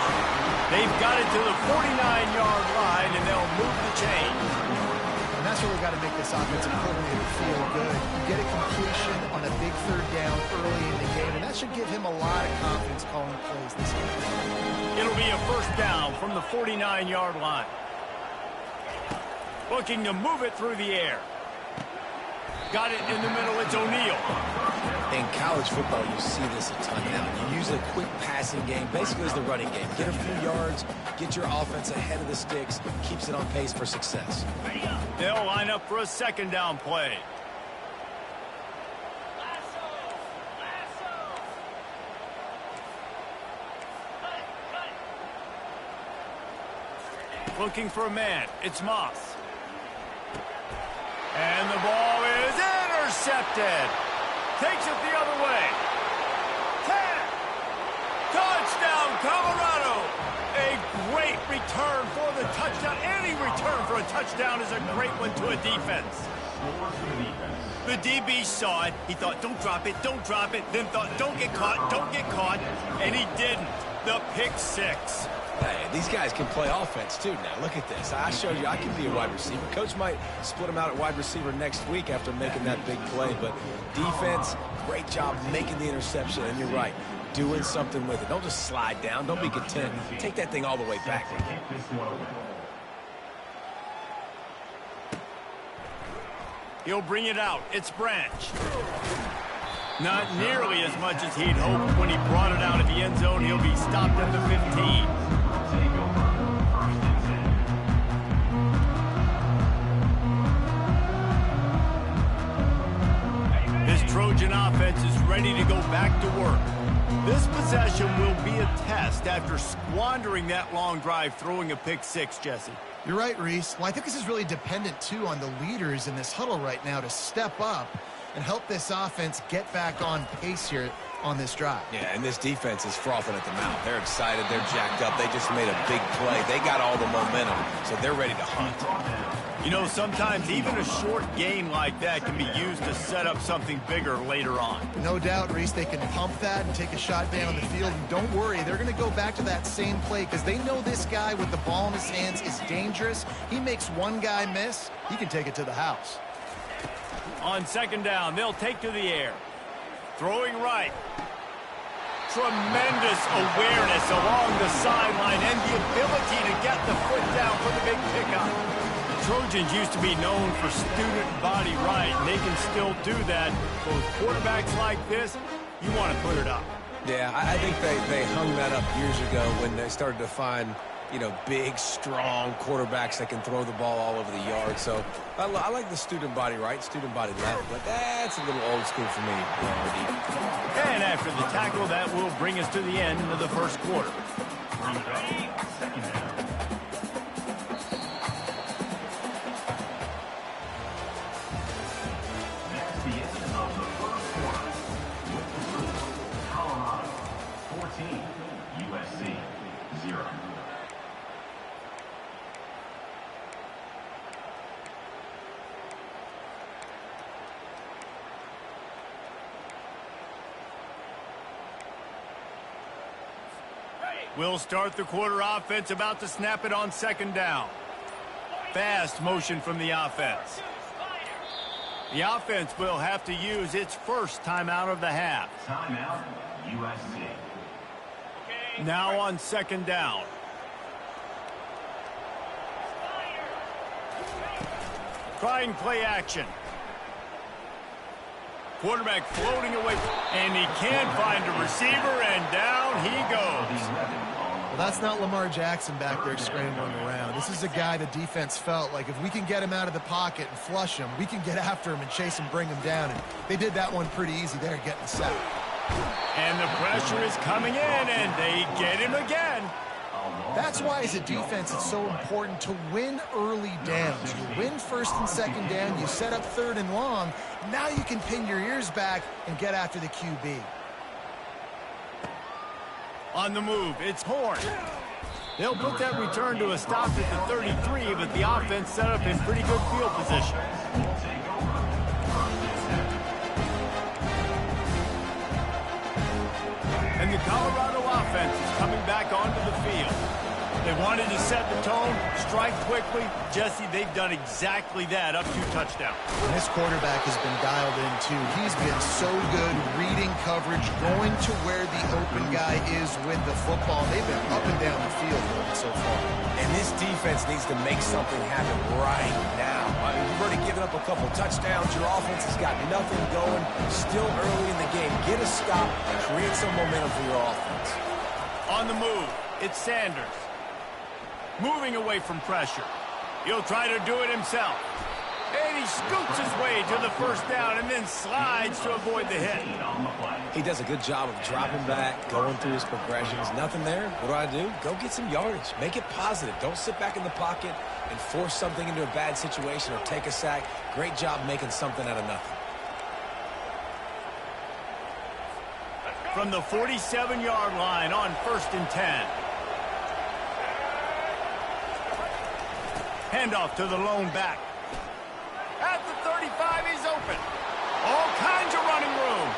They've got it to the 49-yard line, and they'll move the chain. And that's where we've got to make this offensive coordinator feel good. You get a completion on a big 3rd down early in the game, and that should give him a lot of confidence calling plays this game. It'll be a 1st down from the 49-yard line. Looking to move it through the air. Got it in the middle. It's O'Neal. In college football, you see this a ton now. You use a quick passing game, basically as the running game. Get a few yards, get your offense ahead of the sticks, keeps it on pace for success. They'll line up for a 2nd down play. Looking for a man. It's Moss. And the ball is intercepted. Takes it the other way. 10. Touchdown, Colorado. A great return for the touchdown. Any return for a touchdown is a great one to a defense. The DB saw it. He thought, don't drop it, don't drop it. Then thought, don't get caught. And he didn't. The pick six. Hey, these guys can play offense, too, now. Look at this. I showed you I can be a wide receiver. Coach might split him out at wide receiver next week after making that big play. But defense, great job making the interception. And you're right, doing something with it. Don't just slide down. Don't be content. Take that thing all the way back. He'll bring it out. It's Branch. Not nearly as much as he'd hoped when he brought it out of the end zone. He'll be stopped at the 15. This Trojan offense is ready to go back to work. This possession will be a test after squandering that long drive throwing a pick six, Jesse. You're right, Reese. Well, I think this is really dependent, too, on the leaders in this huddle right now to step up and help this offense get back on pace here on this drive. Yeah, and this defense is frothing at the mouth. They're excited. They're jacked up. They just made a big play. They got all the momentum, so they're ready to hunt. You know, sometimes even a short gain like that can be used to set up something bigger later on. No doubt, Reese, they can pump that and take a shot down the field. And don't worry, they're going to go back to that same play because they know this guy with the ball in his hands is dangerous. He makes one guy miss, he can take it to the house. On second down, they'll take to the air. Throwing right. Tremendous awareness along the sideline and the ability to get the foot down for the big pickup. The Trojans used to be known for student body right, and they can still do that. But with quarterbacks like this, you want to put it up. Yeah, I think they hung that up years ago when they started to find, you know, big, strong quarterbacks that can throw the ball all over the yard. So I like the student body right, student body left, but that's a little old school for me. And after the tackle, that will bring us to the end of the first quarter. Second down. That's the end of the first quarter. With the score, Colorado 14, USC 0. We'll start the quarter offense, about to snap it on second down. Fast motion from the offense. The offense will have to use its first timeout of the half. Timeout, USC. Now on second down. Trying play action. Quarterback floating away, and he can't find a receiver, and down he goes. Well, that's not Lamar Jackson back there scrambling around. This is a guy the defense felt like if we can get him out of the pocket and flush him, we can get after him and chase him, bring him down. And they did that one pretty easy there, getting the sack. And the pressure is coming in, and they get him again. That's why, as a defense, it's so important to win early downs. You win first and second down, you set up third and long. Now you can pin your ears back and get after the QB. On the move, it's Horn. They'll put that return to a stop at the 33, but the offense set up in pretty good field position. And the Colorado offense is coming back onto the field. They wanted to set the tone, strike quickly. Jesse, they've done exactly that, up 2 touchdowns. And this quarterback has been dialed in, too. He's been so good reading coverage, going to where the open guy is with the football. They've been up and down the field so far. And this defense needs to make something happen right now. I mean, you've already given up a couple touchdowns. Your offense has got nothing going. Still early in the game. Get a stop and create some momentum for your offense. On the move, it's Sanders. Moving away from pressure. He'll try to do it himself. And he scoots his way to the first down and then slides to avoid the hit. He does a good job of dropping back, going through his progressions. Nothing there. What do? Go get some yardage. Make it positive. Don't sit back in the pocket and force something into a bad situation or take a sack. Great job making something out of nothing. From the 47-yard line on 1st and 10. Handoff to the lone back. At the 35, he's open. All kinds of running room.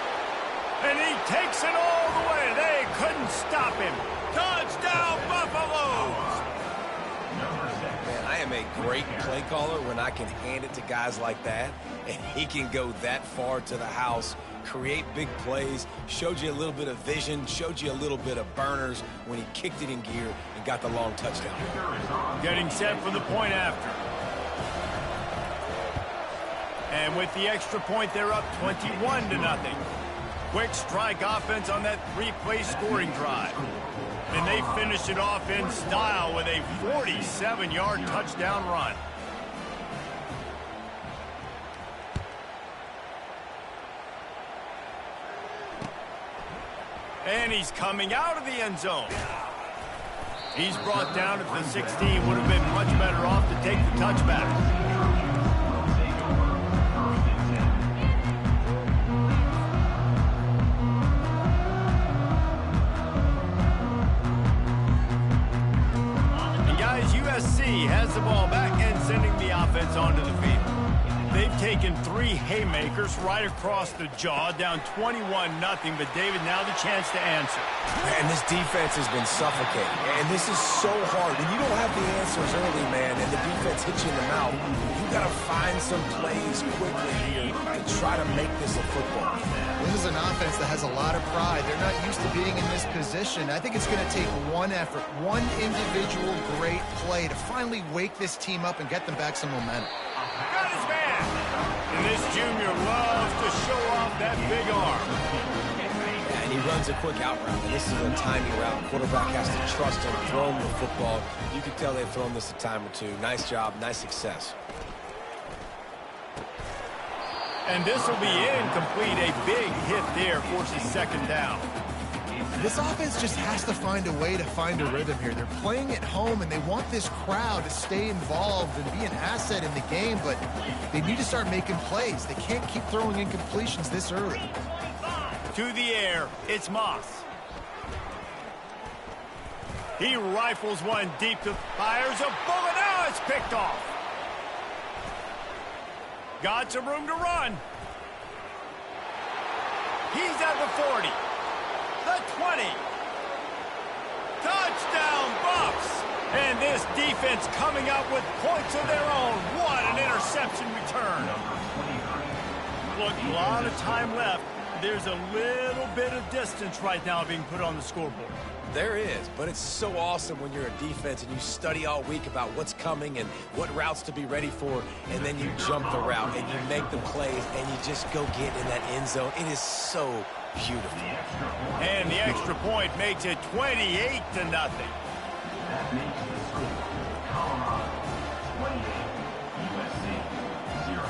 And he takes it all the way. They couldn't stop him. Touchdown, Buffaloes! Man, I am a great play caller when I can hand it to guys like that, and he can go that far to the house, create big plays, showed you a little bit of vision, showed you a little bit of burners when he kicked it in gear and got the long touchdown. Getting set for the point after. And with the extra point, they're up 21-0. Quick strike offense on that 3-play scoring drive. And they finish it off in style with a 47-yard touchdown run. And he's coming out of the end zone. He's brought down at the 16. Would have been much better off to take the touchback. USC has the ball back and sending the offense onto the field. They've taken 3 haymakers right across the jaw, down 21-0, but David, now the chance to answer. Man, this defense has been suffocating, and this is so hard. When you don't have the answers early, man, and the defense hits you in the mouth, you got to find some plays quickly here to try to make this a football. This is an offense that has a lot of pride. They're not used to being in this position. I think it's going to take one effort, one individual great play to finally wake this team up and get them back some momentum. Got his man. And this junior loves to show off that big arm. Yeah, and he runs a quick out route. And this is a timing route. The quarterback has to trust him, throw him the football. You can tell they've thrown this a time or two. Nice job, nice success. And this will be incomplete. A big hit there forces 2nd down. This offense just has to find a way to find a rhythm here. They're playing at home, and they want this crowd to stay involved and be an asset in the game, but they need to start making plays. They can't keep throwing incompletions this early. To the air, it's Moss. He rifles one deep to fires a bullet. Now it's picked off. Got some room to run. He's at the 40. The 20. Touchdown, Buffs. And this defense coming up with points of their own. What an interception return. Look, a lot of time left. There's a little bit of distance right now being put on the scoreboard. There is, but it's so awesome when you're a defense and you study all week about what's coming and what routes to be ready for, and then you jump the route and you make the plays and you just go get in that end zone. It is so beautiful. And the extra point makes it 28-0. That makes the score Colorado 28, USC 0.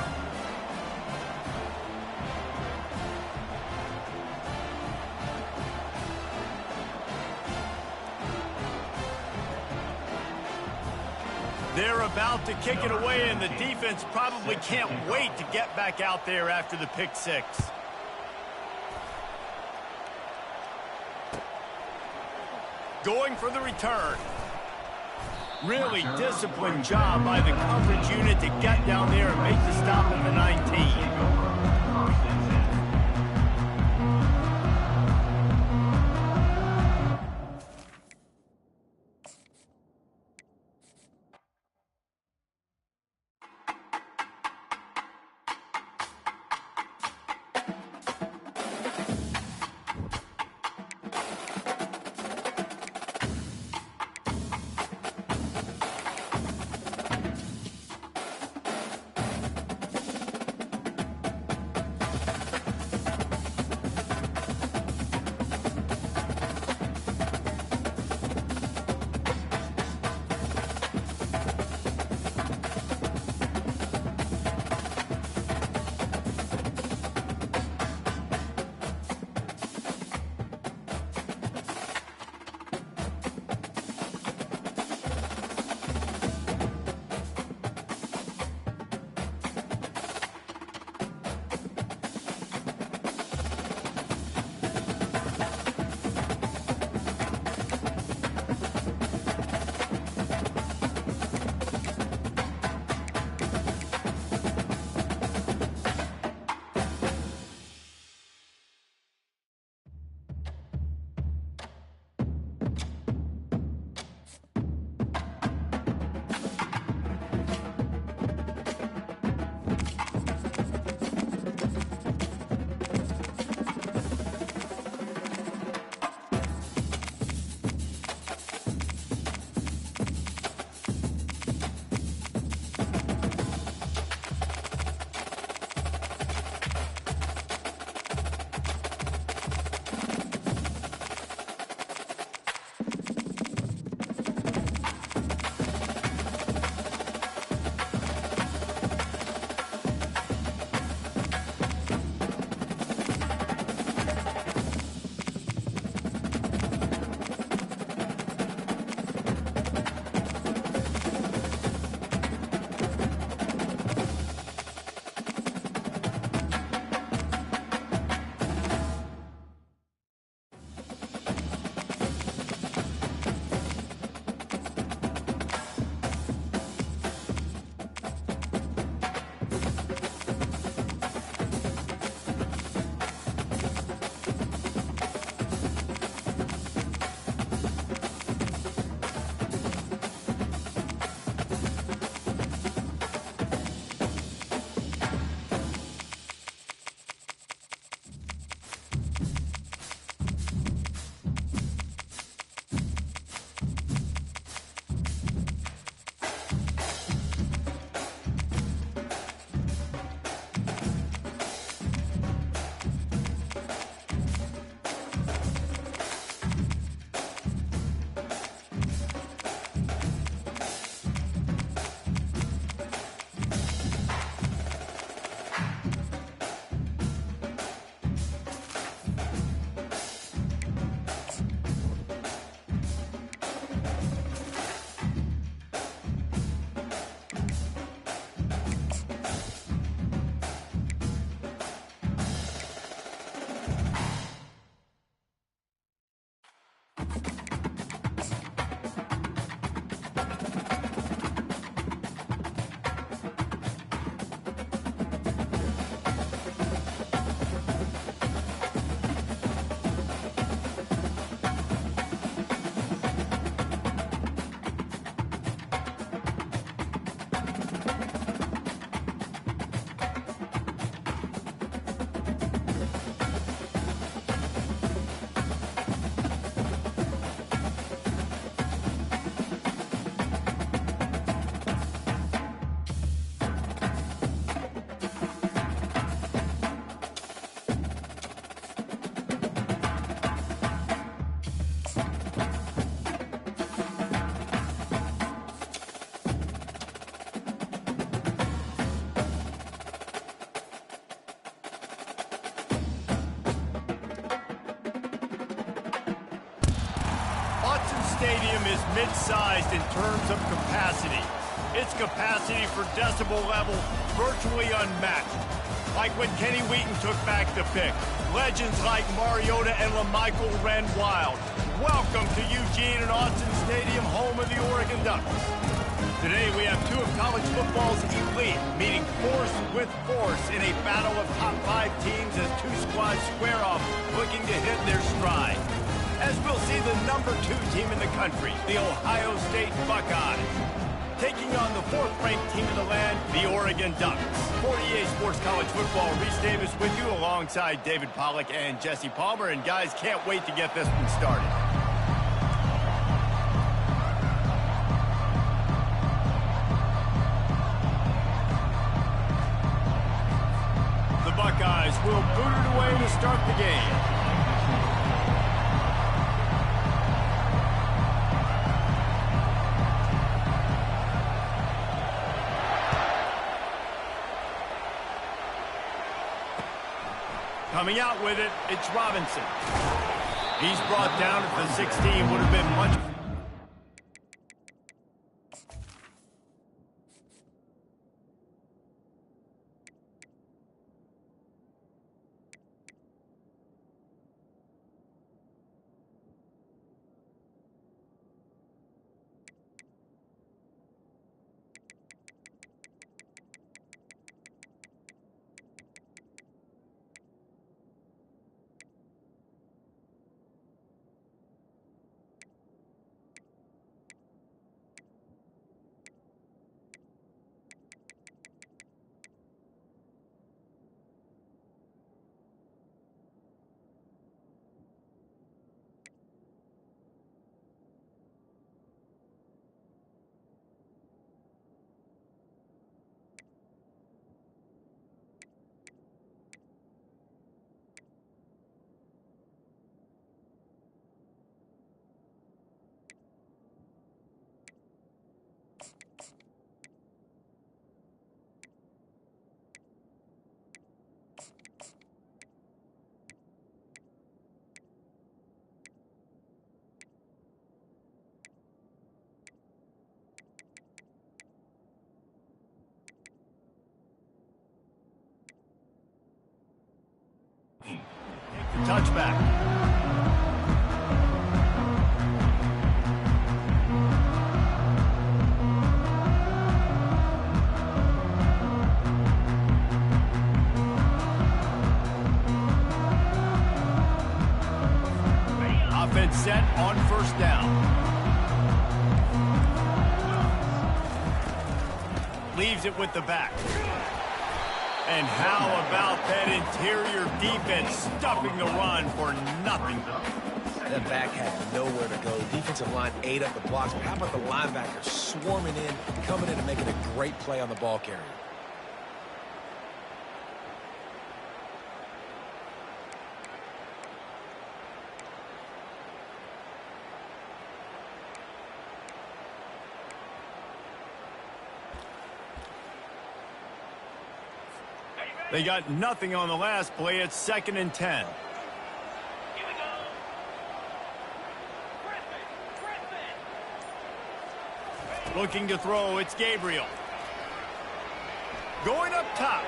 They're about to kick it away, and the defense probably can't wait to get back out there after the pick 6. Going for the return. Really disciplined job by the coverage unit to get down there and make the stop at the 19. Stadium is mid-sized in terms of capacity. Its capacity for decibel level virtually unmatched. Like when Kenny Wheaton took back the pick. Legends like Mariota and LaMichael ran wild. Welcome to Eugene and Autzen Stadium, home of the Oregon Ducks. Today we have two of college football's elite meeting force with force in a battle of top 5 teams as two squads square off, looking to hit their stride. As we'll see the number 2 team in the country, the Ohio State Buckeyes, taking on the 4th-ranked team in the land, the Oregon Ducks. 48 Sports College Football, Reese Davis with you alongside David Pollack and Jesse Palmer. And guys, can't wait to get this one started. The Buckeyes will boot it away to start the game. Coming out with it, it's Robinson. He's brought down at the 16, would have been much... Touchback. Offense set on first down. Leaves it with the back. And how about that interior defense stuffing the run for nothing? That back had nowhere to go. Defensive line ate up the blocks. But how about the linebackers swarming in, coming in and making a great play on the ball carrier? They got nothing on the last play. It's 2nd and 10. Looking to throw, it's Gabriel. Going up top.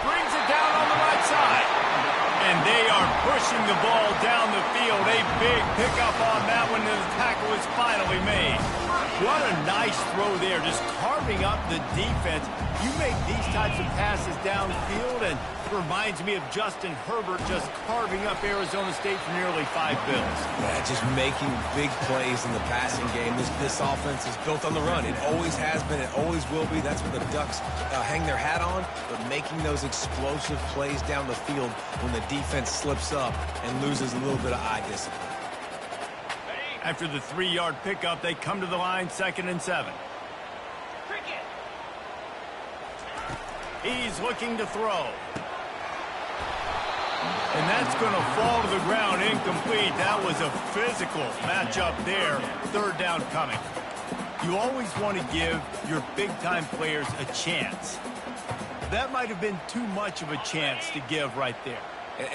Brings it down on the right side. And they are pushing the ball down the field. A big pickup on that one, and the tackle is finally made. What a nice throw there, just carving up the defense. You make these types of passes downfield, and it reminds me of Justin Herbert just carving up Arizona State for nearly 5 bills. Yeah, just making big plays in the passing game. This offense is built on the run. It always has been. It always will be. That's what the Ducks hang their hat on, but making those explosive plays down the field when the defense slips up and loses a little bit of eye discipline. After the 3-yard pickup, they come to the line, 2nd and 7. He's looking to throw. And that's going to fall to the ground incomplete. That was a physical matchup there. 3rd down coming. You always want to give your big-time players a chance. That might have been too much of a chance to give right there.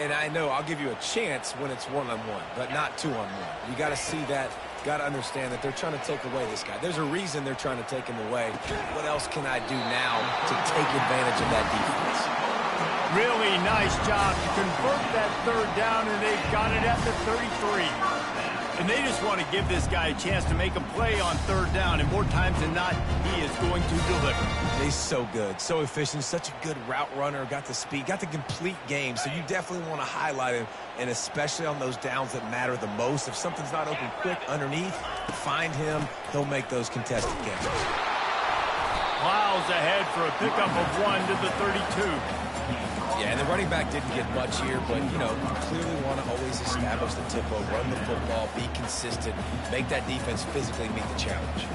And I know I'll give you a chance when it's one-on-one, but not two-on-one. You got to see that, got to understand that they're trying to take away this guy. There's a reason they're trying to take him away. What else can I do now to take advantage of that defense? Really nice job to convert that 3rd down, and they've got it at the 33. And they just want to give this guy a chance to make a play on 3rd down, and more times than not, he is going to deliver. He's so good, so efficient, such a good route runner, got the speed, got the complete game, so you definitely want to highlight him, and especially on those downs that matter the most. If something's not open quick underneath, find him, he'll make those contested catches. Miles ahead for a pickup of 1 to the 32. Yeah, and the running back didn't get much here, but, you know, clearly want to always establish the tempo, run the football, be consistent, make that defense physically meet the challenge.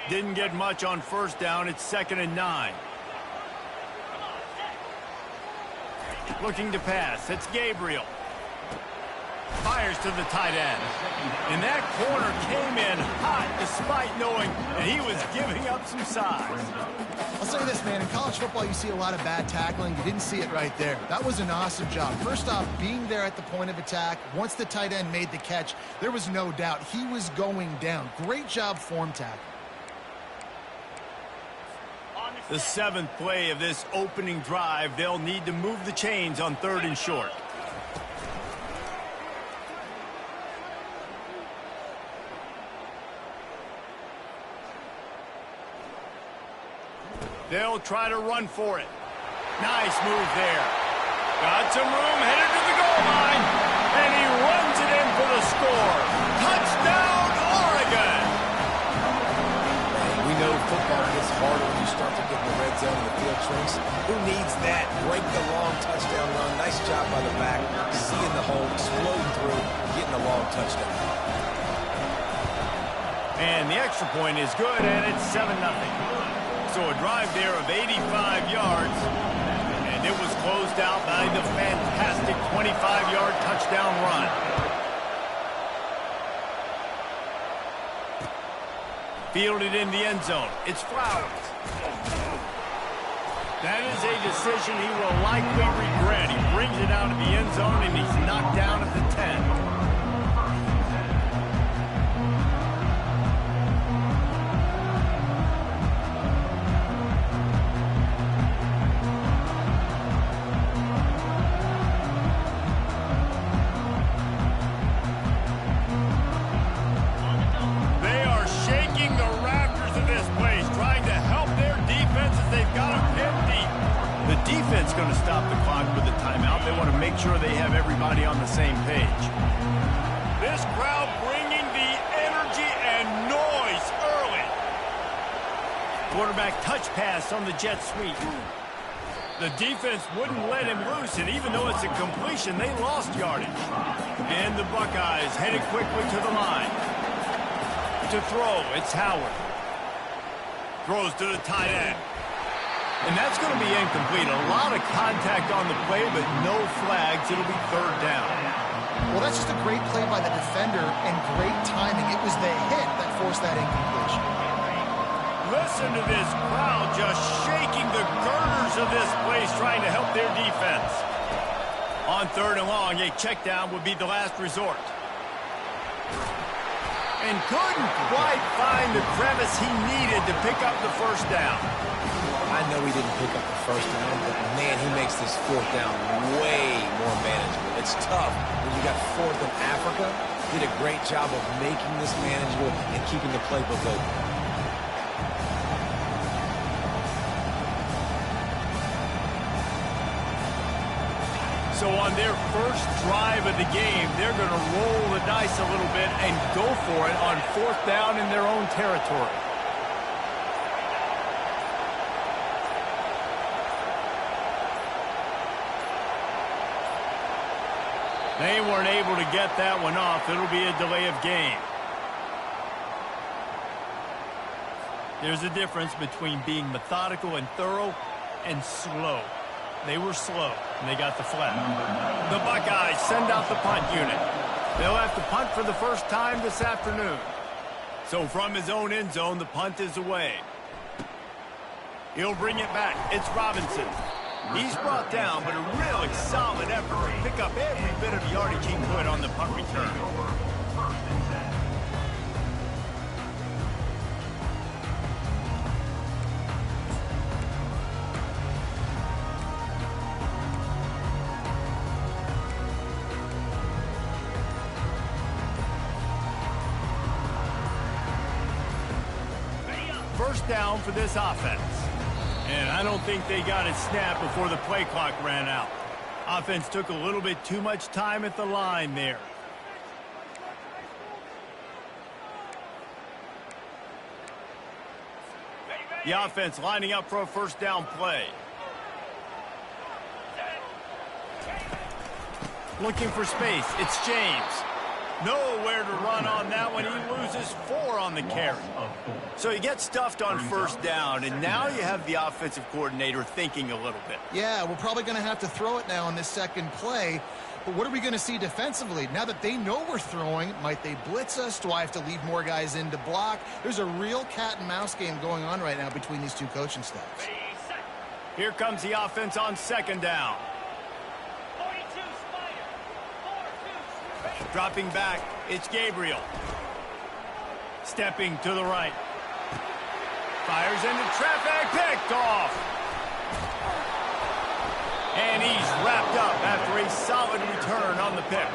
Didn't get much on 1st down. It's 2nd and 9. Looking to pass. It's Gabriel. Fires to the tight end. And that corner came in hot despite knowing that he was giving up some size. I'll say this, man. In college football, you see a lot of bad tackling. You didn't see it right there. That was an awesome job. First off, being there at the point of attack. Once the tight end made the catch, there was no doubt he was going down. Great job form tackle. The 7th play of this opening drive, they'll need to move the chains on 3rd and short. They'll try to run for it. Nice move there. Got some room, headed to the goal line, and he runs it in for the score. Touchdown, Oregon! We know football gets harder when you start to get in the red zone and the field shrinks. Who needs that? Break the long touchdown run. Nice job by the back. Seeing the hole, exploding through, getting the long touchdown. And the extra point is good, and it's 7-0. So a drive there of 85 yards, and it was closed out by the fantastic 25-yard touchdown run. Fielded in the end zone. It's Flowers. That is a decision he will likely regret. He brings it out of the end zone, and he's knocked down at the 10. Defense going to stop the clock with a timeout. They want to make sure they have everybody on the same page. This crowd bringing the energy and noise early. Quarterback touch pass on the jet sweep. The defense wouldn't let him loose, and even though it's a completion, they lost yardage. And the Buckeyes headed quickly to the line. To throw, it's Howard. Throws to the tight end. And that's going to be incomplete. A lot of contact on the play, but no flags. It'll be 3rd down. Well, that's just a great play by the defender and great timing. It was the hit that forced that incompletion. Listen to this crowd just shaking the girders of this place, trying to help their defense. On 3rd and long, a check down would be the last resort. and couldn't quite find the crevice he needed to pick up the first down. I know he didn't pick up the first down, but man, he makes this fourth down way more manageable. It's tough when you got fourth in Africa. Did a great job of making this manageable and keeping the playbook open. So on their first drive of the game, they're going to roll the dice a little bit and go for it on fourth down in their own territory. They weren't able to get that one off. It'll be a delay of game. There's a difference between being methodical and thorough and slow. They were slow, and they got the flag. The Buckeyes send out the punt unit. They'll have to punt for the first time this afternoon. So from his own end zone, the punt is away. He'll bring it back. It's Robinson. He's brought down, but a really solid effort to pick up every bit of yardage he could on the punt return. First down for this offense. And I don't think they got it snapped before the play clock ran out. Offense took a little bit too much time at the line there. The offense lining up for a first down play. Looking for space. It's James. Nowhere to run on that one. He loses 4 on the carry. So he gets stuffed on first down, and now you have the offensive coordinator thinking a little bit. Yeah, we're probably going to have to throw it now on this second play. But what are we going to see defensively? Now that they know we're throwing, might they blitz us? Do I have to leave more guys in to block? There's a real cat-and-mouse game going on right now between these two coaching staffs. Here comes the offense on second down. Dropping back, it's Gabriel. Stepping to the right. Fires into traffic, picked off. And he's wrapped up after a solid return on the pick.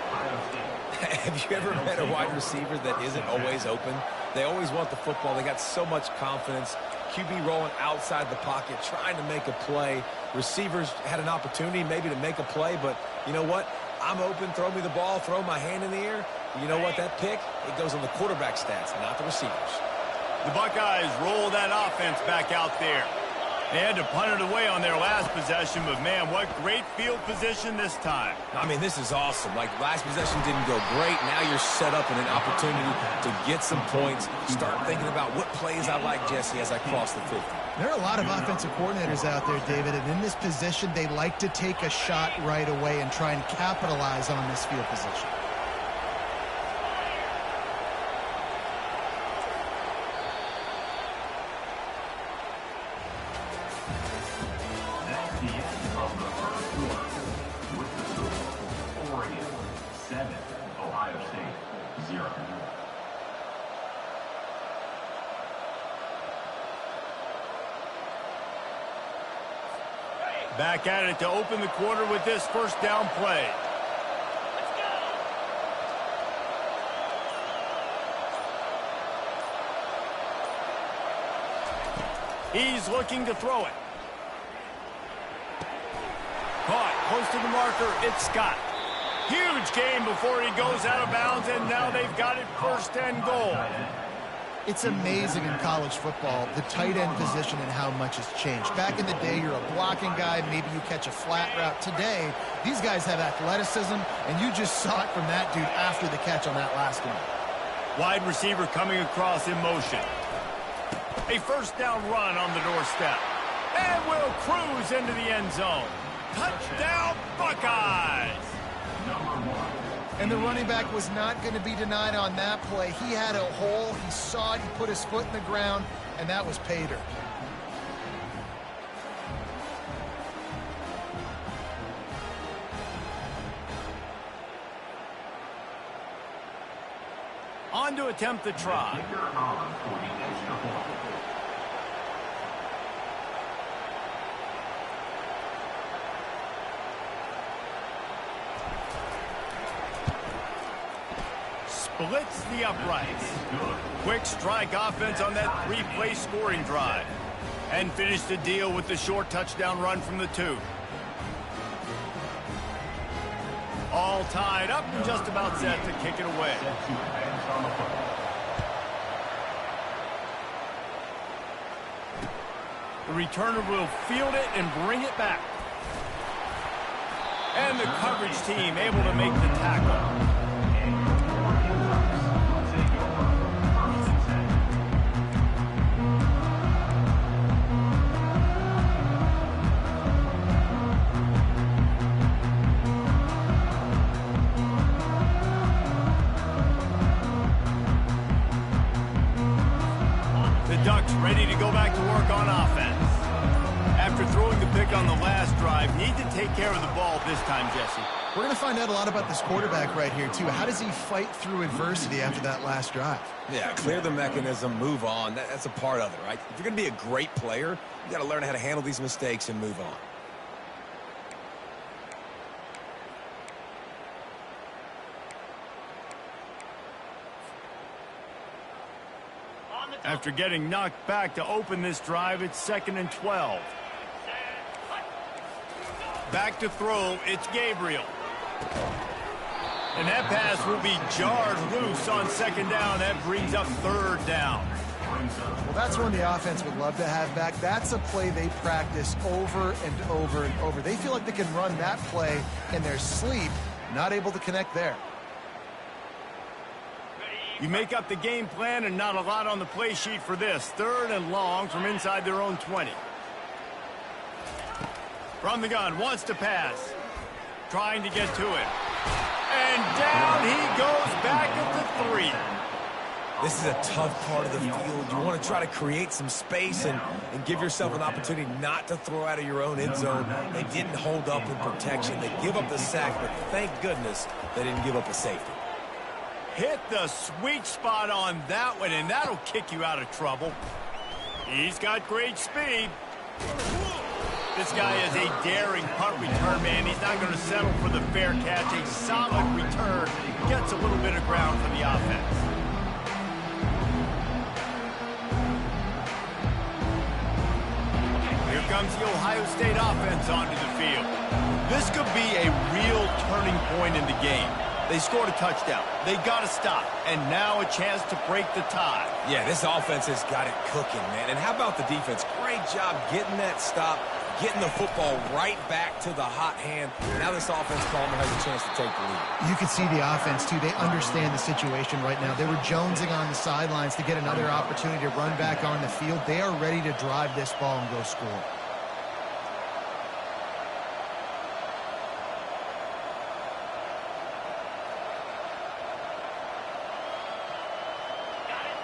Have you ever met a wide receiver that isn't always open? They always want the football. They got so much confidence. QB rolling outside the pocket, trying to make a play. Receivers had an opportunity maybe to make a play, but you know what? I'm open, throw me the ball, throw my hand in the air. You know what? That pick, it goes on the quarterback stats, not the receivers. The Buckeyes roll that offense back out there. They had to punt it away on their last possession, but man, what great field position this time. I mean, this is awesome. Like, last possession didn't go great. Now you're set up in an opportunity to get some points. Start thinking about what plays I like, Jesse, as I cross the 50. There are a lot of offensive coordinators out there, David, and in this position, they like to take a shot right away and try and capitalize on this field position. That's the end of the first quarter. With the score, Oregon 7, Ohio State 0. Back at it to open the quarter with this first down play. He's looking to throw it. Caught close to the marker. It's Scott. Huge game before he goes out of bounds, and now they've got it first and goal. It's amazing in college football, the tight end position and how much has changed. Back in the day, you're a blocking guy, maybe you catch a flat route. Today, these guys have athleticism, and you just saw it from that dude after the catch on that last one. Wide receiver coming across in motion. A first down run on the doorstep. And will cruise into the end zone. Touchdown, Buckeyes! Number 1. And the running back was not going to be denied on that play. He had a hole, he saw it, he put his foot in the ground, and that was pay dirt. On to to attempt the try. Splits the uprights. Quick strike offense on that three-play scoring drive. And finished the deal with the short touchdown run from the 2. All tied up and just about set to kick it away. The returner will field it and bring it back. And the coverage team able to make the tackle. Ready to go back to work on offense. After throwing the pick on the last drive, need to take care of the ball this time, Jesse. We're going to find out a lot about this quarterback right here, too. How does he fight through adversity after that last drive? Yeah, clear the mechanism, move on. That's a part of it, right? If you're going to be a great player, you got to learn how to handle these mistakes and move on. After getting knocked back to open this drive, it's 2nd and 12. Back to throw, it's Gabriel. And that pass will be jarred loose on 2nd down. That brings up 3rd down. Well, that's one the offense would love to have back. That's a play they practice over and over and over. They feel like they can run that play in their sleep, not able to connect there. You make up the game plan and not a lot on the play sheet for this. 3rd and long from inside their own 20. From the gun, wants to pass. Trying to get to it. And down he goes back at the 3. This is a tough part of the field. You want to try to create some space and give yourself an opportunity not to throw out of your own end zone. They didn't hold up in protection. They give up the sack, but thank goodness they didn't give up a safety. Hit the sweet spot on that one, and that'll kick you out of trouble. He's got great speed. This guy is a daring punt return man. He's not going to settle for the fair catch. A solid return. Gets a little bit of ground for the offense. Here comes the Ohio State offense onto the field. This could be a real turning point in the game. They scored a touchdown. They got to stop. And now a chance to break the tie. Yeah, this offense has got it cooking, man. And how about the defense? Great job getting that stop, getting the football right back to the hot hand. Now this offense, Palmer, has a chance to take the lead. You can see the offense, too. They understand the situation right now. They were jonesing on the sidelines to get another opportunity to run back on the field. They are ready to drive this ball and go score.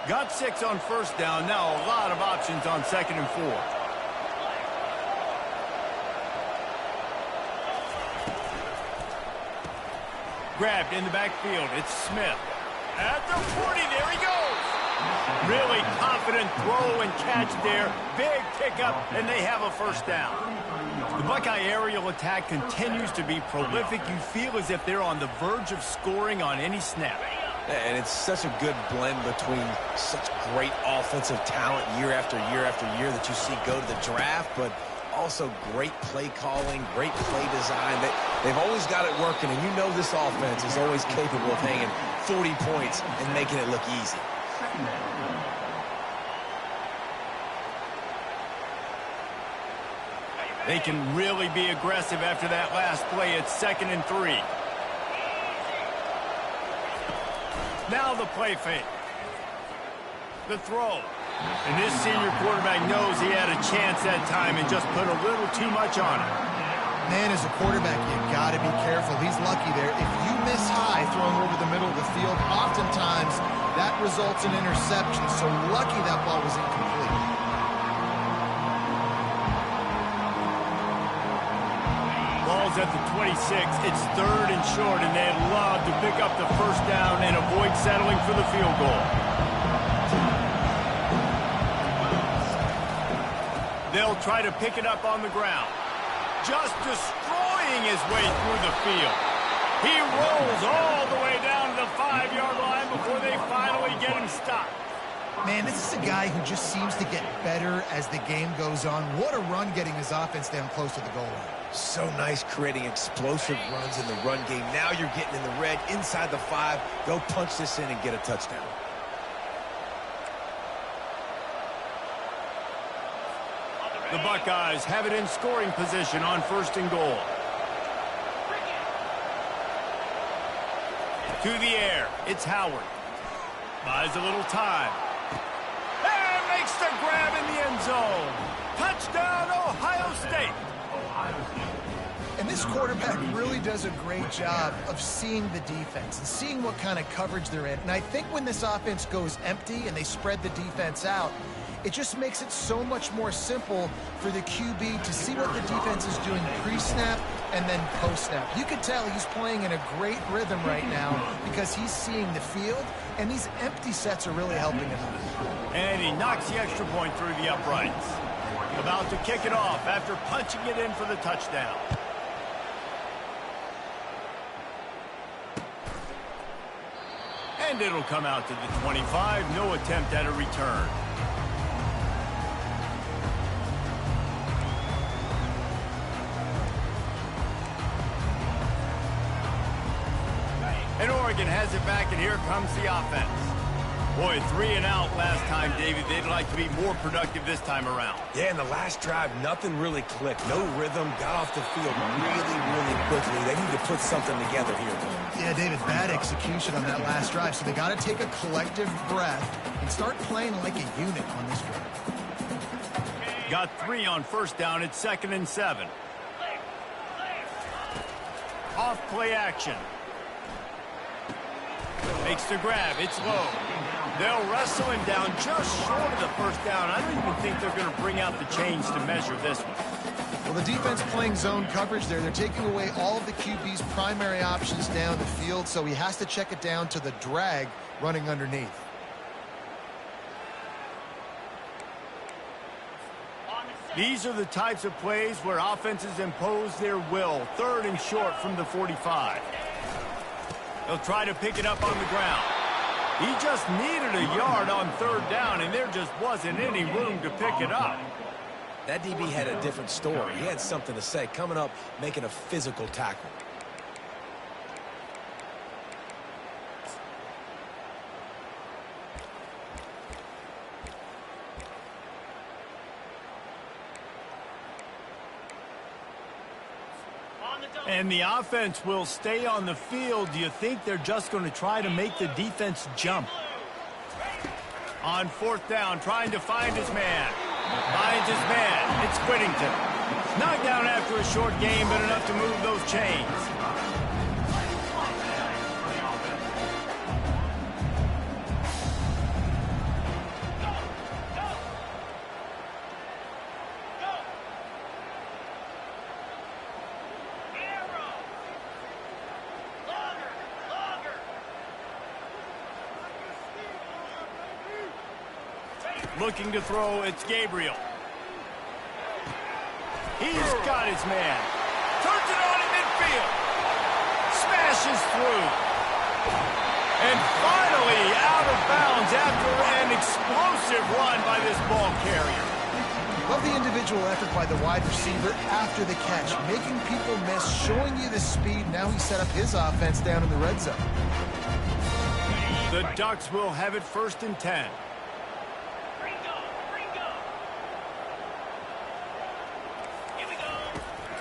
Got 6 on 1st down. Now a lot of options on 2nd and 4. Grabbed in the backfield. It's Smith. At the 40, there he goes. Really confident throw and catch there. Big pickup, and they have a 1st down. The Buckeye aerial attack continues to be prolific. You feel as if they're on the verge of scoring on any snap. And it's such a good blend between such great offensive talent year after year after year that you see go to the draft, but also great play calling, great play design. They've always got it working, and you know this offense is always capable of hanging 40 points and making it look easy. They can really be aggressive after that last play. It's 2nd and 3. Now the play fake. The throw. And this senior quarterback knows he had a chance that time and just put a little too much on it. Man, as a quarterback, you got to be careful. He's lucky there. If you miss high throwing over the middle of the field, oftentimes that results in interception. So lucky that ball was incomplete. Ball's at the 26. It's 3rd and short, and they'd love to pick up the first down and avoid settling for the field goal. They'll try to pick it up on the ground. Just destroying his way through the field. He rolls all the way down to the 5-yard line before they finally get him stopped. Man, this is a guy who just seems to get better as the game goes on. What a run getting his offense down close to the goal line. So nice creating explosive runs in the run game. Now you're getting in the red inside the 5. Go punch this in and get a touchdown. The Buckeyes have it in scoring position on 1st and goal. To the air, it's Howard. Buys a little time. And makes the grab in the end zone. Touchdown, Ohio State. And this quarterback really does a great job of seeing the defense and seeing what kind of coverage they're in. And I think when this offense goes empty and they spread the defense out, it just makes it so much more simple for the QB to see what the defense is doing pre-snap and then post-snap. You can tell he's playing in a great rhythm right now because he's seeing the field, and these empty sets are really helping him out. And he knocks the extra point through the uprights. About to kick it off after punching it in for the touchdown. And it'll come out to the 25. No attempt at a return. And Oregon has it back, and here comes the offense. Boy, 3 and out last time, David. They'd like to be more productive this time around. Yeah, in the last drive, nothing really clicked. No rhythm, got off the field really quickly. They need to put something together here. Yeah, David, bad execution on that last drive. So they got to take a collective breath and start playing like a unit on this drive. Got 3 on 1st down. It's 2nd and 7. Off play action. Makes the grab. It's low. They'll wrestle him down just short of the 1st down. I don't even think they're going to bring out the chains to measure this one. Well, the defense playing zone coverage there. They're taking away all of the QB's primary options down the field, so he has to check it down to the drag running underneath. These are the types of plays where offenses impose their will. 3rd and short from the 45. He'll try to pick it up on the ground. He just needed a yard on 3rd down, and there just wasn't any room to pick it up. That DB had a different story. He had something to say, coming up, making a physical tackle. And the offense will stay on the field. Do you think they're just going to try to make the defense jump? On 4th down, trying to find his man. Finds his man. It's Whittington. Knocked down after a short game, but enough to move those chains. Looking to throw, it's Gabriel. He's got his man. Turns it on in midfield. Smashes through. And finally out of bounds after an explosive run by this ball carrier. Love the individual effort by the wide receiver after the catch, making people miss, showing you the speed. Now he set up his offense down in the red zone. The Ducks will have it 1st and 10.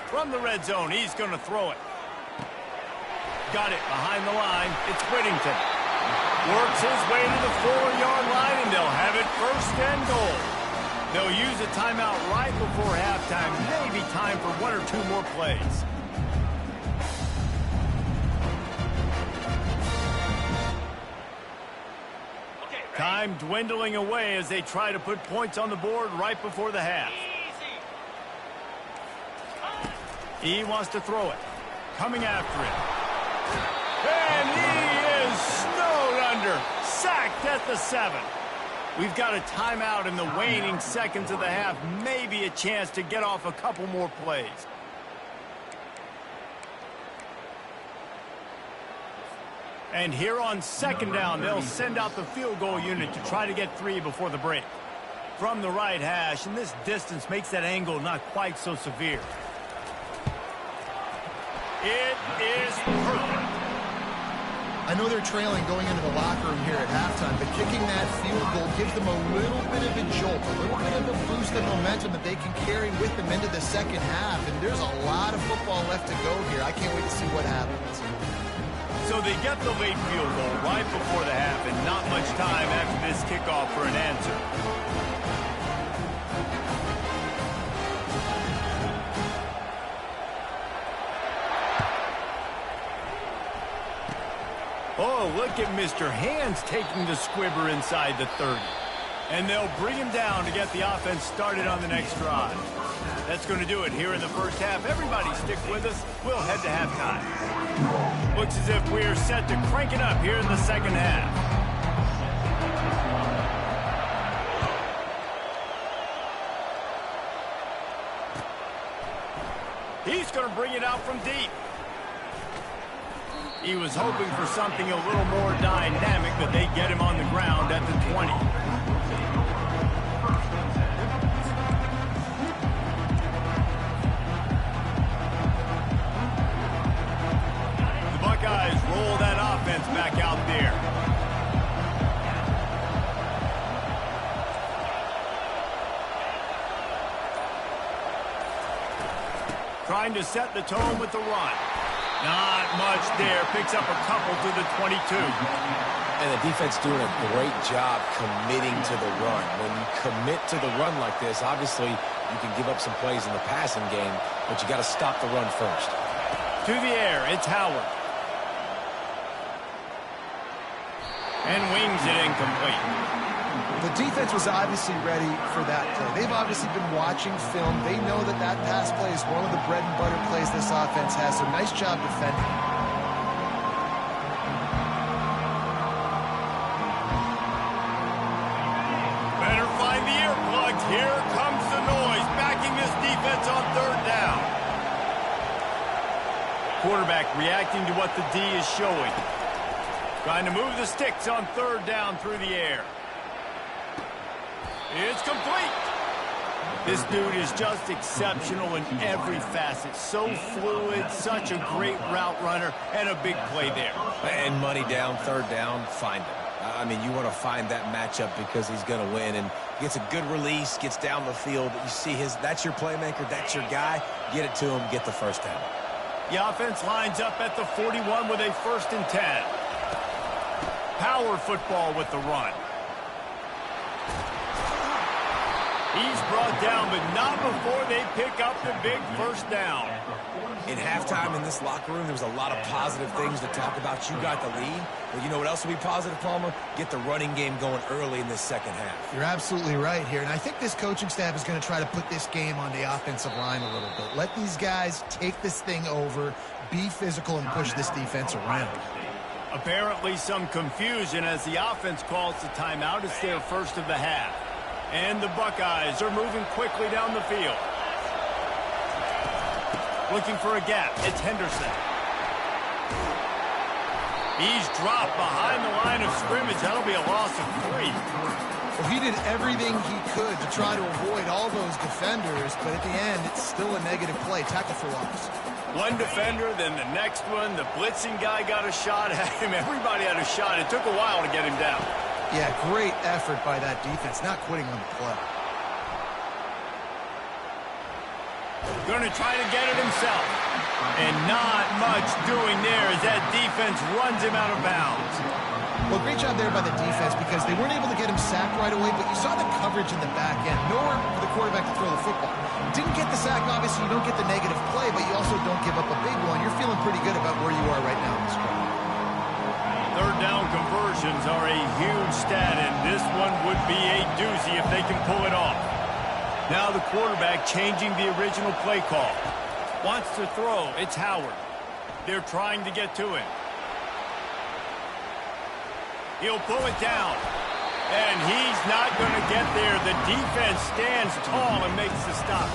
From the red zone, he's going to throw it. Got it behind the line. It's Whittington. Works his way to the 4-yard line, and they'll have it 1st and goal. They'll use a timeout right before halftime. Maybe time for 1 or 2 more plays. Time dwindling away as they try to put points on the board right before the half. He wants to throw it. Coming after it. And he is snowed under. Sacked at the 7. We've got a timeout in the waning seconds of the half. Maybe a chance to get off a couple more plays. And here on second down, they'll send out the field goal unit to try to get 3 before the break. From the right hash, and this distance makes that angle not quite so severe. It is perfect. I know they're trailing going into the locker room here at halftime, but kicking that field goal gives them a little bit of a jolt, a little bit of a boost of momentum that they can carry with them into the second half. And there's a lot of football left to go here. I can't wait to see what happens. So they get the late field goal right before the half, and not much time after this kickoff for an answer. Oh, look at Mr. Hands taking the squibber inside the 30. And they'll bring him down to get the offense started on the next drive. That's going to do it here in the first half. Everybody stick with us. We'll head to halftime. Looks as if we're set to crank it up here in the second half. He's going to bring it out from deep. He was hoping for something a little more dynamic, but they get him on the ground at the 20. The Buckeyes roll that offense back out there. Trying to set the tone with the run. Not much there. Picks up a couple to the 22. And the defense doing a great job committing to the run. When you commit to the run like this, obviously you can give up some plays in the passing game, but you got to stop the run first. To the air, it's Howard. And wings it incomplete. The defense was obviously ready for that play. They've obviously been watching film. They know that that pass play is one of the bread and butter plays this offense has, so nice job defending. Better find the earplugs. Here comes the noise, backing this defense on third down. Quarterback reacting to what the D is showing. Trying to move the sticks on third down through the air. It's complete. This dude is just exceptional in every facet. So fluid, such a great route runner, and a big play there. And money down, third down, find him. I mean, you want to find that matchup because he's going to win. And gets a good release, gets down the field. You see that's your playmaker, that's your guy. Get it to him, get the first down. The offense lines up at the 41 with a 1st and 10. Power football with the run. He's brought down, but not before they pick up the big first down. In halftime in this locker room, there was a lot of positive things to talk about. You got the lead. But you know what else will be positive, Palmer? Get the running game going early in this second half. You're absolutely right here. And I think this coaching staff is going to try to put this game on the offensive line a little bit. Let these guys take this thing over, be physical, and push this defense around. Apparently some confusion as the offense calls the timeout. It's their first of the half. And the Buckeyes are moving quickly down the field. Looking for a gap. It's Henderson. He's dropped behind the line of scrimmage. That'll be a loss of 3. Well, he did everything he could to try to avoid all those defenders, but at the end, it's still a negative play. Tackle for loss. One defender, then the next one. The blitzing guy got a shot at him. Everybody had a shot. It took a while to get him down. Yeah, great effort by that defense, not quitting on the play. Going to try to get it himself. And not much doing there as that defense runs him out of bounds. Well, great job there by the defense because they weren't able to get him sacked right away, but you saw the coverage in the back end. Nowhere for the quarterback to throw the football. Didn't get the sack, obviously. You don't get the negative play, but you also don't give up a big one. You're feeling pretty good about where you are right now in this game. Third down conversions are a huge stat, and this one would be a doozy if they can pull it off. Now the quarterback changing the original play call. Wants to throw. It's Howard. They're trying to get to him. He'll pull it down. And he's not going to get there. The defense stands tall and makes the stop.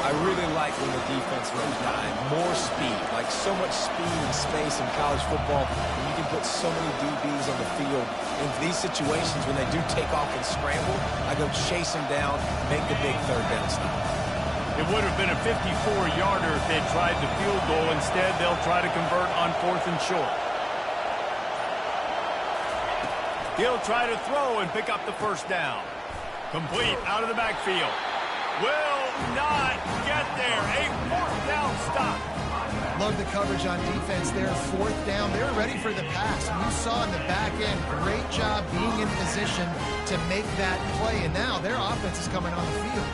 I really like when the defense runs nine. More speed. Like so much speed and space in college football. And you can put so many DBs on the field. In these situations, when they do take off and scramble, I go chase them down, make the big third down stop. It would have been a 54-yarder if they'd tried the field goal. Instead, they'll try to convert on 4th and short. He'll try to throw and pick up the first down. Complete out of the backfield. Will not get there. A 4th down stop. Love the coverage on defense there. 4th down. They were ready for the pass. And you saw in the back end, great job being in position to make that play. And now their offense is coming on the field.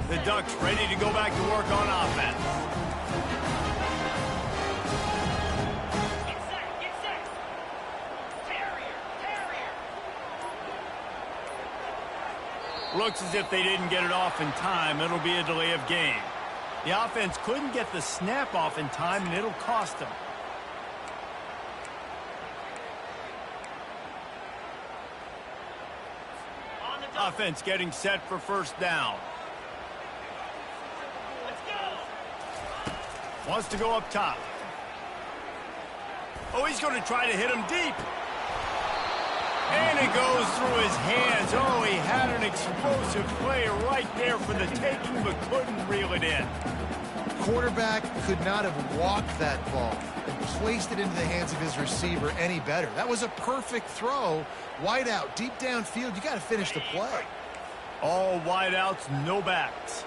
The Ducks ready to go back to work on offense. Looks as if they didn't get it off in time. It'll be a delay of game. The offense couldn't get the snap off in time, and it'll cost them. Offense getting set for first down. Wants to go up top. Oh, he's going to try to hit him deep. And it goes through his hands. Oh, he had an explosive play right there for the taking, but couldn't reel it in. Quarterback could not have walked that ball and placed it into the hands of his receiver any better. That was a perfect throw. Wide out, deep downfield. You got to finish the play. All wide outs, no backs.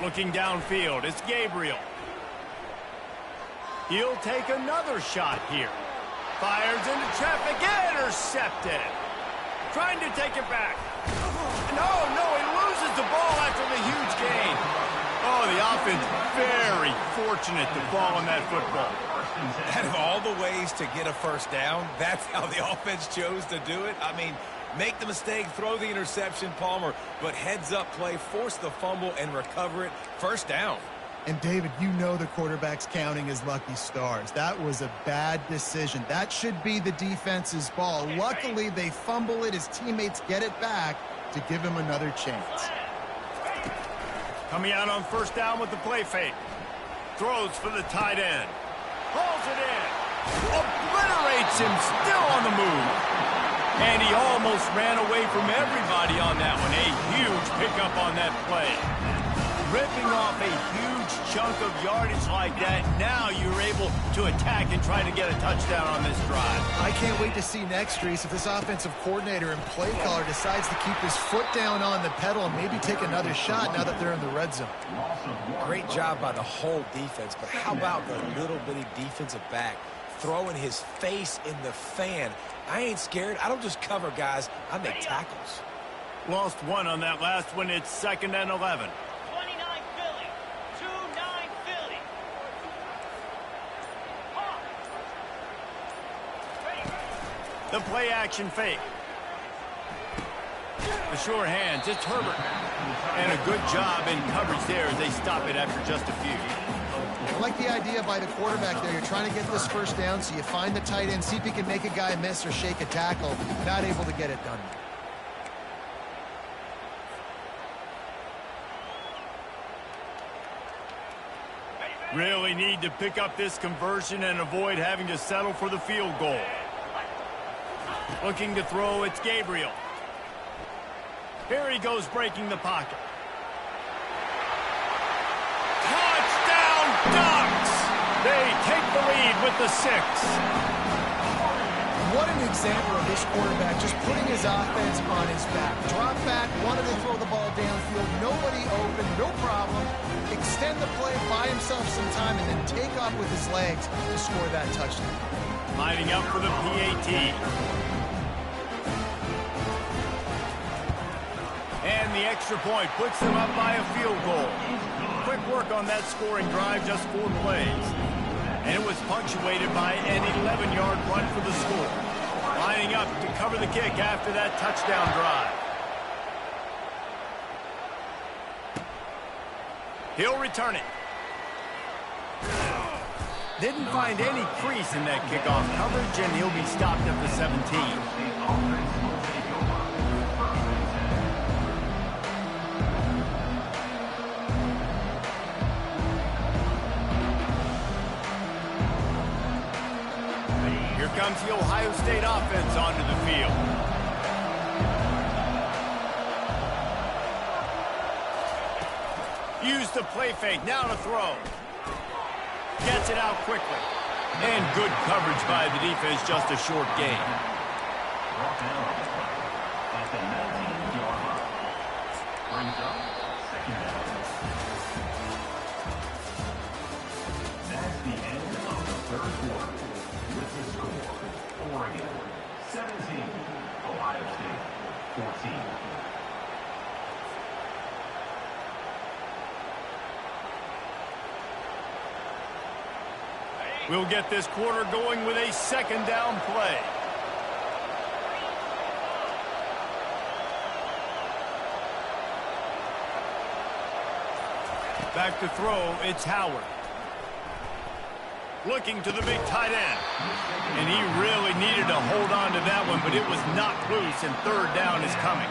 Looking downfield, it's Gabriel. He'll take another shot here. Fires into traffic, intercepted. Trying to take it back. No, he loses the ball after the huge gain. Oh, the offense very fortunate to fall on that football. Out of all the ways to get a first down, that's how the offense chose to do it. I mean, make the mistake, throw the interception, Palmer, but heads-up play, force the fumble, and recover it. First down. And, David, you know the quarterback's counting his lucky stars. That was a bad decision. That should be the defense's ball. Luckily, they fumble it. His teammates get it back to give him another chance. Coming out on first down with the play fake. Throws for the tight end. Hauls it in. Obliterates him, still on the move. And he almost ran away from everybody on that one. A huge pickup on that play. Ripping off a huge chunk of yardage like that, now you're able to attack and try to get a touchdown on this drive. I can't wait to see next, Reese, if this offensive coordinator and play caller decides to keep his foot down on the pedal and maybe take another shot now that they're in the red zone. Great job by the whole defense, but how about the little bitty defensive back throwing his face in the fan? I ain't scared. I don't just cover guys. I make tackles. Lost one on that last one. It's 2nd and 11. The play action fake. The sure hands, it's Herbert. And a good job in coverage there as they stop it after just a few. I like the idea by the quarterback there. You're trying to get this first down, so you find the tight end, see if he can make a guy miss or shake a tackle. Not able to get it done. Really need to pick up this conversion and avoid having to settle for the field goal. Looking to throw, it's Gabriel. Here he goes breaking the pocket. Touchdown Ducks! They take the lead with the 6. What an example of this quarterback just putting his offense on his back. Drop back, wanted to throw the ball downfield, nobody open, no problem. Extend the play, buy himself some time, and then take off with his legs to score that touchdown. Lining up for the PAT. And the extra point puts them up by a field goal. Quick work on that scoring drive, just 4 plays. And it was punctuated by an 11-yard run for the score. Lining up to cover the kick after that touchdown drive. He'll return it. Didn't find any crease in that kickoff coverage, and he'll be stopped at the 17. Here comes the Ohio State offense onto the field. Use the play fake, now to throw. Gets it out quickly. And good coverage by the defense, just a short gain. Brought down at the 19-yard line. Brings up second down. That's the end of the third quarter. With the score, Oregon 17, Ohio State 14. We'll get this quarter going with a second down play. Back to throw, it's Howard. Looking to the big tight end. And he really needed to hold on to that one, but it was knocked loose, and third down is coming.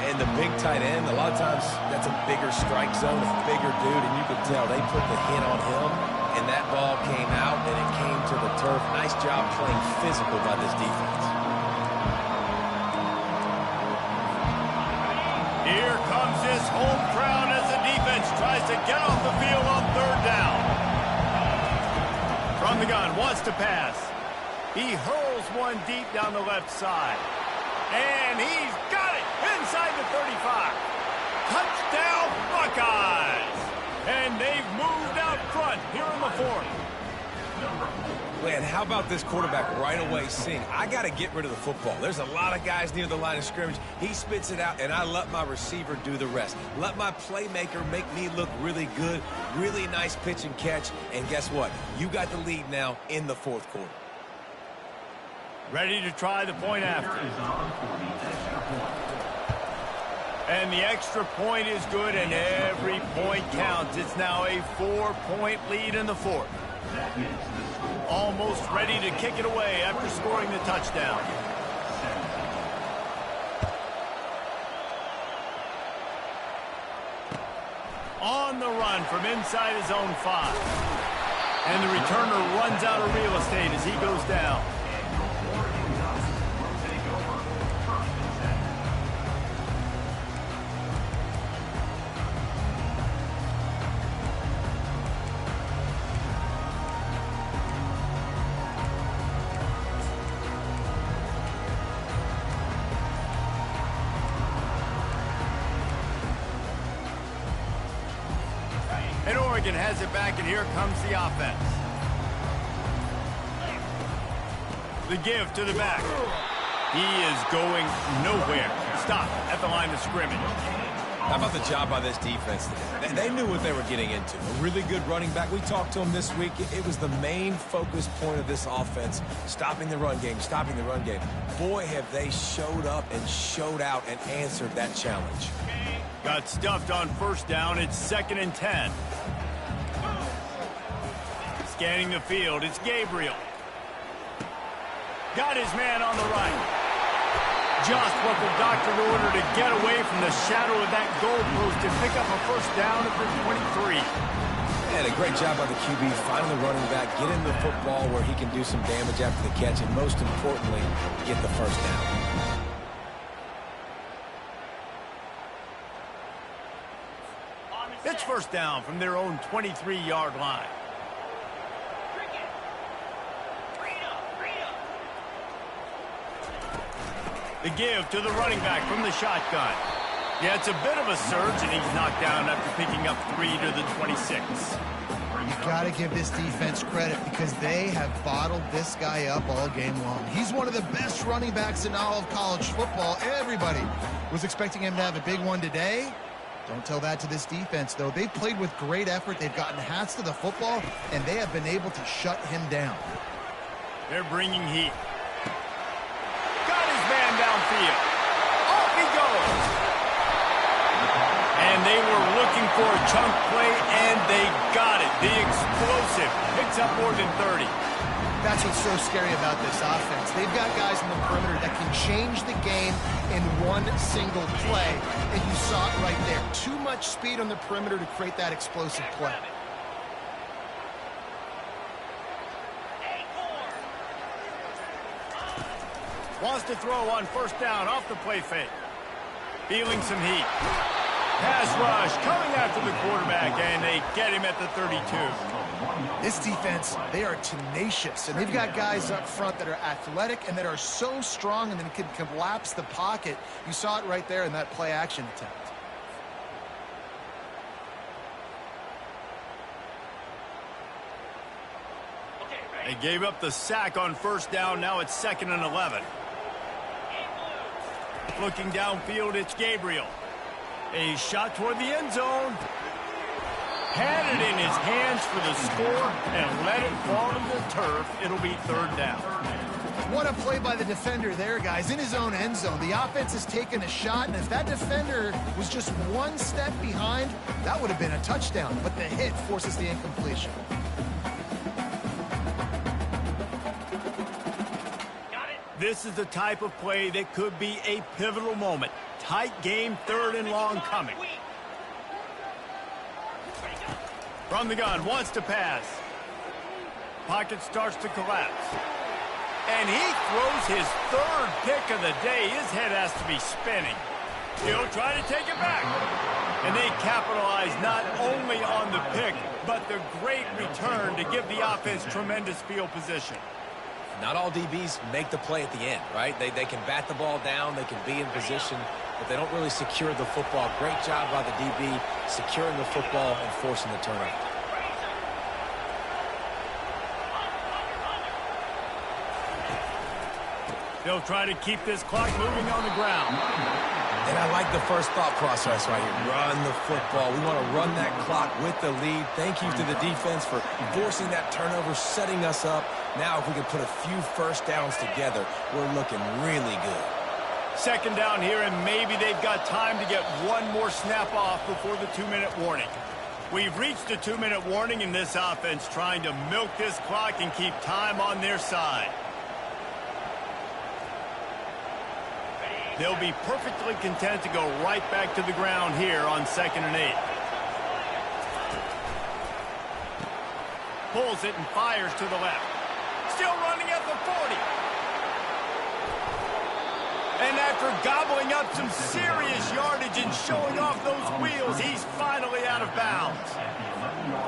And the big tight end, a lot of times that's a bigger strike zone, a bigger dude, and you can tell they put the hit on him, and that ball came out, and it came to the turf. Nice job playing physical by this defense. Here comes this home crowd as the defense tries to get off the field on third down. From the gun, wants to pass. He hurls one deep down the left side. And he's got it inside the 35. Touchdown, Buckeyes! And they've moved out front here in the fourth. Man, how about this quarterback right away seeing, I got to get rid of the football. There's a lot of guys near the line of scrimmage. He spits it out, and I let my receiver do the rest. Let my playmaker make me look really good, really nice pitch and catch. And guess what? You got the lead now in the fourth quarter. Ready to try the point after. And the extra point is good, and every point counts. It's now a 4-point lead in the fourth. Almost ready to kick it away after scoring the touchdown. On the run from inside his own 5. And the returner runs out of real estate as he goes down. And Oregon has it back, and here comes the offense. The give to the back. He is going nowhere. Stop at the line of scrimmage. How about the job by this defense? They knew what they were getting into. A really good running back. We talked to him this week. It was the main focus point of this offense, stopping the run game, stopping the run game. Boy, have they showed up and showed out and answered that challenge. Got stuffed on first down. It's 2nd and 10. Scanning the field, it's Gabriel. Got his man on the right. Just what the doctor ordered to get away from the shadow of that goalpost and pick up a first down at the 23. And a great job by the QB, finding the running back, get him the football where he can do some damage after the catch, and most importantly, get the first down. It's first down from their own 23-yard line. The give to the running back from the shotgun. Yeah, it's a bit of a surge, and he's knocked down after picking up 3 to the 26. You got to give this defense credit because they have bottled this guy up all game long. He's one of the best running backs in all of college football. Everybody was expecting him to have a big one today. Don't tell that to this defense, though. They've played with great effort. They've gotten hats to the football, and they have been able to shut him down. They're bringing heat. Got his man downfield. Off he goes. And they were looking for a chunk play, and they got it. The explosive picks up more than 30. That's what's so scary about this offense. They've got guys in the perimeter that can change the game in one single play, and you saw it right there. Too much speed on the perimeter to create that explosive play. Wants to throw on first down off the play fake. Feeling some heat. Pass rush coming after the quarterback, and they get him at the 32. This defense, they are tenacious, and they've got guys up front that are athletic and that are so strong and then can collapse the pocket. You saw it right there in that play-action attempt. They gave up the sack on first down. Now it's 2nd and 11. Looking downfield, it's Gabriel. A shot toward the end zone. Had it in his hands for the score and let it fall to the turf. It'll be 3rd down. What a play by the defender there, guys. In his own end zone. The offense has taken a shot, and if that defender was just one step behind, that would have been a touchdown. But the hit forces the incompletion. This is the type of play that could be a pivotal moment. Tight game, 3rd and long coming. From the gun, wants to pass. Pocket starts to collapse. And he throws his 3rd pick of the day. His head has to be spinning. He'll try to take it back. And they capitalize not only on the pick, but the great return to give the offense tremendous field position. Not all DBs make the play at the end, right? They can bat the ball down, they can be in position, but they don't really secure the football. Great job by the DB securing the football and forcing the turnover. They'll try to keep this clock moving on the ground. And I like the first thought process right here. Run the football. We want to run that clock with the lead. Thank you to the defense for forcing that turnover, setting us up. Now, if we can put a few first downs together, we're looking really good. 2nd down here, and maybe they've got time to get one more snap off before the 2-minute warning. We've reached the 2-minute warning, and this offense trying to milk this clock and keep time on their side. They'll be perfectly content to go right back to the ground here on 2nd and 8. Pulls it and fires to the left. Still running at the 40. And after gobbling up some serious yardage and showing off those wheels, he's finally out of bounds.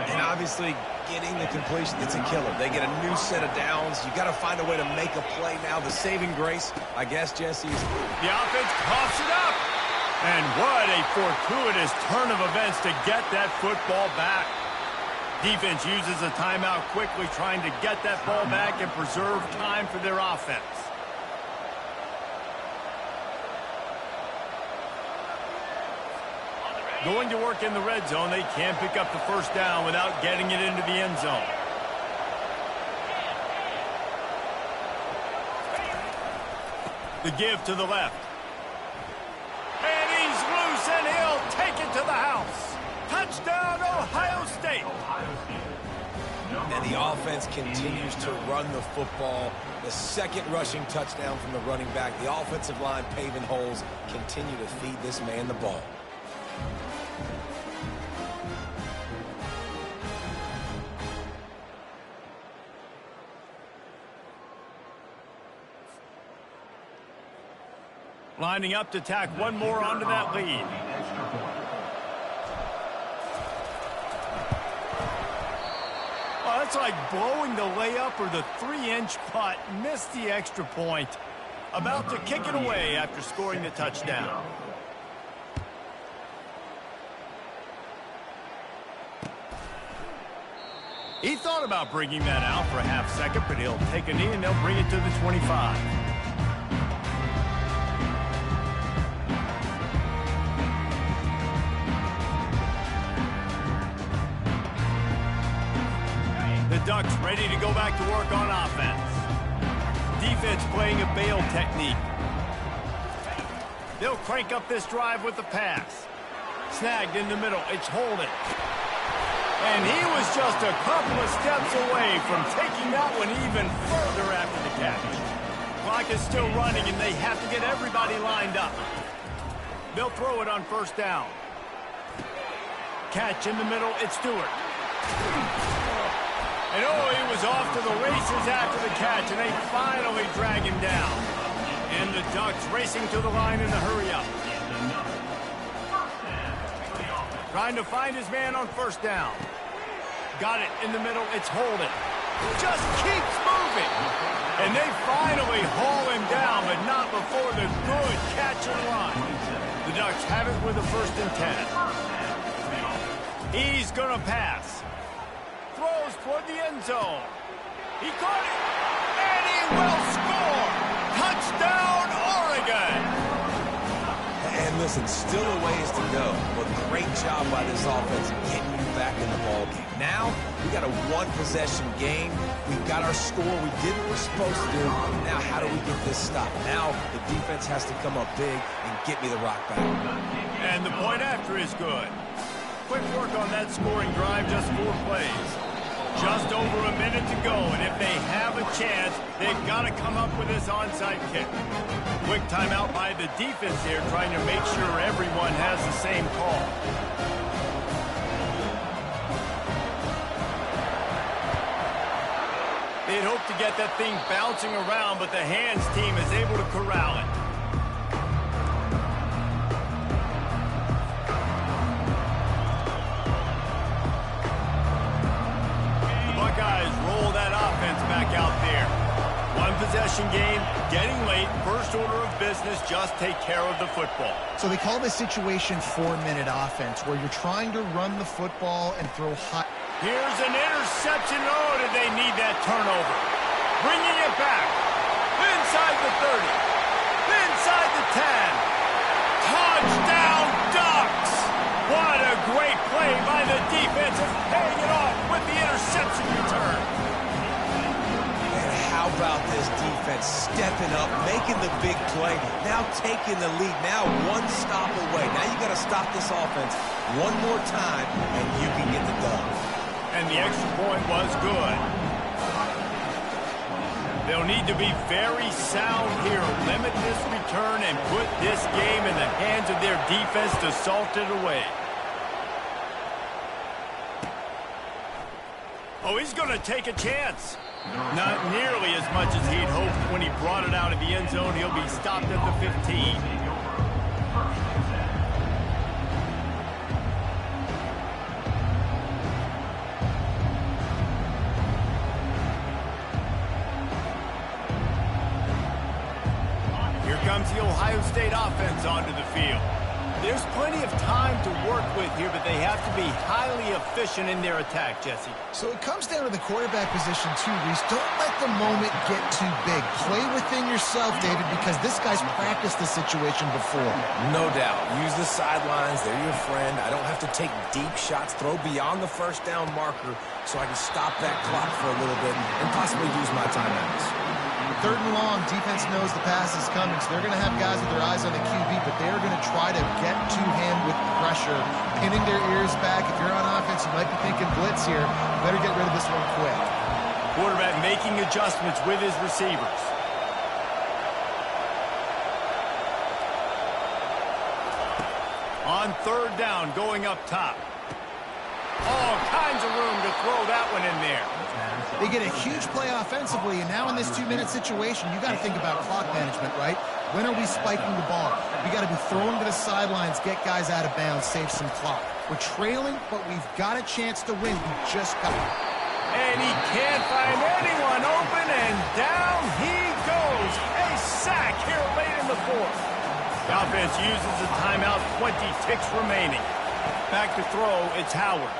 And obviously, getting the completion, it's a killer. They get a new set of downs. You got to find a way to make a play now. The saving grace, I guess, Jesse, is the offense coughs it up. And what a fortuitous turn of events to get that football back. Defense uses a timeout quickly, trying to get that ball back and preserve time for their offense. Going to work in the red zone, they can't pick up the first down without getting it into the end zone. The give to the left. And he's loose, and he'll take it to the house. Touchdown, Ohio State. And the offense continues to run the football. The 2nd rushing touchdown from the running back. The offensive line paving holes. Continue to feed this man the ball. Lining up to tack one more onto that lead. Oh, that's like blowing the layup or the 3-inch putt. Missed the extra point. About to kick it away after scoring the touchdown. He thought about bringing that out for a half second, but he'll take a knee and they'll bring it to the 25. The Ducks ready to go back to work on offense. Defense playing a bail technique. They'll crank up this drive with the pass. Snagged in the middle. It's Holden. And he was just a couple of steps away from taking that one even further after the catch. Clock is still running, and they have to get everybody lined up. They'll throw it on first down. Catch in the middle. It's Stewart. And he was off to the races after the catch, and they finally drag him down. And the Ducks racing to the line in the hurry-up. Trying to find his man on first down. Got it in the middle. It's Holden. Just keeps moving. And they finally haul him down, but not before the good catch and run. The Ducks have it with a 1st and 10. He's going to pass. Throws toward the end zone. He caught it. And he will score. Touchdown, Oregon. And listen, still a ways to go, but great job by this offense getting you back in the ballgame. Now, we got a one-possession game. We got our score. We did what we're supposed to do. Now, how do we get this stopped? Now, the defense has to come up big and get me the rock back. And the point after is good. Quick work on that scoring drive, just 4 plays. Just over a minute to go, and if they have a chance, they've got to come up with this onside kick. Quick timeout by the defense here, trying to make sure everyone has the same call. They'd hoped to get that thing bouncing around, but the hands team is able to corral it. Buckeyes roll that offense back out there. One-possession game, getting late, first order of business, just take care of the football. So they call this situation 4-minute offense, where you're trying to run the football and throw high. Here's an interception. Oh, did they need that turnover? Bringing it back. Inside the 30. Inside the 10. Touchdown, Ducks! What a great play by the defense, and paying it off with the interception return. And how about this defense stepping up, making the big play, now taking the lead, now one stop away. Now you got to stop this offense one more time, and you can get the dub. And the extra point was good. They'll need to be very sound here, limit this return, and put this game in the hands of their defense to salt it away. Oh, he's going to take a chance. Not nearly as much as he'd hoped when he brought it out of the end zone. He'll be stopped at the 15. Here comes the Ohio State offense onto the field. There's plenty of time to work with here, but they have to be highly efficient in their attack, Jesse. So it comes down to the quarterback position too, Reese. Don't let the moment get too big. Play within yourself, David, because this guy's practiced this situation before. No doubt. Use the sidelines. They're your friend. I don't have to take deep shots, throw beyond the first down marker so I can stop that clock for a little bit and possibly use my timeouts. 3rd and long, defense knows the pass is coming, so they're going to have guys with their eyes on the QB, but they're going to try to get to him with pressure, pinning their ears back. If you're on offense, you might be thinking blitz here. Better get rid of this one quick. Quarterback making adjustments with his receivers. On 3rd down, going up top. All kinds of room to throw that one in there. They get a huge play offensively, and now in this 2-minute situation, you got to think about clock management, right? When are we spiking the ball? We got to be throwing to the sidelines, get guys out of bounds, save some clock. We're trailing, but we've got a chance to win. We just got it. And he can't find anyone open, and down he goes. A sack here late in the 4th. The offense uses a timeout, 20 ticks remaining. Back to throw, it's Howard.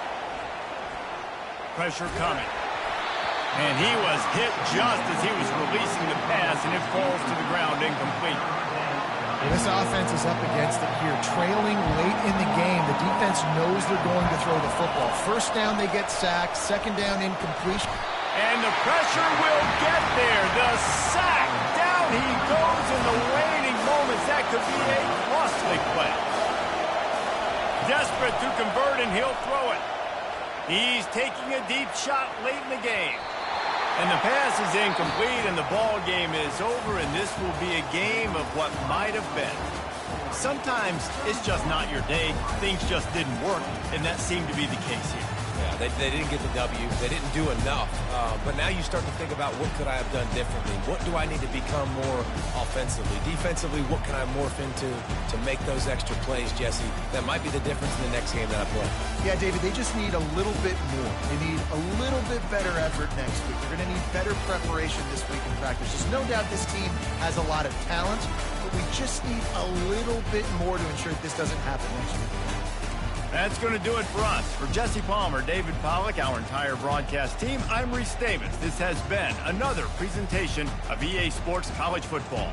Pressure coming. And he was hit just as he was releasing the pass, and it falls to the ground incomplete. This offense is up against it here. Trailing late in the game, the defense knows they're going to throw the football. 1st down, they get sacked. 2nd down, incompletion. And the pressure will get there. The sack. Down he goes in the waning moments. That could be a costly play. Desperate to convert, and he'll throw it. He's taking a deep shot late in the game. And the pass is incomplete, and the ball game is over, and this will be a game of what might have been. Sometimes it's just not your day. Things just didn't work, and that seemed to be the case here. Yeah, they didn't get the W. They didn't do enough. But now you start to think about what could I have done differently? What do I need to become more offensively? Defensively, what can I morph into to make those extra plays, Jesse? That might be the difference in the next game that I play. Yeah, David, they just need a little bit more. They need a little bit better effort next week. They're going to need better preparation this week in practice. There's no doubt this team has a lot of talent, but we just need a little bit more to ensure that this doesn't happen next week. That's going to do it for us. For Jesse Palmer, David Pollack, our entire broadcast team, I'm Reese Davis. This has been another presentation of EA Sports College Football.